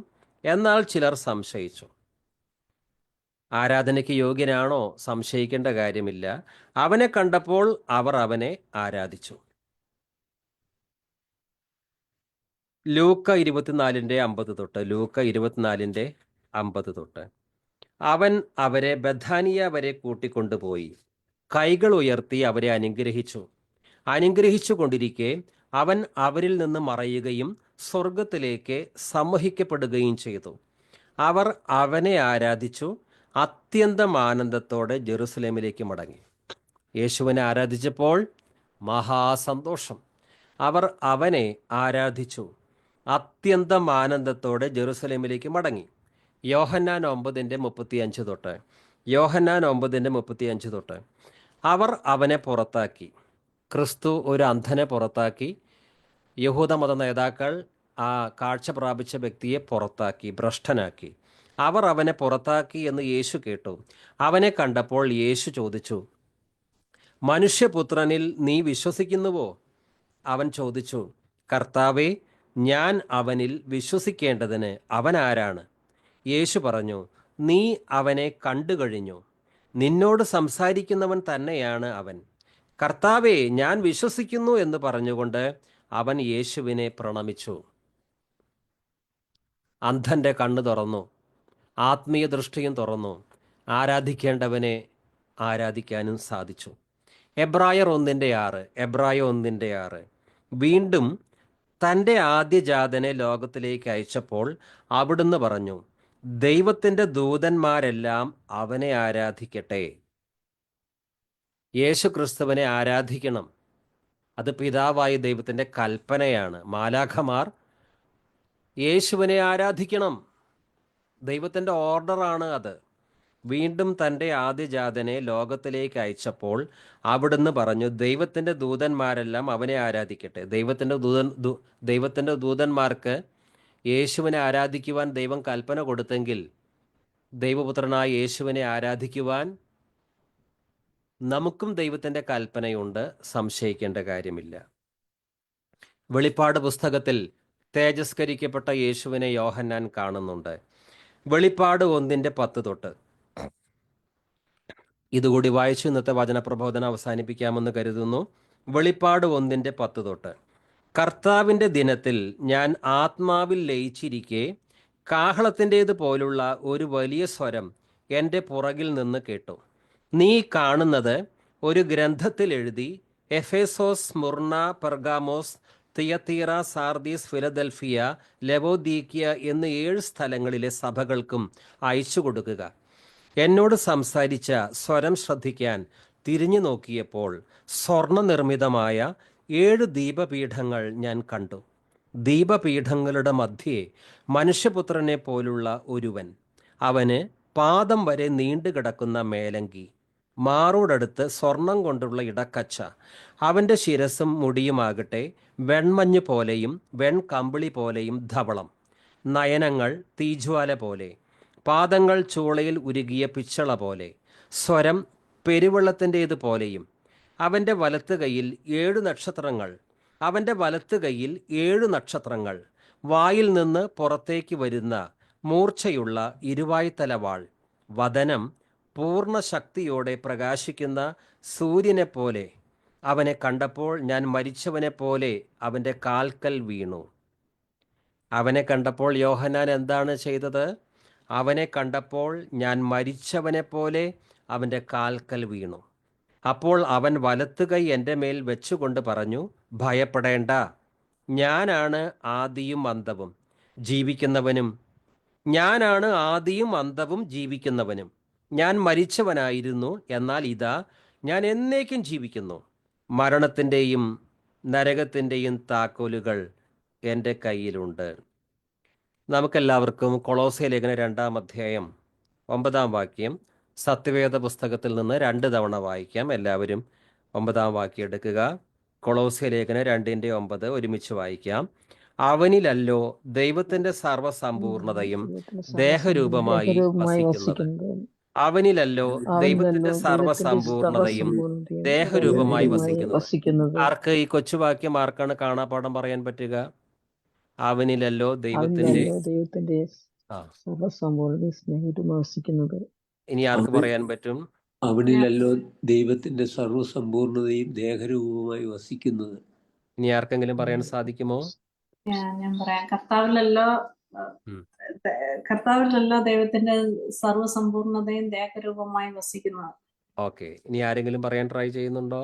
എന്നാൽ ചിലർ സംശയിച്ചു. ആരാധനയ്ക്ക് യോഗ്യനാണോ? സംശയിക്കേണ്ട കാര്യമില്ല. അവനെ കണ്ടപ്പോൾ അവർ അവനെ ആരാധിച്ചു. ലൂക്ക 24:50 തൊട്ട്. ലൂക്ക 24:50 തൊട്ട്. അവൻ അവരെ ബഥാനിയ വരെ കൂട്ടിക്കൊണ്ടുപോയി കൈകൾ ഉയർത്തി അവരെ അനുഗ്രഹിച്ചു കൊണ്ടിരിക്കെ അവൻ അവരിൽ നിന്ന് മറയുകയും സ്വർഗത്തിലേക്ക് സംവഹിക്കപ്പെടുകയും ചെയ്തു. അവർ അവനെ ആരാധിച്ചു. അത്യന്തം ആനന്ദത്തോടെ ജെറുസലേമിലേക്ക് മടങ്ങി. യേശുവിനെ ആരാധിച്ചപ്പോൾ മഹാസന്തോഷം. അവർ അവനെ ആരാധിച്ചു. അത്യന്തം ആനന്ദത്തോടെ ജെറുസലേമിലേക്ക് മടങ്ങി. യോഹന്നാൻ 9:35 തൊട്ട്. യോഹന്നാൻ 9:35 തൊട്ട്. അവർ അവനെ പുറത്താക്കി. ക്രിസ്തു ഒരു അന്ധനെ പുറത്താക്കി. യഹൂദമത നേതാക്കൾ ആ കാഴ്ച പ്രാപിച്ച വ്യക്തിയെ പുറത്താക്കി, ഭ്രഷ്ടനാക്കി. അവർ അവനെ പുറത്താക്കി എന്ന് യേശു കേട്ടു. അവനെ കണ്ടപ്പോൾ യേശു ചോദിച്ചു, മനുഷ്യപുത്രനിൽ നീ വിശ്വസിക്കുന്നുവോ? അവൻ ചോദിച്ചു, കർത്താവേ, ഞാൻ അവനിൽ വിശ്വസിക്കേണ്ടതിന് അവൻ ആരാണ്? യേശു പറഞ്ഞു, നീ അവനെ കണ്ടുകഴിഞ്ഞു. നിന്നോട് സംസാരിക്കുന്നവൻ തന്നെയാണ് അവൻ. കർത്താവേ, ഞാൻ വിശ്വസിക്കുന്നു എന്ന് പറഞ്ഞുകൊണ്ട് അവൻ യേശുവിനെ പ്രണമിച്ചു. അന്ധൻ്റെ കണ്ണ് തുറന്നു, ആത്മീയ ദൃഷ്ടിയും തുറന്നു. ആരാധിക്കേണ്ടവനെ ആരാധിക്കാനും സാധിച്ചു. എബ്രായർ 1:6. വീണ്ടും തൻ്റെ ആദ്യജാതനെ ലോകത്തിലേക്ക് അയച്ചപ്പോൾ അവിടുന്ന് പറഞ്ഞു, ദൈവത്തിൻ്റെ ദൂതന്മാരെല്ലാം അവനെ ആരാധിക്കട്ടെ. യേശു ക്രിസ്തുവിനെ ആരാധിക്കണം. അത് പിതാവായ ദൈവത്തിൻ്റെ കൽപ്പനയാണ്. മാലാഖമാർ യേശുവിനെ ആരാധിക്കണം. ദൈവത്തിൻ്റെ ഓർഡറാണ് അത്. വീണ്ടും തൻ്റെ ആദ്യജാതനെ ലോകത്തിലേക്ക് അയച്ചപ്പോൾ അവിടുന്ന് പറഞ്ഞു, ദൈവത്തിൻ്റെ ദൂതന്മാരെല്ലാം അവനെ ആരാധിക്കട്ടെ. ദൈവത്തിൻ്റെ ദൂതന്മാർക്ക് യേശുവിനെ ആരാധിക്കുവാൻ ദൈവം കൽപ്പന കൊടുത്തെങ്കിൽ ദൈവപുത്രനായ യേശുവിനെ ആരാധിക്കുവാൻ നമുക്കും ദൈവത്തിൻ്റെ കൽപ്പനയുണ്ട്, സംശയിക്കേണ്ട കാര്യമില്ല. വെളിപ്പാട് പുസ്തകത്തിൽ തേജസ്കരിക്കപ്പെട്ട യേശുവിനെ യോഹന്നാൻ കാണുന്നുണ്ട്. വെളിപ്പാട് 1:10 തൊട്ട്. ഇതുകൂടി വായിച്ചു ഇന്നത്തെ വചനപ്രബോധനം അവസാനിപ്പിക്കാമെന്ന് കരുതുന്നു. വെളിപ്പാട് 1:10 തൊട്ട്. കർത്താവിൻ്റെ ദിനത്തിൽ ഞാൻ ആത്മാവിൽ ലയിച്ചിരിക്കെ കാഹളത്തിൻ്റേത് പോലുള്ള ഒരു വലിയ സ്വരം എൻ്റെ പുറകിൽ നിന്ന് കേട്ടു. നീ കാണുന്നത് ഒരു ഗ്രന്ഥത്തിൽ എഴുതി എഫേസോസ്, സ്മുർണ, പെർഗാമോസ്, തിയത്തീറ, സാർദീസ്, ഫിലദൽഫിയ, ലവോദീക്കിയ എന്നീ 7 സ്ഥലങ്ങളിലെ സഭകൾക്കും അയച്ചു കൊടുക്കുക. എന്നോട് സംസാരിച്ച സ്വരം ശ്രദ്ധിക്കാൻ തിരിഞ്ഞു നോക്കിയപ്പോൾ സ്വർണ്ണ നിർമ്മിതമായ 7 ദീപപീഠങ്ങൾ ഞാൻ കണ്ടു. ദീപപീഠങ്ങളുടെ മധ്യേ മനുഷ്യപുത്രനെ പോലുള്ള ഒരുവൻ. അവന് പാദം വരെ നീണ്ടുകിടക്കുന്ന മേലങ്കി, മാറോടടുത്ത് സ്വർണം കൊണ്ടുള്ള ഇടക്കച്ച. അവൻ്റെ ശിരസും മുടിയുമാകട്ടെ വെൺമഞ്ഞ് പോലെയും വെൺകമ്പിളി പോലെയും ധവളം. നയനങ്ങൾ തീജ്വാല പോലെ, പാദങ്ങൾ ചൂളയിൽ ഉരുകിയ പിച്ചള പോലെ, സ്വരം പെരുവെള്ളത്തിൻ്റേത് പോലെയും. അവൻ്റെ വലത്ത് കൈയിൽ 7 നക്ഷത്രങ്ങൾ. അവൻ്റെ വലത്ത് കൈയിൽ 7 നക്ഷത്രങ്ങൾ. വായിൽ നിന്ന് പുറത്തേക്ക് വരുന്ന മൂർച്ചയുള്ള ഇരുവായ്ത്തലവാൾ. വദനം പൂർണ്ണ ശക്തിയോടെ പ്രകാശിക്കുന്ന സൂര്യനെപ്പോലെ. അവനെ കണ്ടപ്പോൾ ഞാൻ മരിച്ചവനെ പോലെ അവൻ്റെ കാൽക്കൽ വീണു. അവനെ കണ്ടപ്പോൾ യോഹന്നാൻ എന്താണ് ചെയ്തത്? അവനെ കണ്ടപ്പോൾ ഞാൻ മരിച്ചവനെ പോലെ അവൻ്റെ കാൽക്കൽ വീണു. അപ്പോൾ അവൻ വലത്ത് കൈ എൻ്റെ മേൽ വെച്ചുകൊണ്ട് പറഞ്ഞു, ഭയപ്പെടേണ്ട, ഞാനാണ് ആദിയും അന്തവും ജീവിക്കുന്നവനും. ഞാനാണ് ആദിയും അന്തവും ജീവിക്കുന്നവനും. ഞാൻ മരിച്ചവനായിരുന്നു, എന്നാൽ ഇതാ ഞാൻ എന്നേക്കും ജീവിക്കുന്നു. മരണത്തിൻ്റെയും നരകത്തിൻ്റെയും താക്കോലുകൾ എൻ്റെ കയ്യിലുണ്ട്. നമുക്കെല്ലാവർക്കും കൊളോസ്യ ലേഖനം 2-ാം അധ്യായം 9-ാം വാക്യം സത്യവേദ പുസ്തകത്തിൽ നിന്ന് 2 തവണ വായിക്കാം. എല്ലാവരും 9-ാം വാക്യം എടുക്കുക. കൊളോസ്യ ലേഖനം 2:9 ഒരുമിച്ച് വായിക്കാം. അവനിലല്ലോ ദൈവത്തിന്റെ സർവ്വസമ്പൂർണതയും ദേഹരൂപമായി വസിക്കുന്നത്. അവനിലല്ലോ ദൈവത്തിന്റെ സർവ്വസമ്പൂർണതയും ദേഹരൂപമായി വസിക്കുന്നത്. ആർക്ക് ഈ കൊച്ചുവാക്യം ആർക്കാണ് കാണാപ്പാഠം പറയാൻ പറ്റുക? അവനിലല്ലോ ദൈവത്തിന്റെ വസിക്കുന്നത്. ഇനി ആർക്ക് പറയാൻ പറ്റും? അവനിലല്ലോ ദൈവത്തിന്റെ സർവ്വസമ്പൂർണതയും ദേഹരൂപമായി വസിക്കുന്നത്. ഇനി ആർക്കെങ്കിലും പറയാൻ സാധിക്കുമോ? ഞാൻ പറയാം. കർത്താവിലല്ലോ ദൈവത്തിന്റെ സർവ്വസമ്പൂർണതയും ദേഹരൂപമായി വസിക്കുന്നത്. ഓക്കെ, ഇനി ആരെങ്കിലും പറയാൻ ട്രൈ ചെയ്യുന്നുണ്ടോ?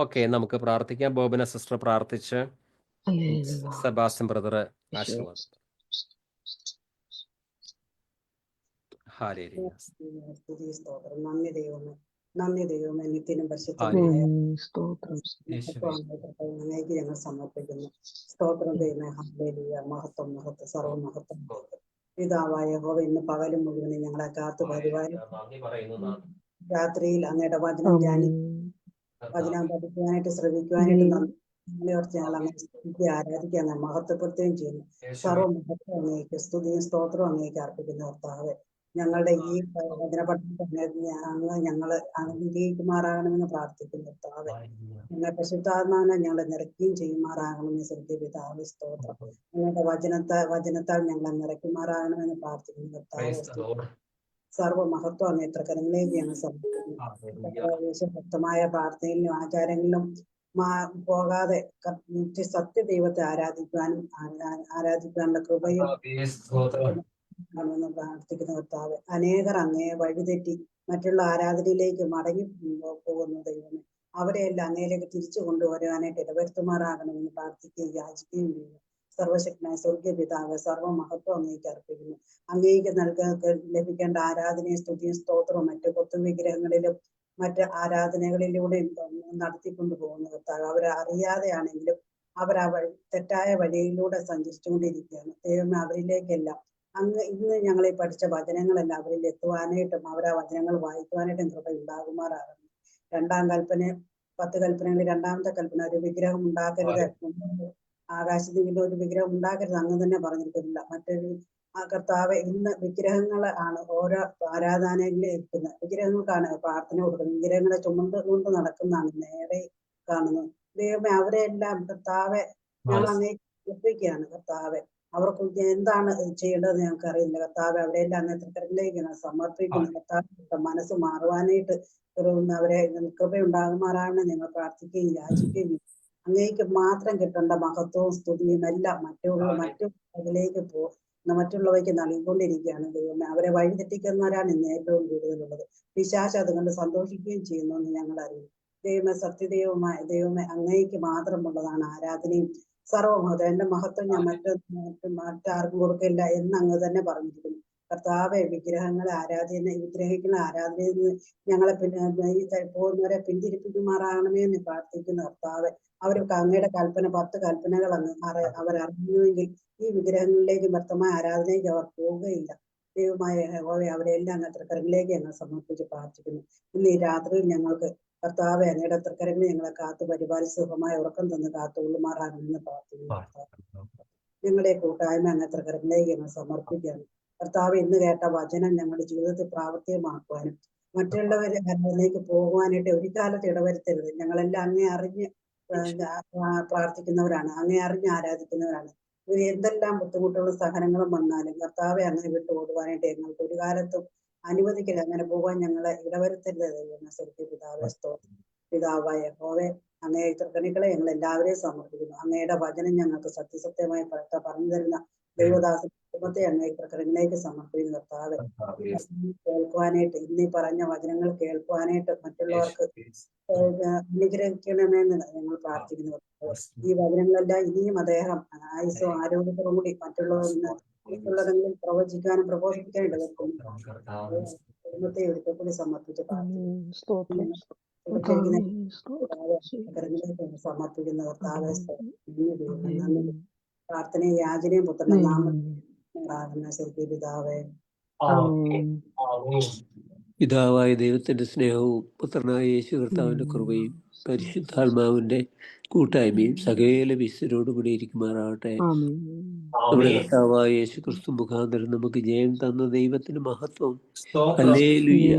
ഓക്കെ, നമുക്ക് പ്രാർത്ഥിക്കാം. ബോബന സിസ്റ്റർ പ്രാർത്ഥിച്ച് സെബാസ്റ്റ്യൻ ബ്രദർ ആശീർവാദം. നന്ദി ദൈവമേ, നിത്യനും പരിശുദ്ധമായ ഞങ്ങൾ സമർപ്പിക്കുന്നു. സ്തോത്രം ദൈവമേ, ഹല്ലേലൂയ. മഹത്വം മഹത്വം സർവ്വമഹത്വം. പിതാവായ യഹോവ ഇന്ന് പകലും മുഴുവനും ഞങ്ങളെ കാത്തു പരിപാലിക്കുന്നു. രാത്രിയിൽ അങ്ങയുടെ വചനം പഠിക്കുവാനായിട്ട് ശ്രമിക്കുവാനായിട്ട് ഞങ്ങൾ അങ്ങനെ ആരാധിക്കാൻ മഹത്വപ്പെടുത്തുകയും ചെയ്യുന്നു. സർവ്വമഹത്വം അങ്ങേക്ക്, സ്തുതിയും സ്തോത്രവും അങ്ങേക്ക് അർപ്പിക്കുന്ന കർത്താവേ, ഞങ്ങളുടെ ഈ വചന പഠന ഞങ്ങള് അനുഗ്രഹിക്കുമാറാകണമെന്ന് പ്രാർത്ഥിക്കുന്നു കർത്താവേ. ഞങ്ങളുടെ പരിശുദ്ധാത്മാവിനെ ഞങ്ങളെ നിറയ്ക്കുകയും ചെയ്യുമാറാകണമെന്ന് ശ്രദ്ധ പിതാവേ. സ്തോത്രം. ഞങ്ങളുടെ വചനത്താൽ ഞങ്ങളെ നിറയ്ക്കുമാറാകണമെന്ന് പ്രാർത്ഥിക്കുന്നു കർത്താവേ. സർവ്വമഹത്വം അങ്ങ് എത്ര കരങ്ങളിലേക്ക് ഞങ്ങൾ സമർപ്പിക്കുന്നു. ഭക്തമായ പ്രാർത്ഥനയിലും ആചാരങ്ങളിലും പോകാതെ സത്യദൈവത്തെ ആരാധിക്കാനുള്ള കൃപയും പ്രാർത്ഥിക്കുന്ന കർത്താവ്. അനേകർ അങ്ങയെ വഴിതെറ്റി മറ്റുള്ള ആരാധനയിലേക്ക് മടങ്ങി പോകുന്നു ദൈവമേ. അവരെയെല്ലാം അങ്ങയിലേക്ക് തിരിച്ചു കൊണ്ടുവരാനായിട്ട് ഇടവരുത്തുമാറാകണമെന്ന് പ്രാർത്ഥിക്കുകയും യാചിക്കുകയും ചെയ്യുന്നു. സർവശക്തനായ സ്വർഗീയ പിതാവ്, സർവ്വമഹത്വം അങ്ങേക്ക് അർപ്പിക്കുന്നു. അങ്ങേക്ക് ലഭിക്കേണ്ട ആരാധനയും സ്തുതിയും സ്തോത്രവും മറ്റു കൊത്തുവിഗ്രഹങ്ങളിലും മറ്റ് ആരാധനകളിലൂടെയും നടത്തിക്കൊണ്ടു പോകുന്ന കർത്താവ്. അവരെ അറിയാതെയാണെങ്കിലും അവർ തെറ്റായ വഴിയിലൂടെ സഞ്ചരിച്ചുകൊണ്ടിരിക്കുകയാണ് ദൈവമേ. അവരിലേക്കെല്ലാം അങ്ങ് ഇന്ന് ഞങ്ങൾ ഈ പഠിച്ച വചനങ്ങളെല്ലാം അവരിൽ എത്തുവാനായിട്ടും അവരാ വചനങ്ങൾ വായിക്കുവാനായിട്ടും കൃപ ഉണ്ടാകുമാറാകണം. 2-ാം കൽപ്പന 10 കൽപ്പനകളിൽ 2-ാമത്തെ കൽപ്പന ഒരു വിഗ്രഹം ഉണ്ടാക്കരുത്, ആകാശത്തിൽ ഒരു വിഗ്രഹം ഉണ്ടാക്കരുത് അങ്ങ് തന്നെ പറഞ്ഞിരിക്കുന്നില്ല. മറ്റൊരു കർത്താവ് ഇന്ന് വിഗ്രഹങ്ങൾ ആണ് ഓരോ ആരാധനയിലും ഇരിക്കുന്നത്. വിഗ്രഹങ്ങൾക്കാണ് പ്രാർത്ഥന കൊടുക്കുന്നത്. വിഗ്രഹങ്ങളെ ചുമന്നുകൊണ്ട് നടക്കുന്നതാണ് നേരെ കാണുന്നത്. ദൈവമേ അവരെല്ലാം കർത്താവെ ഞങ്ങൾ അങ്ങേ ഒപ്പിക്കുകയാണ്. കർത്താവെ അവർക്ക് എന്താണ് ചെയ്യേണ്ടതെന്ന് ഞങ്ങൾക്ക് അറിയില്ല. കർത്താവെ അവരെല്ലാം അങ്ങേ തൃക്കരങ്ങളിലേക്ക് സമർപ്പിക്കുന്നു. കർത്താവ് മനസ്സ് മാറുവാനായിട്ട് അവരെ കൃപയുണ്ടാകുമാറാണ് ഞങ്ങൾ പ്രാർത്ഥിക്കുകയും യാചിക്കുകയും അങ്ങേക്ക് മാത്രം കിട്ടേണ്ട മഹത്വവും സ്തുതിയും എല്ലാം മറ്റുള്ളവരിലേക്ക് മറ്റുള്ളവയ്ക്ക് നൽകിക്കൊണ്ടിരിക്കുകയാണ്. ദൈവമേ അവരെ വഴിതെറ്റിക്കുന്നവരാണ് ഇന്ന് ഏറ്റവും കൂടുതലുള്ളത്. പിശാച് അതുകൊണ്ട് സന്തോഷിക്കുകയും ചെയ്യുന്നു എന്ന് ഞങ്ങൾ അറിയും. ദൈവമേ സത്യദൈവമായ ദൈവമേ അങ്ങേക്ക് മാത്രമുള്ളതാണ് ആരാധനയും സർവ്വമഹത്വം. എന്റെ മഹത്വം ഞാൻ മറ്റാർക്കും കൊടുക്കില്ല എന്ന് അങ്ങ് തന്നെ പറഞ്ഞിരിക്കുന്നു. കർത്താവെ വിഗ്രഹിക്കുന്ന ആരാധനയിൽ നിന്ന് ഞങ്ങളെ പോകുന്നവരെ പിന്തിരിപ്പിക്കുമാറാകണമേ എന്ന് പ്രാർത്ഥിക്കുന്ന കർത്താവെ അവർക്ക് അങ്ങയുടെ കൽപ്പന 10 കൽപ്പനകൾ അവരറിഞ്ഞുവെങ്കിൽ ഈ വിഗ്രഹങ്ങളിലേക്ക് വ്യക്തമായ ആരാധനയ്ക്ക് അവർ പോവുകയില്ല. ദൈവമായ യഹോവേ അവരെല്ലാം അങ്ങ് തൃക്കരങ്ങളിലേക്ക് ഞങ്ങൾ സമർപ്പിച്ച് പ്രാർത്ഥിക്കുന്നു. ഇന്ന് ഈ രാത്രിയിൽ ഞങ്ങൾക്ക് കർത്താവെ അങ്ങയുടെ തൃക്കരങ്ങളിൽ ഞങ്ങളെ കാത്തു പരിപാലിച്ച് സുഖമായ ഉറക്കം തന്ന് കാത്തുകൊള്ളുമാറാകണമെന്ന് പ്രാർത്ഥിക്കുന്നു. ഞങ്ങളുടെ കൂട്ടായ്മ അങ്ങ് തൃക്കരങ്ങളിലേക്ക് ഞങ്ങൾ സമർപ്പിക്കുകയാണ്. കർത്താവ് ഇന്ന് കേട്ട വചനം ഞങ്ങളുടെ ജീവിതത്തിൽ പ്രാവർത്തികമാക്കുവാനും മറ്റുള്ളവരെ അതിലേക്ക് പോകുവാനായിട്ട് ഒരു കാലത്ത് ഇടവരുത്തരുത്. ഞങ്ങളെല്ലാം അങ്ങേ അറിഞ്ഞ് പ്രാർത്ഥിക്കുന്നവരാണ്, അങ്ങേ അറിഞ്ഞ് ആരാധിക്കുന്നവരാണ്. എന്തെല്ലാം ബുദ്ധിമുട്ടുകളും സഹനങ്ങളും വന്നാലും കർത്താവെ അങ്ങനെ വിട്ടു ഓടുവാനായിട്ട് ഞങ്ങൾക്ക് ഒരു കാലത്തും അനുവദിക്കില്ല. അങ്ങനെ പോകാൻ ഞങ്ങളെ ഇടവരുത്തരുത്. ശരിക്കും പിതാവേ സ്തോത്രം. പിതാവായ യഹോവേ അങ്ങേ തൃക്കണികളെ ഞങ്ങൾ എല്ലാവരെയും സമർപ്പിക്കുന്നു. അങ്ങയുടെ വചനം ഞങ്ങൾക്ക് സത്യസത്യമായി പറഞ്ഞു തരുന്ന ദൈവദാസ കുടുംബത്തെ അങ്ങേ തൃക്കണികളിലേക്ക് സമർപ്പിക്കുന്നു. കർത്താവെ കേൾക്കുവാനായിട്ട് ഇന്നീ പറഞ്ഞ വചനങ്ങൾ കേൾക്കുവാനായിട്ട് മറ്റുള്ളവർക്ക് അനുഗ്രഹിക്കണമെന്ന് ഞങ്ങൾ പ്രാർത്ഥിക്കുന്നു. ഈ വചനങ്ങളെല്ലാം ഇനിയും അദ്ദേഹം ആയുസ്സും ആരോഗ്യത്തോടും കൂടി മറ്റുള്ളവരിൽ പ്രവചിക്കാനും പ്രബോധിപ്പിക്കാനും ഇടവരുത്തുന്നു. കുടുംബത്തെ ഒരിക്കൽ കൂടി സമർപ്പിച്ച് പ്രാർത്ഥിക്കുന്നു. സമർപ്പിക്കുന്ന കർത്താവെ പ്രാർത്ഥനയും യാചനയും പുത്രന്റെ നാമത്തിൽ ശരിക്കും പിതാവേ. പിതാവായ ദൈവത്തിന്റെ സ്നേഹവും പുത്രനായ യേശു കർത്താവിന്റെ കൃപയും പരിശുദ്ധാത്മാവിന്റെ കൂട്ടായ്മയും സകല വിശ്വരോടുകൂടി ഇരിക്കുമാറാവട്ടെ. നമ്മുടെ കർത്താവായ യേശു ക്രിസ്തു മുഖാന്തരം നമുക്ക് ജയം തന്ന ദൈവത്തിന് മഹത്വം. Hallelujah,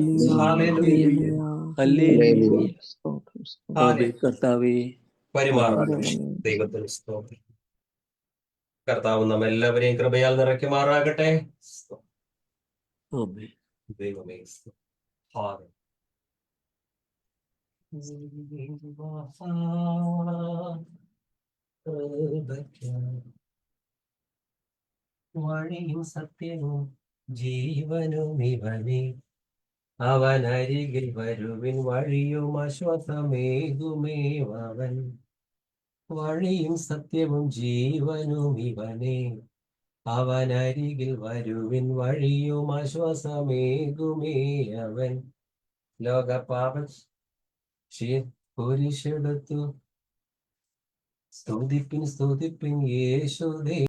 hallelujah. കർത്താവേ ദൈവത്തിന് സ്തോത്രം. കർത്താവ് നമ്മെല്ലാവരെയും കൃപയാൽ നിറയ്ക്കുമാറാകട്ടെ. ആമേൻ. ദൈവമേ വഴിയും സത്യവും ജീവനും ഇവനെ, അവനരികിൽ വരുവിൻ വഴിയും ആശ്വാസമേകുമേവൻ. വഴിയും സത്യവും ജീവനും ഇവനെ, അവനരികിൽ വരുവിൻ വഴിയും ആശ്വാസമേകുമേ അവൻ. ലോകപാപ കുരിശെടുത്തു സ്തുതിപ്പിൻ യേശുദേ.